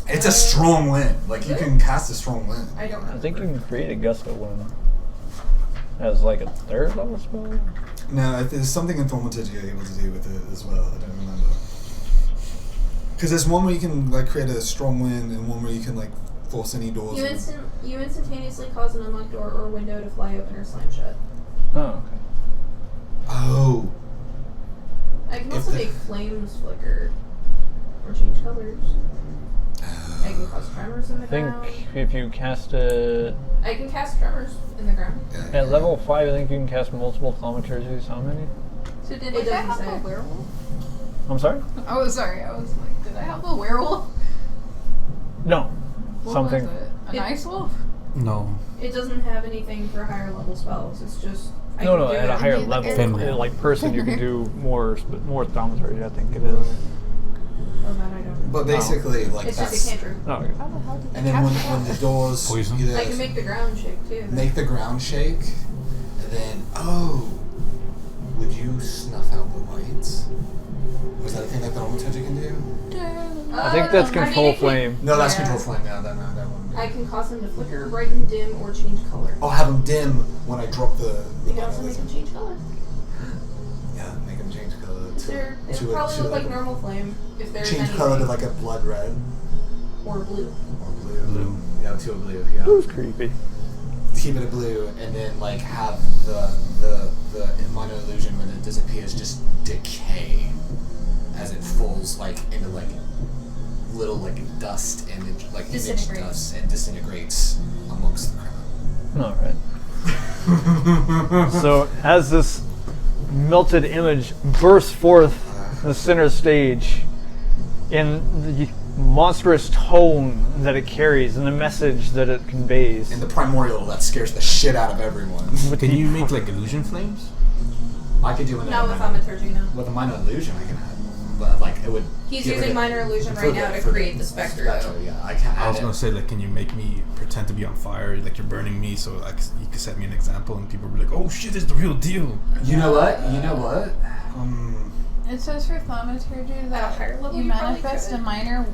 It's a strong wind. Like, you can cast a strong wind. I don't remember. I think you can create a gust of wind as like a third level spell. No, there's something in Thaumaturgy you're able to do with it as well. I don't remember. Because there's one where you can like create a strong wind, and one where you can like force any doors. You instantaneously cause an unlocked door or window to fly open or slam shut. Oh, okay. Oh. I can also make flames flicker or change colors. I can cause tremors in the I think ground. if you cast it I can cast tremors in the ground. at level 5, I think you can cast multiple thaumaturgies. How many? So did It I doesn't have say. a werewolf? I'm sorry? Oh, sorry. I was like, did I have a werewolf? No. What Something. was it? An ice wolf? No. It doesn't have anything for higher level spells. It's just I No, can no, do at it. a higher need the level, Fenrir. like person, you can do more thaumaturgy, I think it is. Oh, that I don't. But basically, like It's that's. just a cantrip. Oh, okay. How the hell did And then when the doors Poison? either I can make the ground shake too. make the ground shake, and then would you snuff out the lights? Was that a thing that the Thaumaturgy can do? I think that's no, control it can- flame. No, that's Yeah. control flame. No, that one. I can cause them to flicker, brighten, dim, or change color. I'll have them dim when I drop the. You can also make them change color. Yeah, make them change color. It'll probably look like normal flame if there's Change anything. color to like a blood red or blue. or blue. Blue. Yeah, to a blue. Yeah. Blue's creepy. Keep it a blue, and then like have the minor illusion when it disappears just decay as it falls like into like little like dust and like image Disintegrates. dust and disintegrates amongst the crowd. Alright. So, as this melted image bursts forth the center stage in the monstrous tone that it carries and the message that it conveys. And the primordial that scares the shit out of everyone. Can you make like illusion flames? I could do it Not with Thaumaturgy, no. with a minor illusion. I can add, but like it would. He's get rid using of- minor illusion for right now to for create the specter, though. Yeah, I can add I was it. gonna say like, can you make me pretend to be on fire? Like you're burning me, so like you could set me an example, and people will be like, "Oh shit, it's the real deal." You know what? It says for thaumaturgy At a that higher level, you you probably manifest could. a minor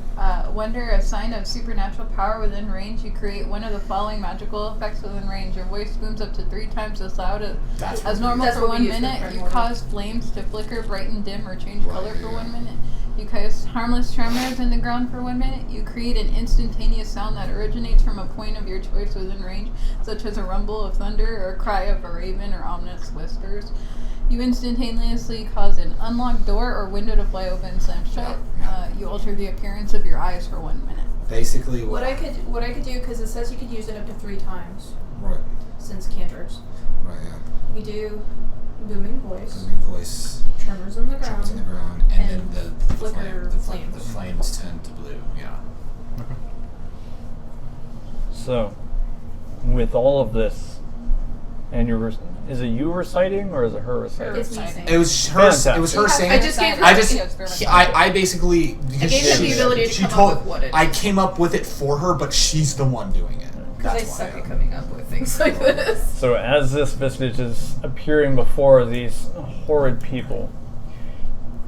wonder, a sign of supernatural power within range. You create one of the following magical effects within range. Your voice booms up to 3 times as loud That's as normal That's for what we 1 use for minute. You primordial. cause flames to flicker, brighten, dim, or change Right, color for yeah. 1 minute. You cause harmless tremors in the ground for 1 minute. You create an instantaneous sound that originates from a point of your choice within range, such as a rumble of thunder or a cry of a raven or ominous whispers. You instantaneously cause an unlocked door or window to fly open and slam shut. You alter the appearance of your eyes for 1 minute. basically What I could do, because it says you could use it up to 3 times Right. since cantrips. Right. Yeah. We do booming voice, Booming voice. tremors in the Tremors in the ground. ground, and And then the flicker flames. The flames turn to blue. Yeah. So, with all of this, and is it you reciting or is it her reciting? It's me saying. It was her. Fantastic. It was her saying. I just gave her. I basically. Because gave her the ability to she come up told, with what it I is. came up with it for her, but she's the one doing it. Because I That's suck why. at coming up with things like this. So as this vestige is appearing before these horrid people,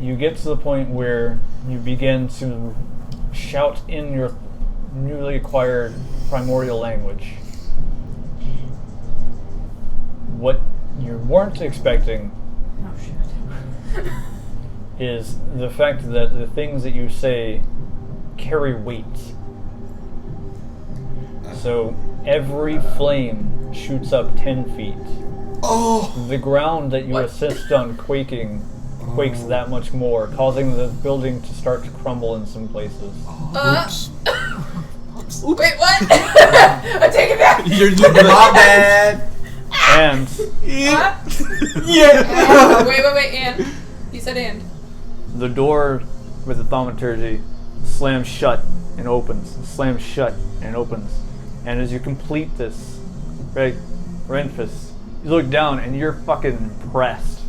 you get to the point where you begin to shout in your newly acquired primordial language. What you weren't expecting Oh shit. is the fact that the things that you say carry weight. So every flame shoots up 10 feet. Oh. The ground that you What? assist on quaking quakes that much more, causing the building to start to crumble in some places. Oops. Wait, what? I take it back. You're My bad. And What? Yeah. Wait, and. You said and. the door with the thaumaturgy slams shut and opens, slams shut and opens. And as you complete this, right, Renfus, you look down and you're fucking impressed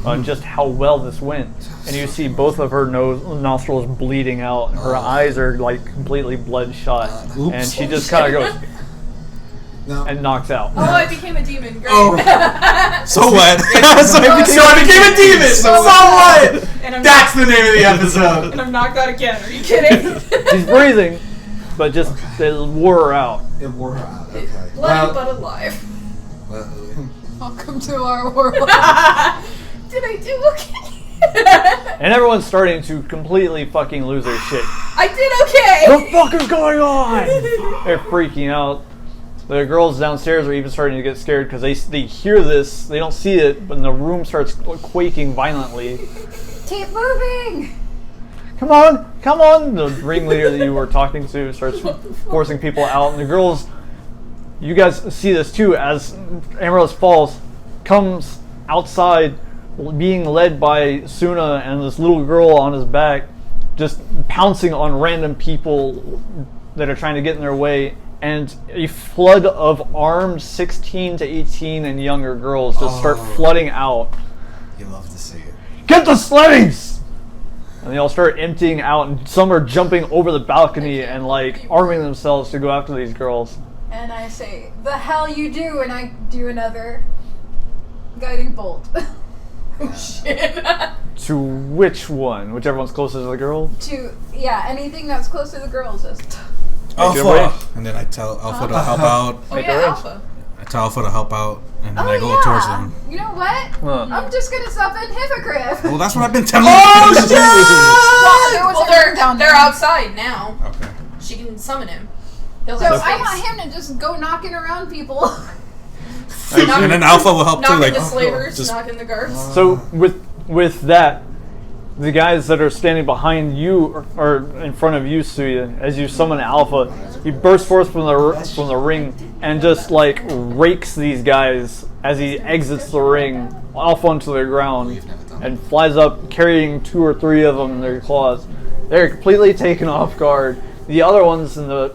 on just how well this went. And you see both of her nostrils bleeding out, and her eyes are like completely bloodshot, Oops. and she just kind of goes No. and knocks out. Oh, I became a demon. Great. Oh. So what? So I became a demon. So what? And I'm That's the name of the episode. and I'm knocked out again. Are you kidding? She's breathing, but just it wore her out. It wore her out. Okay. Bloody but alive. Well, Welcome to our world. Did I do okay? And everyone's starting to completely fucking lose their shit. I did okay. What the fuck is going on? They're freaking out. The girls downstairs are even starting to get scared because they hear this, they don't see it, but the room starts quaking violently. Keep moving. Come on, come on! The ringleader that you were talking to starts forcing people out, and the girls, you guys see this too, as Amaryllis falls, comes outside, being led by Suna and this little girl on his back, just pouncing on random people that are trying to get in their way, and a flood of armed 16 to 18 and younger girls just start flooding out. You love to see it. Get the slaves! And they all start emptying out, and some are jumping over the balcony and like arming themselves to go after these girls. And I say, the hell you do, and I do another guiding bolt. Oh shit. To which one? Whichever one's closest to the girl? Anything that's close to the girls is. Alpha! And then I tell Alpha to help out. Oh Make yeah, a range. Alpha. I tell Alpha to help out, and then I go towards them. You know what? I'm just gonna summon Hippogriff. Well, that's what I've been telling you. Oh shit! Well, they're outside now. Okay. She can summon him. He'll So have I space. want him to just go knocking around people. And then Alpha will help too. Knocking Like, the slavers, just knocking the guards. So with that, the guys that are standing behind you or in front of you, Suya, as you summon Alpha, he bursts forth from the ring and just like rakes these guys as he exits the ring off onto the ground and flies up carrying 2 or 3 of them in their claws. They're completely taken off guard. The other ones in the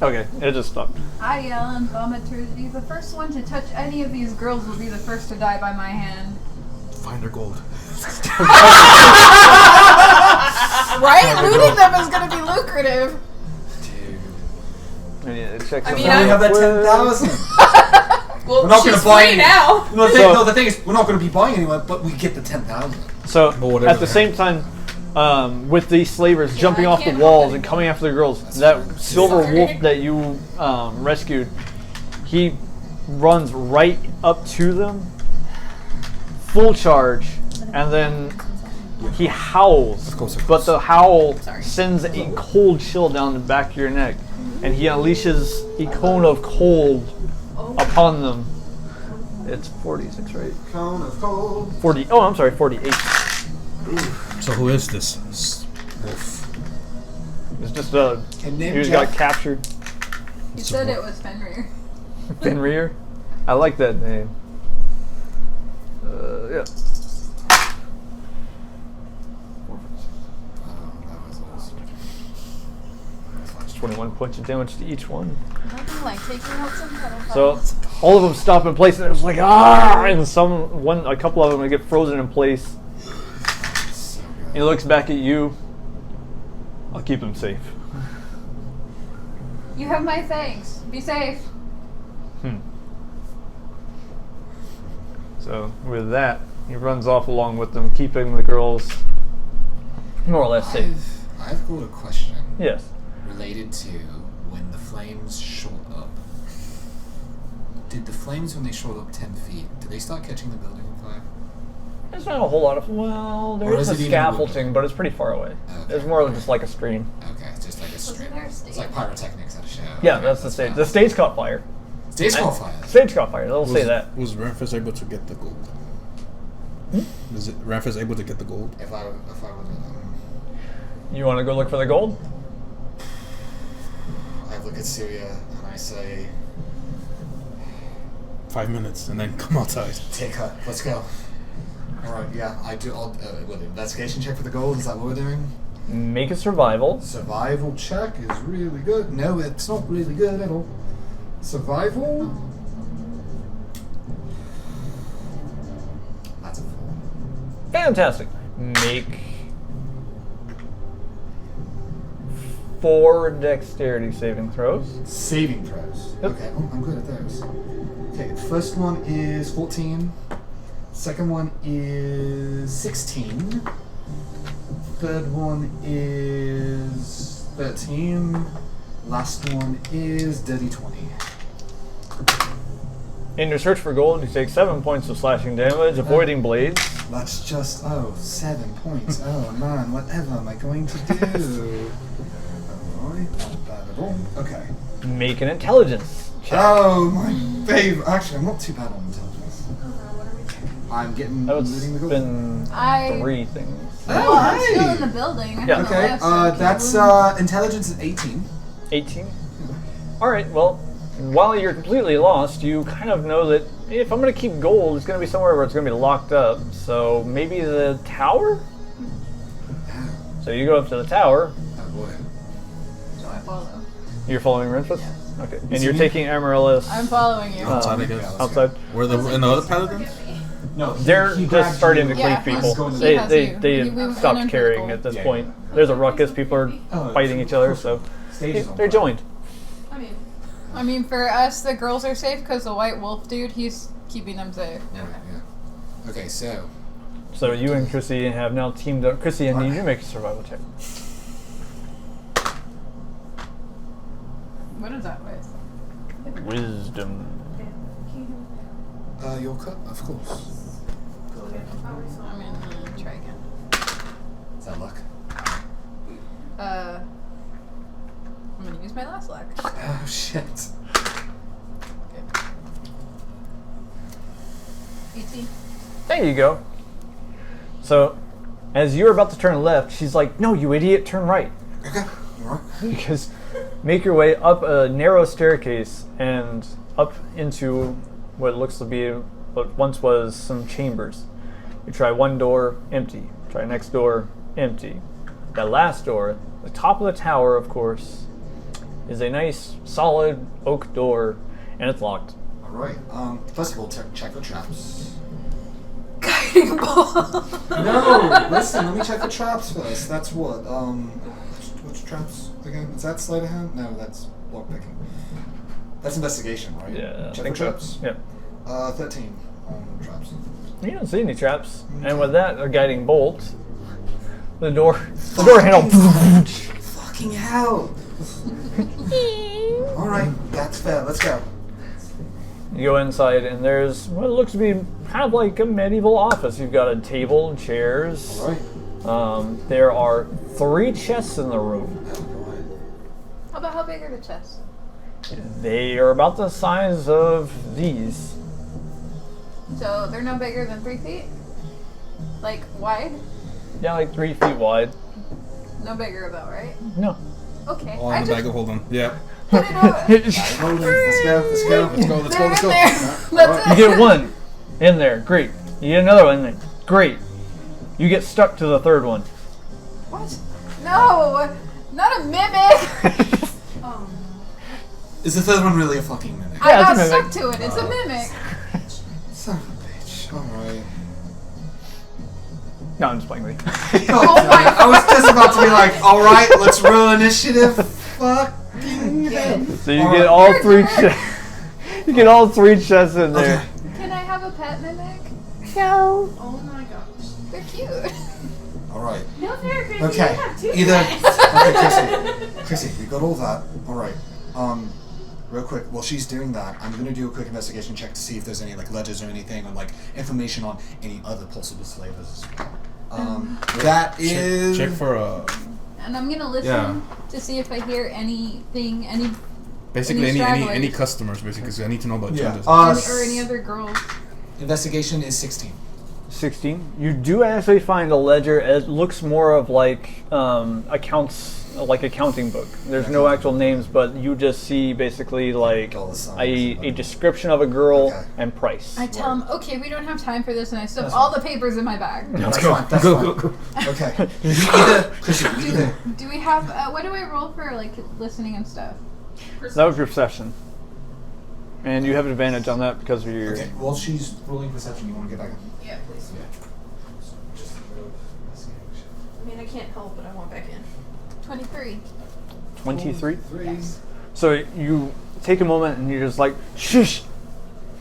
okay, it just stopped. I yell in thaumaturgy, the first one to touch any of these girls will be the first to die by my hand. find their gold. Right? Looting them is going to be lucrative. I need to check I mean, something. we have that 10,000. Well, We're not she's gonna buy free any. now. The thing is, we're not going to be buying anyone, but we get the 10,000. So whatever at the same time, with these slavers jumping I off the can't walls help and it. coming after the girls, that silver Sorry. wolf that you rescued, he runs right up to them, full charge, and then he howls. But the howl sends a cold chill down the back of your neck, and he unleashes a cone of cold upon them. It's 46, right? Cone of cold. 40. Oh, I'm sorry, 48. So who is this wolf? It's just And name he just Jeff. got captured. You said it was Fenrir. Fenrir? I like that name. Yeah. It's 21 points of damage to each one. Nothing like taking out some pedophiles. So all of them stop in place, and it's like ah, and a couple of them get frozen in place. He looks back at you. I'll keep him safe. You have my thanks. Be safe. So with that, he runs off along with them, keeping the girls more or less safe. I've got a question Yes. related to when the flames shot up. Did the flames, when they shot up 10 feet, did they start catching the building on fire? There's not a whole lot of there Or is is a it even scaffolding, but it's pretty far away. Okay. It's more just like a stream. Okay, just like a stream. there a It's stage? like pyrotechnics at a show. Yeah, Okay, that's the stage. fine. The stage caught fire. Stage caught fire. Stage caught fire. They'll say that. Was Ramphis able to get the gold? Is it Ramphis able to get the gold? If I would, You want to go look for the gold? I look at Syria and I say, 5 minutes and then come outside. take her, let's go. Alright, yeah, I do, what, investigation check for the gold, is that what we're doing? Make a survival. Survival check is really good. No, it's not really good at all. Survival? That's a 4. Fantastic. Make 4 dexterity saving throws. Saving throws. Yep. Okay, I'm good at those. Okay, the first one is 14. Second one is 16. third one is 13. Last one is dirty 20. In your search for gold, you take 7 points of slashing damage, avoiding blades. That's just 7 points. Oh man, whatever am I going to do? Alright, not bad at all. Okay. Make an intelligence check. Oh my babe. Actually, I'm not too bad on intelligence. I'm getting That would looting the gold. spin I. 3 things. Well, Oh, I'm still hey. in the building. I'm Yeah. on the Okay, left, so that's intelligence is 18. 18. Alright, well, while you're completely lost, you kind of know that if I'm going to keep gold, it's going to be somewhere where it's going to be locked up. So maybe the tower? So you go up to the tower. Oh boy. So I follow. You're following Renfus? Okay. And you're me? taking Amaryllis I'm following you. Outside, I guess. outside. Were the in the other paladins? No, They're just starting to Yeah, cleave he's people. going to They, the- they, He has they you. We went stopped in for the carrying gold. at this Yeah. point. There's a ruckus. People are Oh, fighting each other, so they're joined. I mean, for us, the girls are safe because the white wolf dude, he's keeping them safe. Yeah. Okay, so So you and Crissy have now teamed up. Crissy, I need you to make a survival check. What is that with? Wisdom. your cut, of course. I'm gonna try again. Is that luck? I'm gonna use my last luck. Oh shit. 18. There you go. So, as you're about to turn left, she's like, "No, you idiot! Turn right." Okay. Alright. Because make your way up a narrow staircase and up into what looks to be what once was some chambers. You try one door, empty. Try next door, empty. That last door, the top of the tower, of course, is a nice, solid oak door, and it's locked. Alright. First of all, check the traps. Guiding ball. No! Listen, let me check the traps first. That's what? Which traps again? Is that sleight of hand? No, that's lockpicking. That's investigation, right? Yeah, I Check think the so. traps. Yeah. 13 on traps. You don't see any traps. And with that, a guiding bolt. The door handle. Fucking hell! Alright, that's fair. Let's go. You go inside, and there's what looks to be kind of like a medieval office. You've got a table and chairs. Alright. There are 3 chests in the room. How about how big are the chests? They are about the size of these. So they're no bigger than 3 feet? Like wide? Yeah, like 3 feet wide. No bigger though, right? No. Okay. All I in the just bag of hold on. Yeah. put it over. Hold on. Let's go. Let's go. Let's go. Let's go. They're Let's in go. there. That's You it. get 1 in there. Great. You get another one in there. Great. You get stuck to the 3rd one. What? No! Not a mimic! Oh. Is the 3rd one really a fucking mimic? I Yeah, got it's a stuck mimic. to it. It's a mimic. Son of a bitch. Alright. No, I'm just playing with you. I was just about to be like, alright, let's roll initiative. Fucking hell. So you get all 3 chests. You get all 3 chests in there. Okay. Can I have a pet mimic? Oh my gosh. They're cute. Alright. No fair, Crissy. Okay. You have 2 Either. pets. Okay, Crissy, we got all that. Alright. Real quick, while she's doing that, I'm gonna do a quick investigation check to see if there's any like ledgers or anything or like information on any other possible slavers as well. That is. Check for And I'm gonna listen Yeah. to see if I hear anything, any basically Any any stragglers. customers basically because I need to know about Yeah. genders. or any other girls. Investigation is 16. 16. You do actually find a ledger. It looks more of like accounts, like accounting book. There's no actual names, but you just see basically like Dollar signs. a description of a girl Okay. and price. I tell them, okay, we don't have time for this, and I stuff all the papers in my bag. That's fine. That's fine. Okay. Either. Do we have? What do I roll for like listening and stuff? That was your perception. And you have an advantage on that because of your. Okay. While she's rolling perception, you want to get back in? Yeah, please. Just I mean, I can't help, but I want back in. 23. 23. Yes. So you take a moment and you're just like, shush!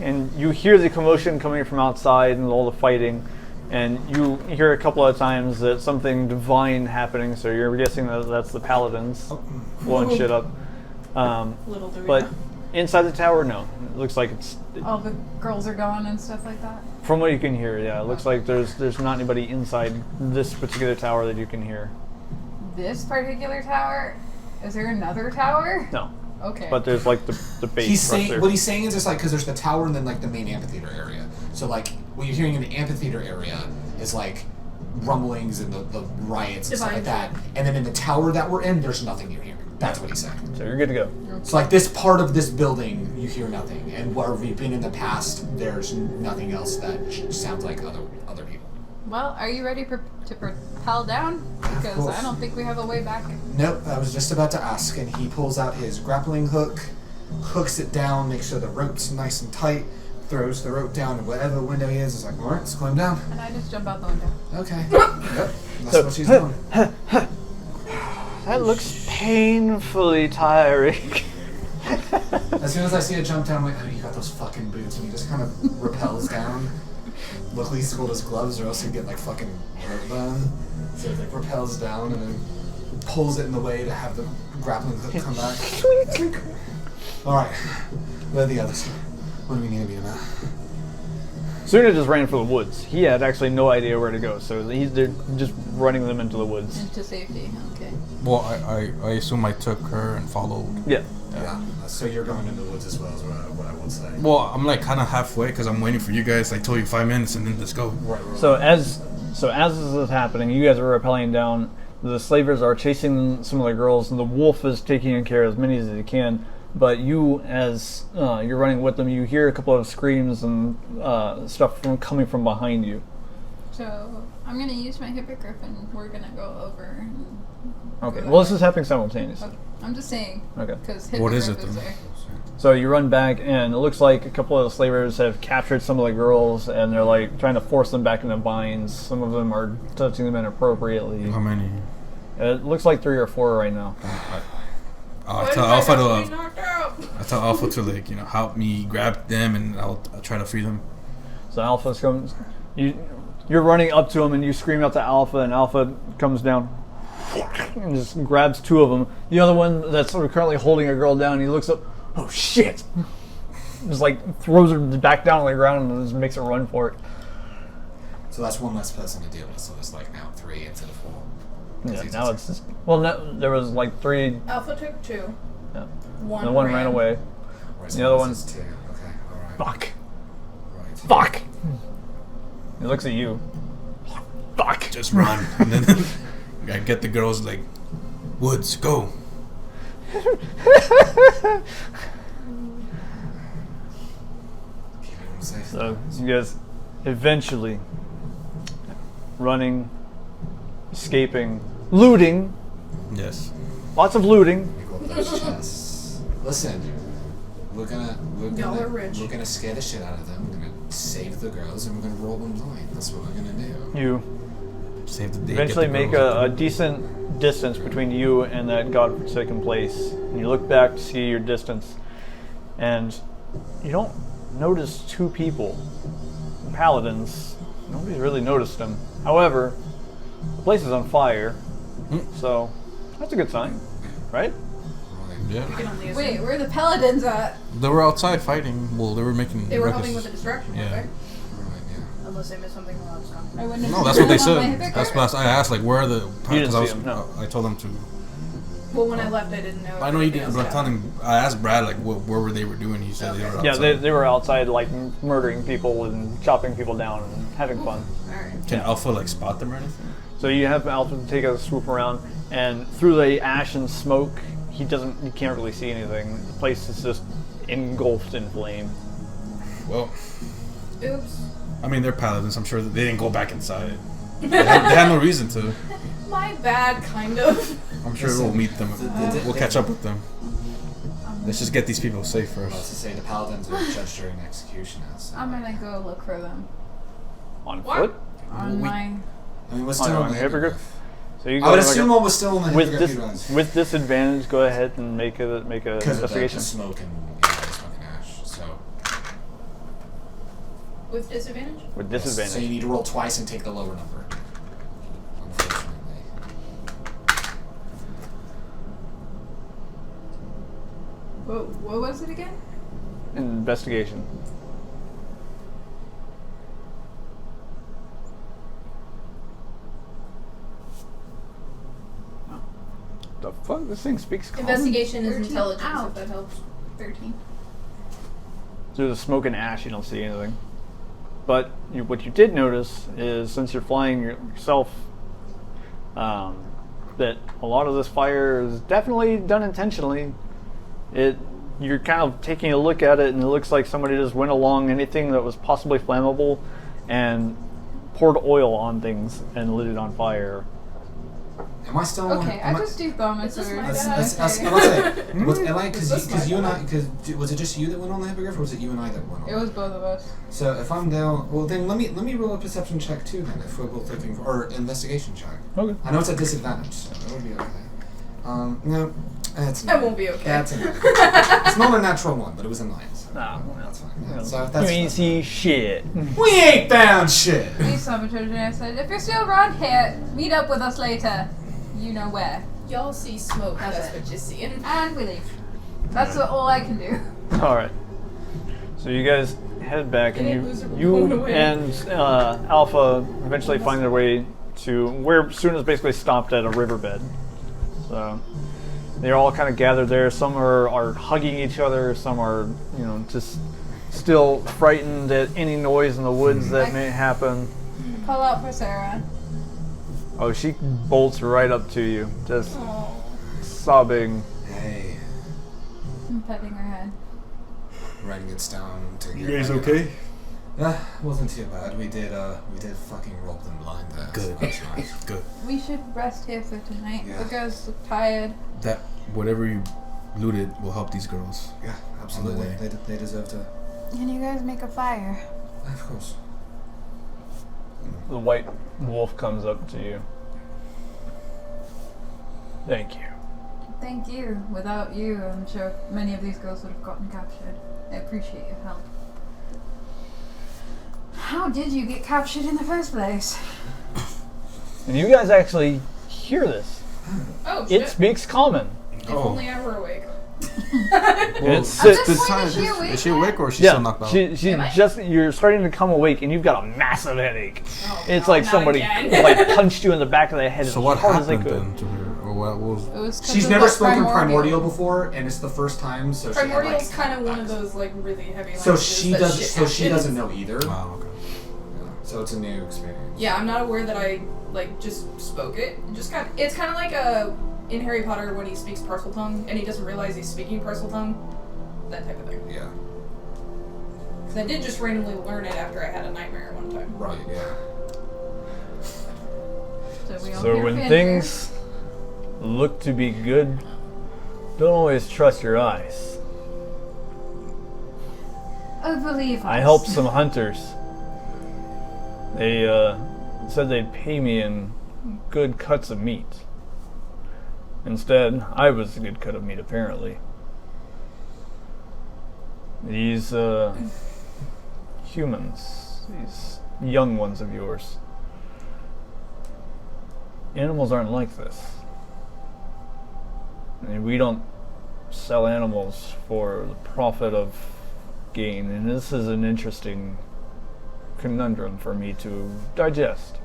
And you hear the commotion coming from outside and all the fighting. and you hear a couple of times that something divine happening. So you're guessing that that's the paladins blowing shit up. Little do we But know. inside the tower, no. It looks like it's All the girls are gone and stuff like that. from what you can hear. Yeah, it looks like there's not anybody inside this particular tower that you can hear. This particular tower? Is there another tower? No, Okay. but there's like the base He's structure. saying what he's saying is just like because there's the tower and then like the main amphitheater area. So like what you're hearing in the amphitheater area is like rumblings and the riots and stuff like that. And then in the tower that we're in, there's nothing you're hearing. That's what he's saying. So you're good to go. So like this part of this building, you hear nothing, and where we've been in the past, there's nothing else that sounds like other people. Well, are you ready to propel down? Because course. I don't think we have a way back. Nope, I was just about to ask, and he pulls out his grappling hook, hooks it down, makes sure the rope's nice and tight, throws the rope down, and whatever window he is like, all right, let's climb down. And I just jump out the window. Okay. Yep, that's what she's doing. That looks painfully tiring. As soon as I see it jump down, I'm like, oh, you got those fucking boots, and he just kind of rappels down. Luckily, he's got his gloves, or else he'd get like fucking hurt burn. So it like rappels down and then pulls it in the way to have the grappling hook come back. All right, where are the others? What do we need to be about? Suna just ran for the woods. He had actually no idea where to go, so they're just running them into the woods. Into safety. Okay. Well, I assume I took her and followed. Yeah. Yeah. So you're going into the woods as well, is what I would say. Well, I'm like kind of halfway because I'm waiting for you guys. I told you 5 minutes and then let's go. Right. So as this is happening, you guys are rappelling down. The slavers are chasing some of the girls, and the wolf is taking care of as many as he can. But you, as you're running with them, you hear a couple of screams and stuff coming from behind you. So I'm gonna use my hippogriff, and we're gonna go over. And Okay. Well, this is happening simultaneously. Okay. I'm just saying. Okay. Because What is hippogriff it, is then? there. So you run back, and it looks like a couple of the slavers have captured some of the girls, and they're like trying to force them back into binds. Some of them are touching them inappropriately. How many? It looks like 3 or 4 right now. I tell Alpha to like help me grab them and I'll try to free them. So Alpha comes. You're running up to him, and you scream out to Alpha, and Alpha comes down and just grabs 2 of them. The other one that's currently holding a girl down, he looks up. Oh shit! Just like throws her back down on the ground and just makes her run for it. So that's one less person to deal with. So it's like now 3 instead of 4. Yeah, now it's just, well, no, there was like 3. Alpha took 2. Yeah. One The one ran away. Whereas The other this one- is 2. Okay. All right. Fuck. Right. Fuck. He looks at you. Fuck. Just run. And then I get the girls like, Woods, go. Keep them safe. So you guys eventually running, escaping, looting. Yes. Lots of looting. Pick up those chests. Listen, we're gonna Y'all are rich. we're gonna scare the shit out of them. We're gonna save the girls, and we're gonna roll them blind. That's what we're gonna do. You Save the day. eventually get the make girls. a decent distance between you and that godforsaken place. And you look back to see your distance, and you don't notice 2 people. Paladins. Nobody's really noticed them. However, the place is on fire, so that's a good sign, right? Yeah. We can only assume. Wait, where are the paladins at? They were outside fighting. Well, they were making. They were ruckus. helping with the distraction, Yeah. weren't Right, yeah. they? Unless they missed something along the I wouldn't have No, that's what they on my said. hippogriff. That's what I asked. Like, where are the? didn't 'cause I see them, no. I told them to. Well, when I left, I didn't know. I know you didn't, but I'm telling him. I asked Brad like, what were they were doing? He said they were outside. Yeah, they were outside like murdering people and chopping people down and having fun. Alright. Can Alpha like spot them or anything? So you have Alpha take a swoop around, and through the ash and smoke, he can't really see anything. The place is just engulfed in flame. Well, Oops. I mean they're paladins. I'm sure that they didn't go back inside. They had no reason to. My bad, kind of. I'm sure we'll meet them. We'll catch up with them. Let's just get these people safe Well, first. to say the paladins are judged during execution. I'm gonna go look for them. On What? foot? On my. I mean, what's On still your on the hippogriff? hippogriff? So you I would like assume one was still on the with hippogriff. with disadvantage, go ahead and make a Because of the investigation. smoke and the smoke and ash. So With disadvantage? with Yes, disadvantage. so you need to roll twice and take the lower number. Unfortunately. What was it again? Investigation. The fuck? This thing speaks common? Investigation is 13. intelligence, Ow. if that helps. 13. Through the smoke and ash, you don't see anything. But what you did notice is, since you're flying yourself, that a lot of this fire is definitely done intentionally. You're kind of taking a look at it, and it looks like somebody just went along anything that was possibly flammable and poured oil on things and lit it on fire. Am I still? Okay, I am just do thaumaturgy. Is this my Was you and I? Because was it just you that went on the hippogriff, or was it you and I that went on? It was both of us. So if I'm down, well then let me roll a perception check too. Then if we're both looking for, or investigation check. Okay. I know it's a disadvantage, so it would be okay. No, it's That won't be okay. That's a 9. It's not a natural one, but it was a 9. So that's fine. Yeah, so that's You ain't see shit. we ain't found shit. We thaumaturgy and I said, if you're still around here, meet up with us later. You know where. Y'all see smoke, that's what you see. And we leave. That's all I can do. All right. So you guys head back, and Any loser will go you away. and Alpha eventually find their way to where Suna's basically stopped at a riverbed. So they're all kind of gathered there. Some are hugging each other. Some are, just still frightened at any noise in the woods that may happen. Call out for Sarah. Oh, she bolts right up to you, just sobbing. Hey, I'm petting her head. writing it down to You guys okay? Wasn't too bad. We did fucking roll them blind there. Good. So that's nice. Good. We should rest here for tonight. Yeah. The girls look tired. That whatever you looted will help these girls. Yeah, absolutely. way. They deserve to. Can you guys make a fire? Of course. The white wolf comes up to you. Thank you. Thank you. Without you, I'm sure many of these girls would have gotten captured. I appreciate your help. How did you get captured in the first place? And you guys actually hear this. Oh, It shit. speaks common. If only I were awake. It At this sits. point, is she awake? Is she awake or is she Yeah, still knocked out? she Am I? just, you're starting to come awake and you've got a massive headache. Oh, It's no, like not somebody again. like punched you in the back of the head So as what hard as they happened could. then to her? Or what was? It was 'cause She's of never that spoken primordial before, and it's the first time. So Primordial's she kind of one of those like really heavy. So languages she that doesn't. shit So she happens. doesn't know either. Wow. Okay. So it's a new experience. Yeah, I'm not aware that I like just spoke it. It's kind of like in Harry Potter when he speaks Parcel Tongue and he doesn't realize he's speaking Parcel Tongue. That type of thing. Yeah. Because I did just randomly learn it after I had a nightmare one time. Right. Yeah. So, we all So hear when fanfare. things look to be good, don't always trust your eyes. Oh, believe us. I helped some hunters. They said they'd pay me in good cuts of meat. Instead, I was a good cut of meat, apparently. These humans, these young ones of yours, animals aren't like this. I mean, we don't sell animals for the profit of gain, and this is an interesting conundrum for me to digest.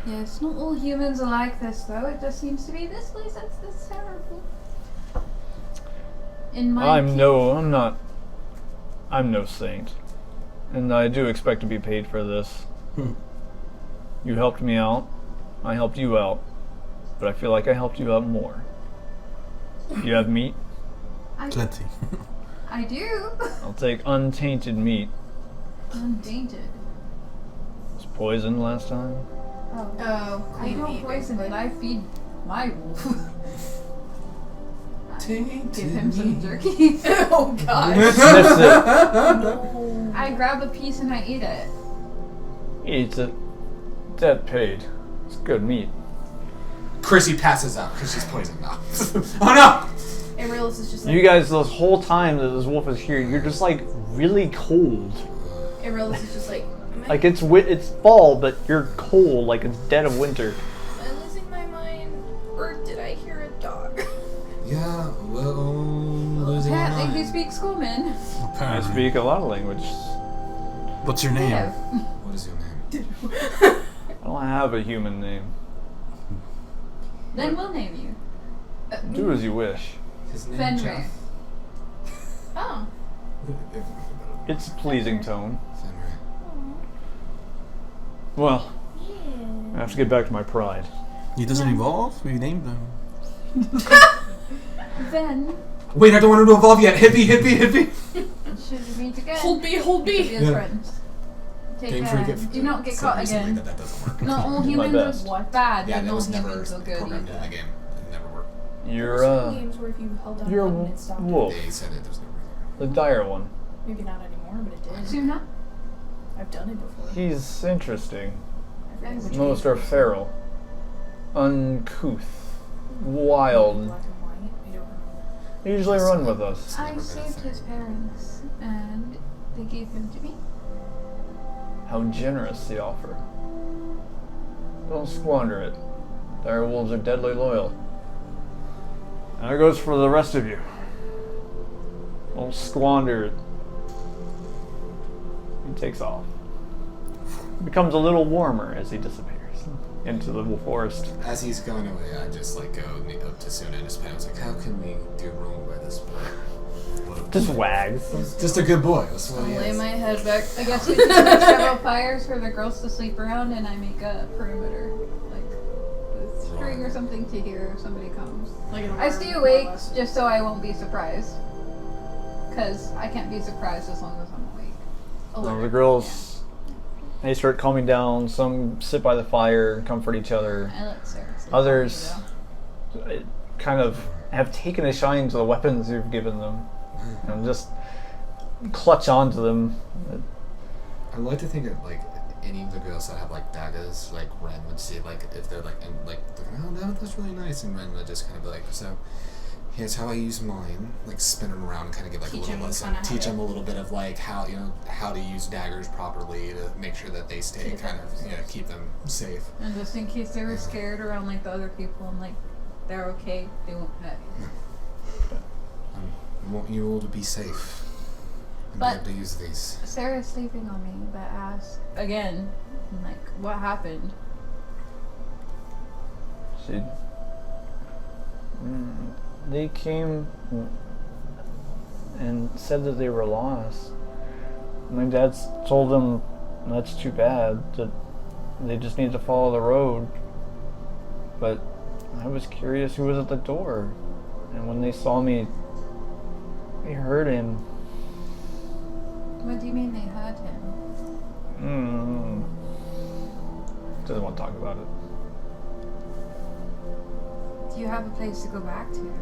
Yes, not all humans are like this, though. It just seems to be this place that's this terrible. I'm no saint, and I do expect to be paid for this. You helped me out, I helped you out, but I feel like I helped you out more. You have meat? Plenty. I do. I'll take untainted meat. Untainted. Was poisoned last time? Oh, I clean don't meat, poison it. I feed my wolf. Tainted Give him some jerky. Oh god. Sniffs it. I grab a piece and I eat it. Eats it. Dead paid. It's good meat. Crissy passes out because she's poisoned now. Oh no! Amaryllis is just like, You guys, this whole time that this wolf is here, you're just like really cold. Amaryllis is just like, Like it's fall, but you're cold, like it's dead of winter. Am I losing my mind? Or did I hear a dog? Yeah, well, losing my Apparently, you mind. speak Scoreman. I Apparently. speak a lot of languages. What's your name? Yeah. What is your name? I don't have a human name. Then we'll name you. Do as you wish. His name Fenrir. Oh. It's a pleasing tone. Fenrir. Well, I have to get back to my pride. He doesn't evolve? We named him. Then, Wait, I don't want him to evolve yet. Hippie, hippie, hippie. should we meet again? Hold B, hold Be B. as Yeah. friends. Take Game care. freak. Do not get So caught recently again. that doesn't work. Not all My humans best. are bad, Yeah, but that not was never humans are good programmed in the either. game. It never worked. You're There were some games where if you held down you're a a button, it stopped. wolf. They said it. There's never. The dire one. Maybe not anymore, but it did. Suna? I've done it before. He's interesting. I forget which Most game. are feral, uncouth, wild. Black and white. I don't remember. They usually run with us. It's I never been a saved thing. his parents, and they gave him to me. How generous the offer. Don't squander it. Dire wolves are deadly loyal. And that goes for the rest of you. Don't squander it. He takes off. Becomes a little warmer as he disappears into the forest. As he's going away, I just like go up to Suna and just pat him. I was like, how can we do wrong by this boy? What a Just wags. Just a good boy. That's what he Lay is. my head back. I guess we just make several fires for the girls to sleep around, and I make a perimeter, like with string or something to hear if somebody comes. Like an I alarm, stay more or awake less. just so I won't be surprised. Because I can't be surprised as long as I'm awake. The girls, they start calming down. Some sit by the fire and comfort each other. I let Sarah sleep. Others kind of have taken a shine to the weapons you've given them and just clutch onto them. I like to think that like any of the girls that have like daggers, like Ren would see like if they're like and like oh that's really nice, and Ren would just kind of be like, so here's how I use mine, like spin them around and kind of give like Teach a little 'em lesson, kinda how teach to- them a little bit of like how how to use daggers properly to make sure that they stay kind of keep them safe. And just in case they were scared around like the other people, I'm like, they're okay. They won't hurt you. I want you all to be safe and But- be able to use these. Sarah's sleeping on me, but asked again, like, what happened? They came and said that they were lost. My dad told them that's too bad, that they just need to follow the road. But I was curious who was at the door. And when they saw me, they heard him. What do you mean they heard him? Doesn't want to talk about it. Do you have a place to go back to?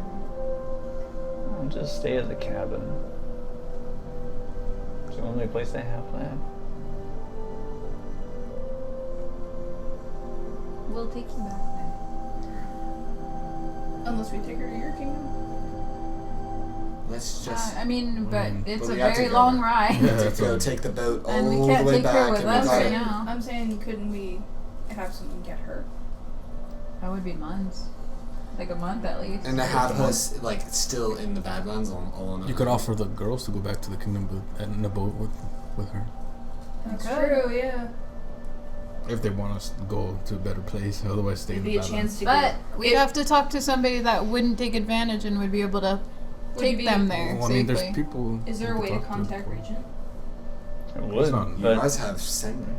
I'll just stay at the cabin. It's the only place they have left. We'll take you back there. Unless we take her to your kingdom. Let's just I mean, but it's But a we have to very go long there. ride. to go take the boat all And we the can't way take her back with and us we right gotta- now. I'm saying, couldn't we have someone get her? That would be months. Like a month at least. And to have us like still in the Badlands all on You could offer the girls to go back to the kingdom in a boat with her. That's could. true, yeah. If they want us to go to a better place, otherwise stay It'd in be the a Badlands. chance to But get. we'd have to talk to somebody that wouldn't take advantage and would be able to Would take you them be- there Well, I mean, safely. there's people. Is there a you way could to talk contact Regent? It He's would, not- You but guys have sending.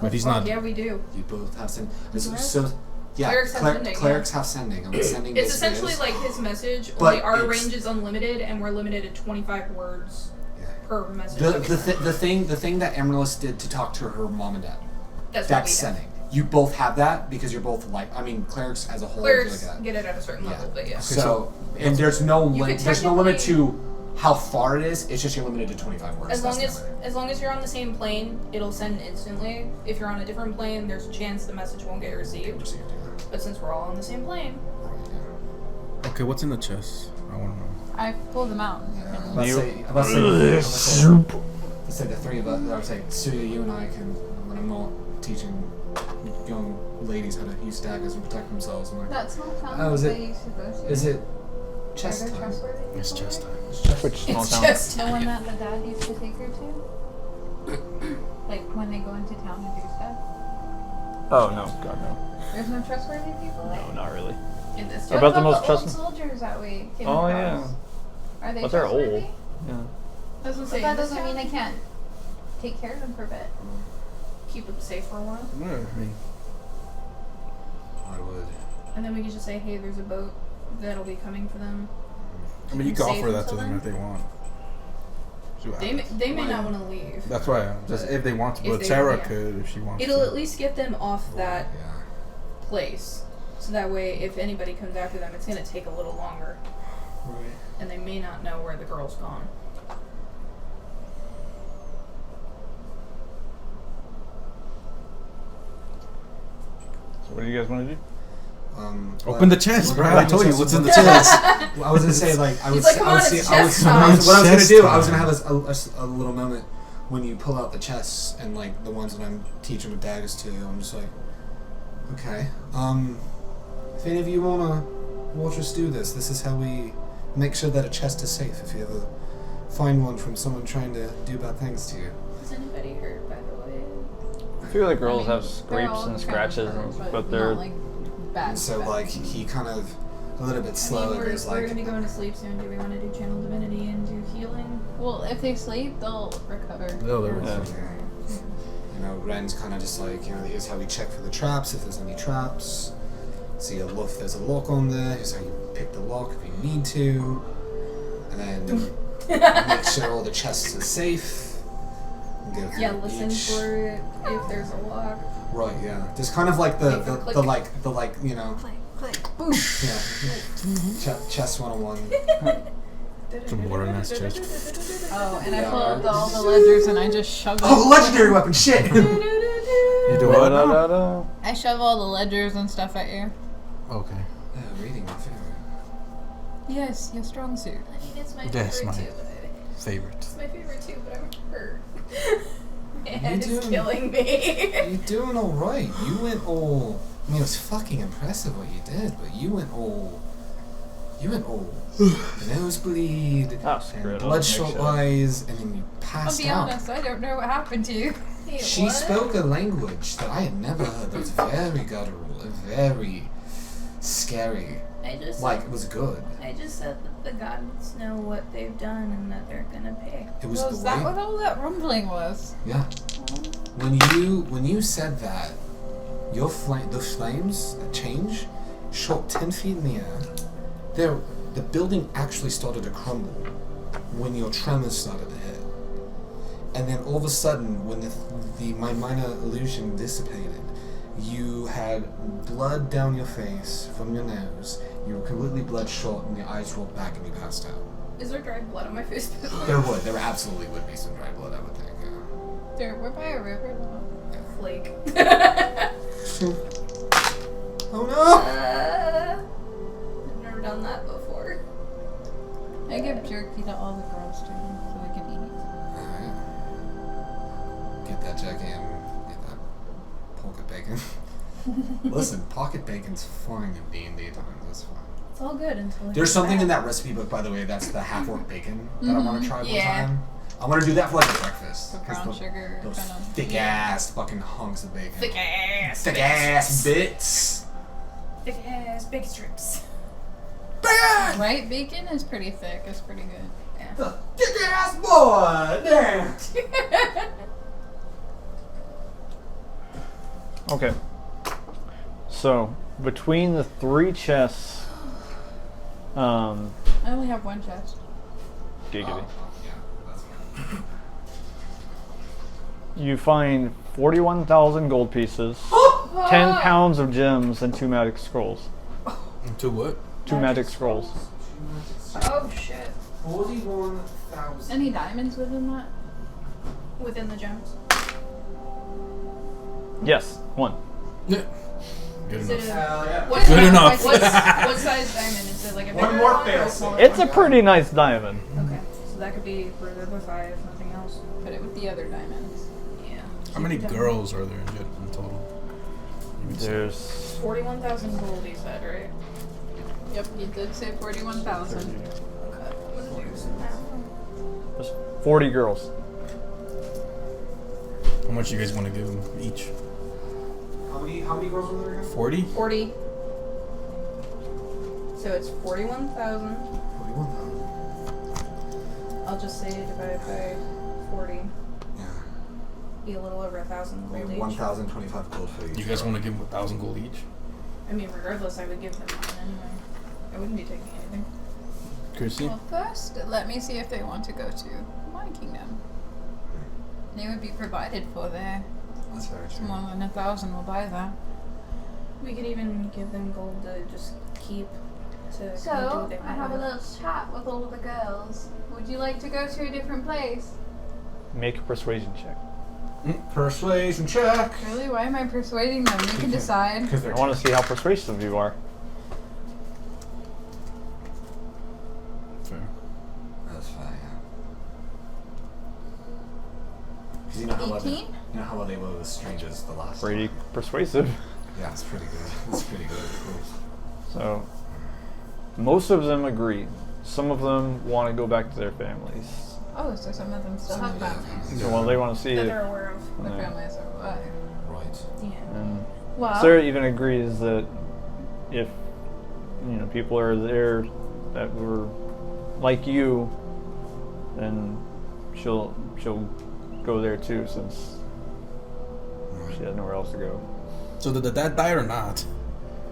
But he's Fuck, not. Yeah, we do. You both have sending. Correct. So yeah, Clerics have sending, clerics have sending. And what sending It's basically essentially is, like his message, But only our it's- range is unlimited, and we're limited to 25 words yeah. per message. the thing that Amaryllis did to talk to her mom and dad. That's what That's we have. sending. You both have that because you're both like. I mean, clerics as a whole. Clerics like get it at a certain Yeah. level, but yeah. So and there's no You could there's no limit technically- to how far it is. It's just you're limited to 25 words. As That's long the limit. as you're on the same plane, it'll send instantly. If you're on a different plane, there's a chance the message won't get received. But since we're all on the same plane, Okay, what's in the chest? I want to know. I pulled them out. Let's You- say, Soup. say the three of us, I would say, Suya, you and I can, when I'm not teaching young ladies how to use daggers and protect themselves. I'm like, That's not town Oh, is that it- they used to go to. is it Are chess they time? trustworthy? It's chest time. Which small It's town? just The one that the dad used to take her to? Like when they go into town and do stuff? Oh no, God no. There's no trustworthy people there? No, not really. in this What town. about the most old trust- soldiers that we came Oh across? yeah. Are they But they're trustworthy? old. Yeah. I was gonna But say, that in this doesn't mean town, they can't take care of them for a bit. keep them safe for a while. Yeah, I mean, I would. And then we could just say, hey, there's a boat that'll be coming for them. you can Save offer that to until them then? if they want. See what They may, happens. they may not want to leave. That's why, just if they want to, If but they- Sarah yeah. could if she wants It'll to. at least get them off that Yeah. place. So that way, if anybody comes after them, it's going to take a little longer. Right. And they may not know where the girl's gone. So what do you guys want to do? Open the chest, bro. I told you what's in the chest. Well, I was gonna say like I would. He's like, say, "Come I would on, see. it's I would. chest What I time." was gonna Chest do. I was gonna time. have a little moment when you pull out the chests and like the ones that I'm teaching with daggers to. I'm just like, okay. If any of you wanna watch us do this, this is how we make sure that a chest is safe. If you ever find one from someone trying to do bad things to you. Is anybody hurt, by the way? I feel like girls have They're scrapes all and kind of scratches, hurt, but they're not like bad. And so bad. like he kind of a little bit slower we're goes we're like. going to be going to sleep soon. Do we want to do channel divinity and do healing? Well, if they sleep, they'll recover. No, there Yeah. was. You know, Ren's kind of just like, you know, here's how we check for the traps, if there's any traps. See if there's a lock on there, here's how you pick the lock if you need to. And then make sure all the chests are safe. And go through Yeah, listen each. for it if there's a lock. Right, yeah. Just kind of like the Click. you know, Click, click, boom. yeah. Chest 101. Some water in that chest. Oh, and I Yeah, pull out right. all the ledgers and I just shove Oh, it. legendary weapon, shit! You do what? Da-da-da-da. I shove all the ledgers and stuff at you. Okay. Reading my favorite. Yes, your strong suit. I mean, it's my Yes, favorite my too. But favorite. it's my favorite too, but I'm hurt. You And it's doing- killing me. You're doing alright. You went all. I mean, it was fucking impressive what you did, but you went all. Nosebleed, Oh, screw it, and I'll bloodshot make sure. eyes, and then you I'll passed be out. honest, I don't know what happened to you. She spoke a language that I had never heard that was very guttural and very scary. I just Like, it was good. I just said that the gods know what they've done and that they're gonna pay. It was Was the that way. what all that rumbling was? Yeah. When you said that, the flames that change shot 10 feet in the air. The building actually started to crumble when your tremors started to hit. And then all of a sudden, when my minor illusion dissipated, you had blood down your face from your nose. You were completely bloodshot, and your eyes rolled back, and you passed out. Is there dried blood on my face? There absolutely would be some dry blood, I would think. Yeah. There, we're by a river now. Flake. Oh no! I've never done that before. I give jerky to all the girls too, so we can eat. Alright. Get that jerky and get that pocket bacon. Listen, pocket bacon's fine in D&D times, that's fine. It's all good until it There's gets something bad. in that recipe book, by the way, that's the half-orc bacon that I want to try one Yeah. time. I want to do that for like a breakfast. The 'cause brown sugar those kind of. thick-ass fucking hunks of bacon. thick ass Thick-ass bits. thick ass big strips. Bacon! Right? Bacon is pretty thick. It's pretty good. Yeah. The thick-ass boy! Damn! Okay. So, between the three chests, I only have one chest. giggity, Yeah, that's fine. you find 41,000 gold pieces, 10 pounds of gems, and 2 magic scrolls. To what? 2 magic scrolls. Oh shit. 41,000. Any diamonds within that? Within the gems. Yes, 1. Yeah. Good Is enough. it Hell yeah. what Good enough. What size diamond is it? Like a One bigger more one or fail a smaller It's a one? pretty nice diamond. Okay, so that could be for the 5, nothing else. Put it with the other diamonds. Yeah. How many girls are there in total? There's 41,000 gold, he said, right? Yep, you did say 41,000. Okay. I'm gonna do some math. there's 40 girls. How much you guys want to give them each? How many girls were there again? 40? 40. So it's 41,000. 41,000. I'll just say divided by 40. Yeah. Be a little over 1,000 gold Maybe each. 1,025 gold for each. You guys want to give them 1,000 gold each? I mean, regardless, I would give them mine anyway. I wouldn't be taking anything. Crissy? Well, first, let me see if they want to go to my kingdom. They would be provided for there. That's very true. More than 1,000 will buy that. We could even give them gold to just keep to kind of do So, what they I want have a with. little chat with all of the girls. Would you like to go to a different place? Make a persuasion check. Persuasion check. Really? Why am I persuading them? You can decide. Because I they're want to see how persuasive you are. Fair. That's fine, yeah. Because you know how well they, 18? you know how well they were with strangers the last Pretty time. persuasive. Yeah, it's pretty good. It's pretty good. Cool. So, most of them agree. Some of them want to go back to their families. Oh, so some of them still Some have of them. families. So, well, they want to see That it. they're aware of. The Yeah. families are away. Right. Yeah. And Well, Sarah even agrees that if people are there that were like you, then she'll go there too, since she has nowhere else to go. So did the dad die or not?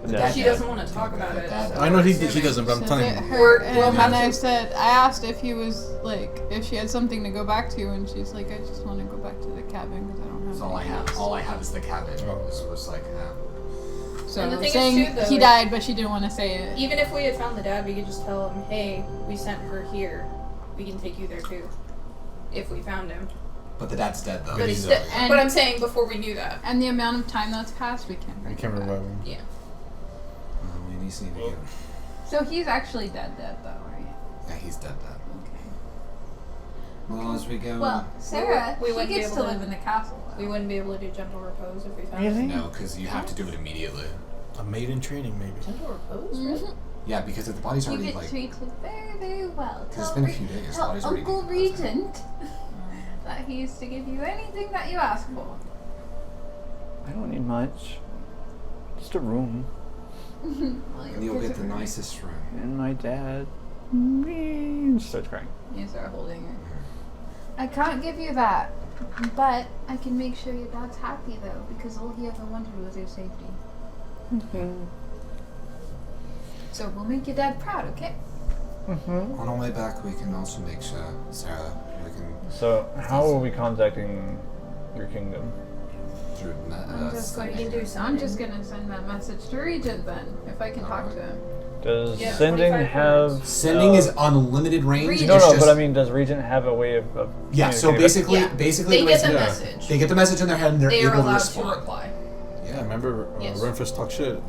The dad dad- She doesn't want to talk about it. Dad- so I know he assuming- doesn't, but I'm telling you. We'll have to- I asked if he was like, if she had something to go back to, and she's like, I just want to go back to the cabin because I don't have. That's all I anything have. else." All I have is the cabin. Oh. It was like, So And the thing is, saying too, though, he like- died, but she didn't want to say it. Even if we had found the dad, we could just tell him, hey, we sent her here. We can take you there too. If we found him. but the dad's dead though. But he's he's dead. And- But I'm saying before we knew that. And the amount of time that's passed, we can't. I bring can't it back. revive him. Yeah. We need to get. So he's actually dead, though, right? Yeah, he's dead. Okay. Well, as we go. Well, Sarah, we she wouldn't be gets to able to- live in the castle. Though. We wouldn't be able to do gentle repose if we found Really? him. No, because you have to do it immediately. A maid in training, maybe. Gentle repose? Really? Mhm. Yeah, because if the body's You already get like. treated very, very well. Because it's Tell been a Re- few days. The Tell body's already Uncle decomposed. Regent that he used to give you anything that you ask for. I don't need much. Just a room. Well, And you'll get the physical- nicest room. And my dad starts crying. You start holding her. I can't give you that, but I can make sure your dad's happy though, because all he ever wanted was your safety. So we'll make your dad proud, okay? On our way back, we can also make sure, Sarah, we can So, how are we contacting your kingdom? through. I'm just going you to do I'm something. just gonna send that message to Regent then, if I can talk to him. Does Yeah, sending 25 have words. Sending is unlimited range. Regent. no, it's no, just, but I mean, does Regent have a way of yeah. So communicating? basically, They the way get the it's- message. They get the message in their head and they're They are able to allowed to respond. reply. Yeah, remember Yes. Renfresh talk shit.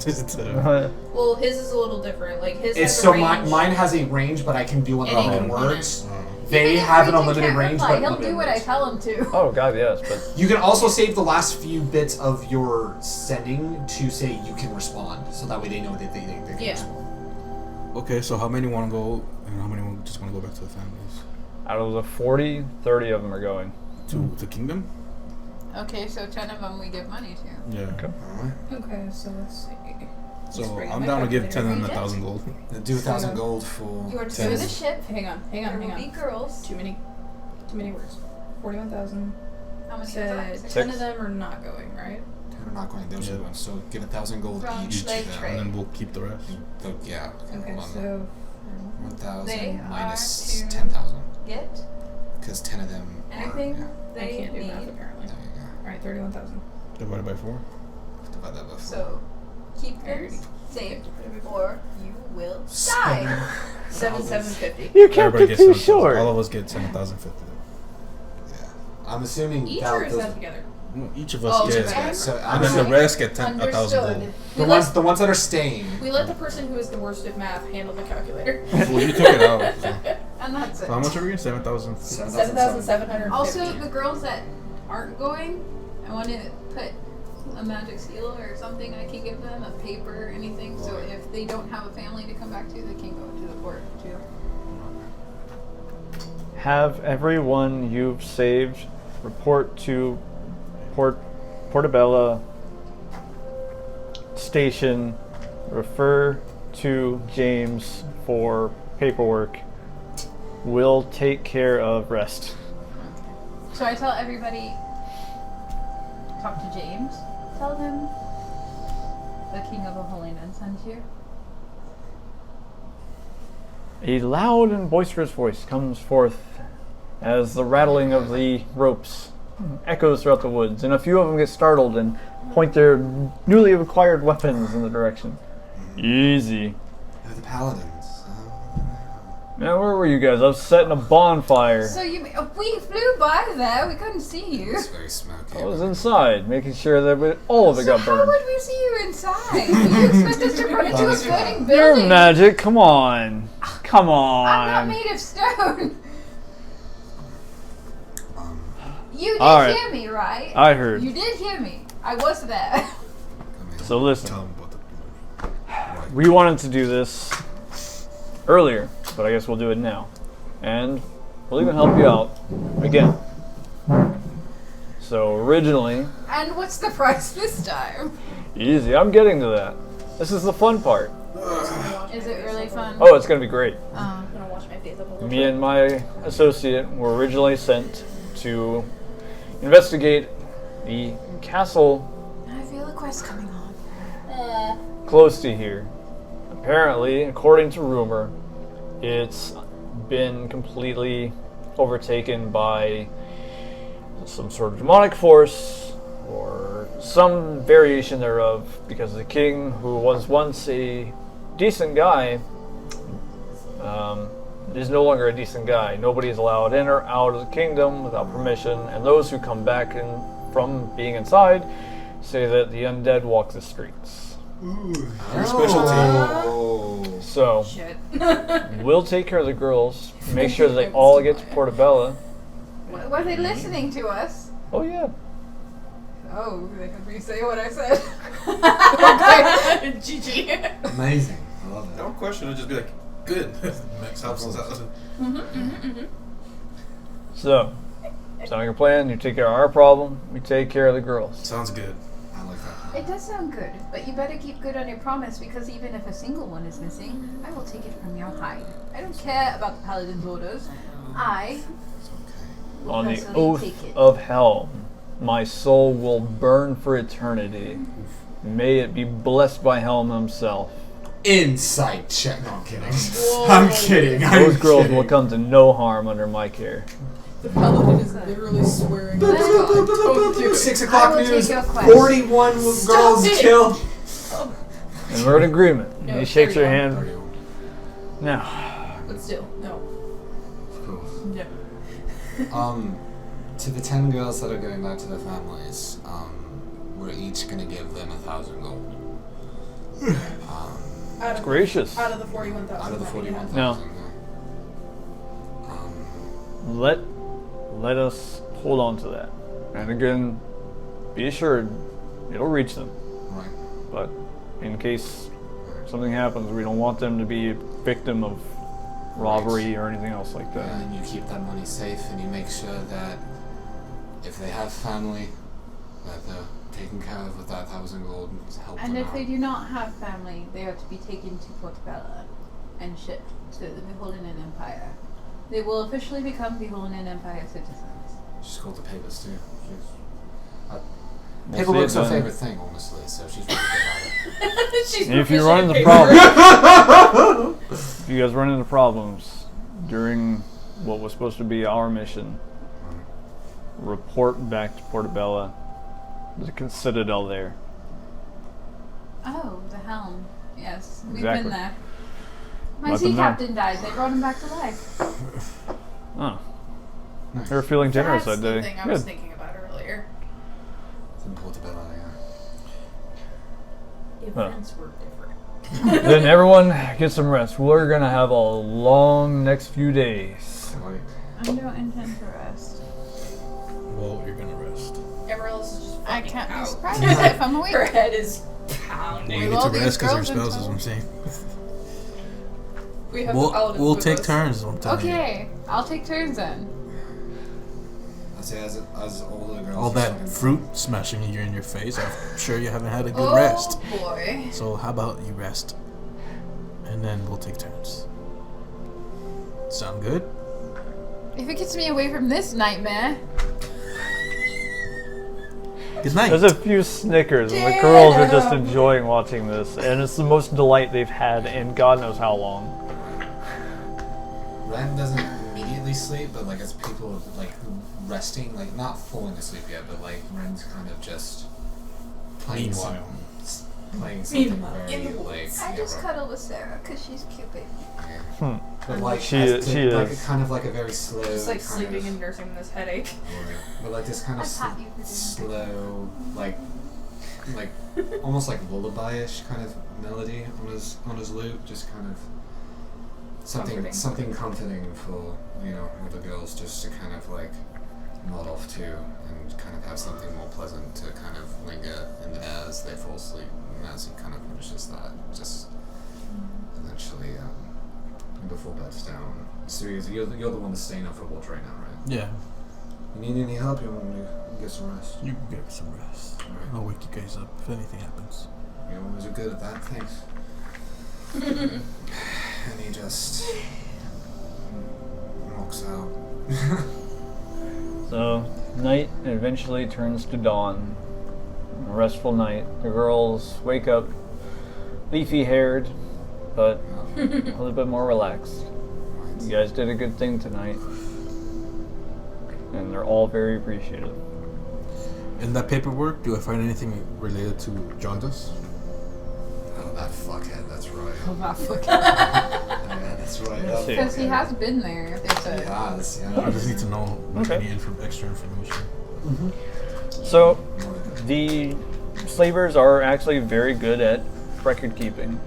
Well, his is a little different. Like his It's has so a range. mine has a range, but I can do And it 1,000 can words. Oh. They Even if have an Regent unlimited can't range, reply, but he'll limited do what I words. tell him to. Oh god, yes, but You can also save the last few bits of your sending to say you can respond, so that way they know that they can Yeah. respond. Okay, so how many want to go, and how many just want to go back to the families? out of the 40, 30 of them are going. To the kingdom? Okay, so 10 of them we give money to. Yeah. Okay. Alright. Okay, so let's see. So Just bring I'm my down to give calculator. 10 and 1,000 gold. Then do 1,000 gold for. You're to 10. the ship. Hang on. There will be girls. Too many words. 41,000. How many So is 10 Six. of them are not going, right? 10 are not going. Those are Yeah. the ones. So give 1,000 gold From each to slave them. trade. And then we'll keep the rest. Yeah. Okay, hold on. so 1,000 They minus are to- 10,000. Get Because 10 of them anything are. Yeah. I they can't do math need. apparently. There you go. Alright, 31,000. Divided by 4. Divide that by 4. So keep them Alrighty. safe, or you will So- die. 7,750. You kept Everybody it gets too 7,000. short. All of us get 10,050. Yeah. I'm assuming Each that or is those- that together? No, each of us Oh, gets. okay. So And I'm then the assuming rest get 1,000 Understood. gold. the ones that are staying. We let the person who is the worst at math handle the calculator. Well, you took it out. So. And And that's it. So how much are we getting? 7,000. 7,750. Also, the girls that aren't going, I want to put a magic seal or something I can give them, a paper or anything, so if they don't have a family to come back to, they can go to the port too. Have everyone you've saved report to Portobello Station. Refer to James for paperwork. We'll take care of rest. So I tell everybody, talk to James. Tell them the King of the Holy Land sent you. A loud and boisterous voice comes forth as the rattling of the ropes echoes throughout the woods, and a few of them get startled and point their newly acquired weapons in the direction. Easy. They're the paladins. Now, where were you guys? I was setting a bonfire. So we flew by there. We couldn't see you. It's very smoky. I was inside, making sure that all of it got How burned. would we see you inside? You expect us to run into a burning Your building? magic, come on. Come on. I'm not made of stone. You did All right. hear me, right? I heard. You did hear me. I was there. So listen, Tell them about the we wanted to do this earlier, but I guess we'll do it now. And we'll even help you out again. So originally, And what's the price this time? easy, I'm getting to that. This is the fun part. Is it really fun? Oh, it's going to be great. Oh. I'm gonna wash my face up a little Me and my associate were originally sent to investigate the castle I feel a quest coming on. close to here. Apparently, according to rumor, it's been completely overtaken by some sort of demonic force or some variation thereof, because the king, who was once a decent guy, is no longer a decent guy. Nobody is allowed in or out of the kingdom without permission, and those who come back from being inside say that the undead walk the streets. Your specialty. Oh. So, Shit. we'll take care of the girls, make sure that they all get to Portobello. Were they listening to us? Oh yeah. Oh, they heard me say what I said. Okay. GG. Amazing. I love that. Don't question it, just be like, good. Max helps us out. So, sound like a plan? You take care of our problem, we take care of the girls. Sounds good. I like that. It does sound good, but you better keep good on your promise, because even if a single one is missing, I will take it from your hide. I don't care about the paladin's orders. I will On the personally oath take it. of hell, my soul will burn for eternity. May it be blessed by Helm himself. Insight check. No, I'm kidding. I'm kidding. Those girls will come to no harm under my care. The paladin is literally swearing. Don't do it. 6 o'clock I will news. take your quest. 41 girls it. killed. And we're in agreement. No, He shakes her 31. hand. Now, But still, no. No. To the 10 girls that are going back to their families, we're each gonna give them 1,000 gold. Out of, gracious. out of the 41,000. Out of the that we have. 41,000. let us hold on to that. And again, be assured, it'll reach them. Right. But in case something happens, we don't want them to be a victim of robbery or anything else like that. And you keep that money safe, and you make sure that if they have family, that they're taken care of with that 1,000 gold to help And them if out. they do not have family, they are to be taken to Portobello and shipped to the Beholden Empire. They will officially become Beholden Empire citizens. She's called the papers too. We'll Paperwork's see her it then. favorite thing, honestly, so she's really good at it. She's And if you proficient run in into paperwork. problems, if you guys run into problems during what was supposed to be our mission, report back to Portobello. There's a citadel there. Oh, the helm. Yes, we've Exactly. been there. My Let sea them know. captain died. They brought him back to life. Oh. They were feeling generous That's that day. the thing I was Good. thinking about earlier. It's in Portobello, yeah. Events were different. Then everyone get some rest. We're gonna have a long next few days. I don't intend to rest. Well, you're gonna rest. Emerald's just I fucking can't be out. surprised if I'm awake. Her head is Well, pounding. you Well, need to these rest because your girls spells is until- what I'm saying. We have the paladins We'll with take us. turns. Is what I'm telling you. Okay, I'll take turns then. I'd say as all the girls. All are that starting- fruit smashing you in your face. I'm sure you haven't had a good rest. Oh boy. So how about you rest, and then we'll take turns. Sound good? If it gets me away from this nightmare. Good night. There's a few snickers, and the girls are just enjoying watching this, and it's the most delight they've had in God knows how long. Ren doesn't immediately sleep, but like as people like resting, like not falling asleep yet, but like Ren's kind of just playing Meanwhile. playing something Meanwhile, in very the like. woods. I yeah, just rough. cuddle with Sarah because she's cute, baby. But like She as is. like a kind of like a very slow. Just like kind sleeping of, and nursing this headache. But like this kind of I taught you for doing slow, like almost like lullaby-ish kind of melody on his lute, just kind of something comforting for the girls just to kind of like nod off to and kind of have something more pleasant to kind of linger in the air as they fall asleep. And as he kind of finishes that, just eventually before bed's down. So you're the one that's staying up for watch right now, right? Yeah. You need any help? You want me to get some rest? You can get some rest. I'll wake you guys up if anything happens. You always are good at that. Thanks. And he just walks out. So, night eventually turns to dawn. A restful night. The girls wake up leafy-haired, but a little bit more relaxed. You guys did a good thing tonight, and they're all very appreciative. In that paperwork, do I find anything related to jaundice? Oh, that fuckhead. That's right. Oh, that fucking. Yeah, that's right. Let's see. Because he has been there, they said. Yeah, I just need to know Okay. any extra information. So, the slavers are actually very good at record keeping.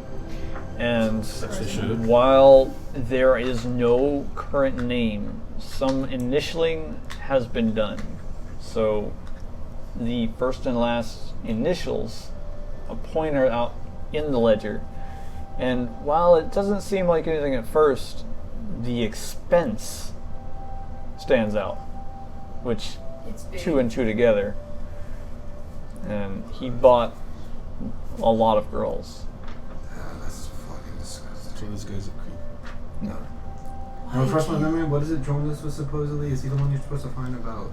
And They should. while there is no current name, some initialing has been done. So, the first and last initials, a pointer out in the ledger. And while it doesn't seem like anything at first, the expense stands out, which It's big. 2 and 2 together. And he bought a lot of girls. that's fucking disgusting. So this guy's a creep. No. Refresh my memory. What is it? Jonas was supposedly. Is he the one you're supposed to find about?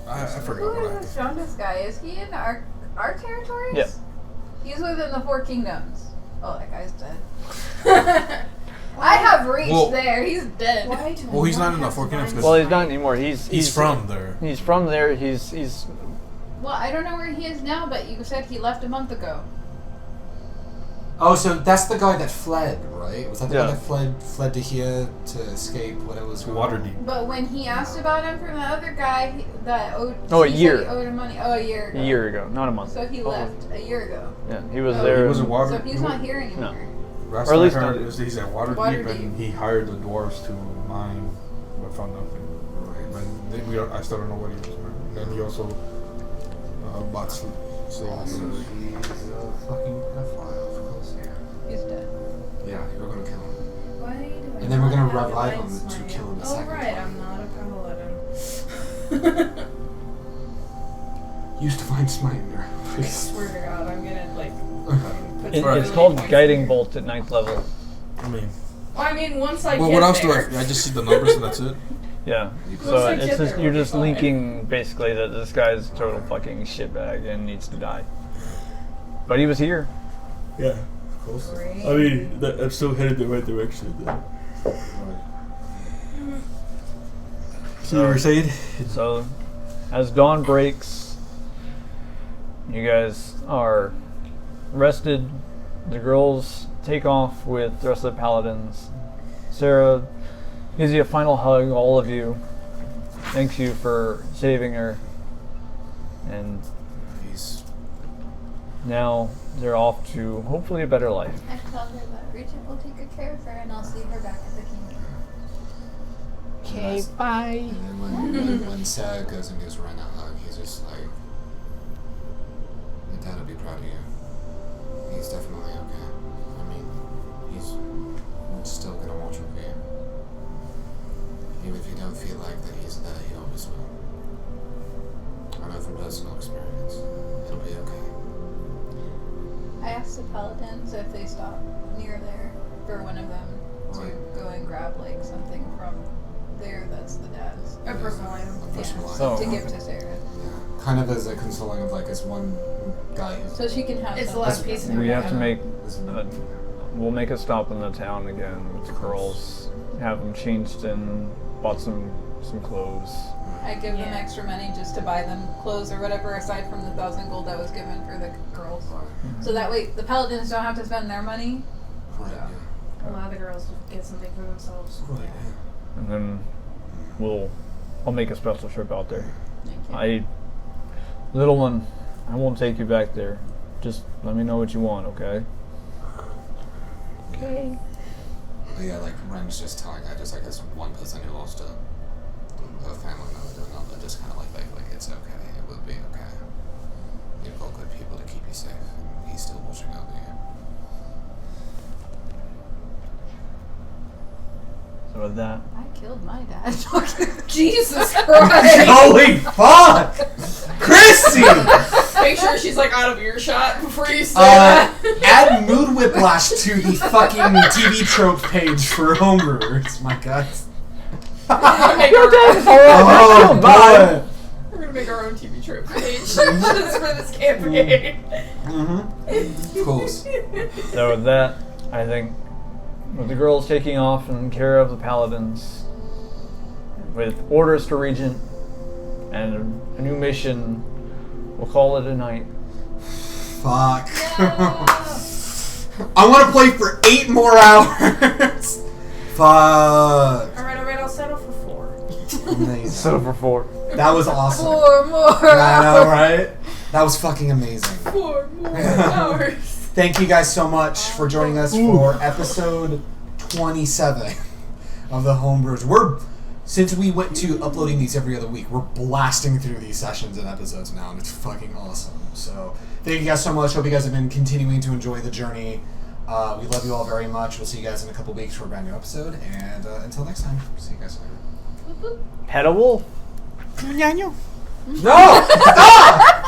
I forgot Who what I is this Jonas guy? Is he in our territories? Yeah. He's within the 4 kingdoms. Oh, that guy's dead. I have reached Well- there. He's dead. Why do I Well, he's not in the have 4 kingdoms mine? 'cause Well, he's not anymore. he's from there. He's from there. He's Well, I don't know where he is now, but you said he left a month ago. Oh, so that's the guy that fled, right? Was that the Yeah. guy that fled to here to escape whatever was going on? Waterdeep. But when he asked about him from the other guy that owed, Oh, a he said year. he owed him money. Oh, a year ago. a year ago, not a month. So he left a year ago. Yeah, he was Oh. there. He was a in- water. So he's not here anymore. Last Or at I least heard not- is he's at Waterdeep, Waterdeep. and he hired the dwarves to mine, but found nothing. And I still don't know what he was mining. Then he also bought slaves. He's a fucking pedophile, of course. He's dead. Yeah, you're gonna kill him. Why do I And then we're not gonna have revive divine him to smite? kill him the Oh second right, time. I'm not a paladin. Used to find smite in there. I swear to God, I'm gonna like. Put It- some it's really called points Guiding in. Bolt at 9th level. I mean, Well, I mean, once I well, get what else there. do I just see the numbers and that's it? Yeah. Once So I it's get just there, you're we'll be just fine. linking basically that this guy's a total fucking shitbag and needs to die. But he was here. Yeah. Great. I mean, I'm still headed the right direction. Then. So you were saying? So, as dawn breaks, you guys are rested. The girls take off with the rest of the paladins. Sarah gives you a final hug, all of you. Thanks you for saving her. And He's now they're off to hopefully a better life. I tell her that Regent will take good care of her, and I'll see her back at the kingdom. Okay, bye. And then when Sarah goes and gives Ren a hug, he's just like, your dad will be proud of you. He's definitely okay. I mean, he's still gonna watch over you. Even if you don't feel like that he's there, he always will. I know from personal experience, it'll be okay. I asked the paladins if they stop near there for one of them to Right. go and grab like something from there that's the dad's. A personal item. A personal Yeah, item. So- to give to Sarah. Yeah. Kind of as a consoling of like this one guy who's So she can have It's the something. last piece. We have to make. this We'll make a stop in the town again with the girls. Have them changed and bought some clothes. I give them Yeah. extra money just to buy them clothes or whatever, aside from the 1,000 gold I was given for the girls. So that way the paladins don't have to spend their money. right, yeah. Allow the girls to get something for themselves. Right, yeah. And then I'll make a special trip out there. Thank you. Little one, I won't take you back there. Just let me know what you want, okay? Okay. But yeah, like Ren's just telling her, just like as one person who lost a family member to another, just kind of like it's okay, it will be okay. You've got good people to keep you safe, and he's still watching over you. So with that, I killed my dad. Jesus Christ! Holy fuck! Crissy! Make sure she's like out of earshot before you say Add that. mood whiplash to the fucking TV trope page for Homebrewers. My God. Your dad Oh, boy. We're gonna make our own TV trope page just for this campaign. Of course. so with that, I think with the girls taking off in care of the paladins, with orders to Regent and a new mission, we'll call it a night. Fuck. I want to play for 8 more hours. Fuck. Alright, I'll settle for 4. Amazing. So for 4. That was awesome. 4 more. I know, right? That was fucking amazing. 4 more hours. Thank you guys so much for joining us for episode 27 of the Homebrewers. Since we went to uploading these every other week, we're blasting through these sessions and episodes now, and it's fucking awesome. So thank you guys so much. Hope you guys have been continuing to enjoy the journey. We love you all very much. We'll see you guys in a couple weeks for a brand new episode, and until next time, see you guys later. Pet a wolf. No! Stop!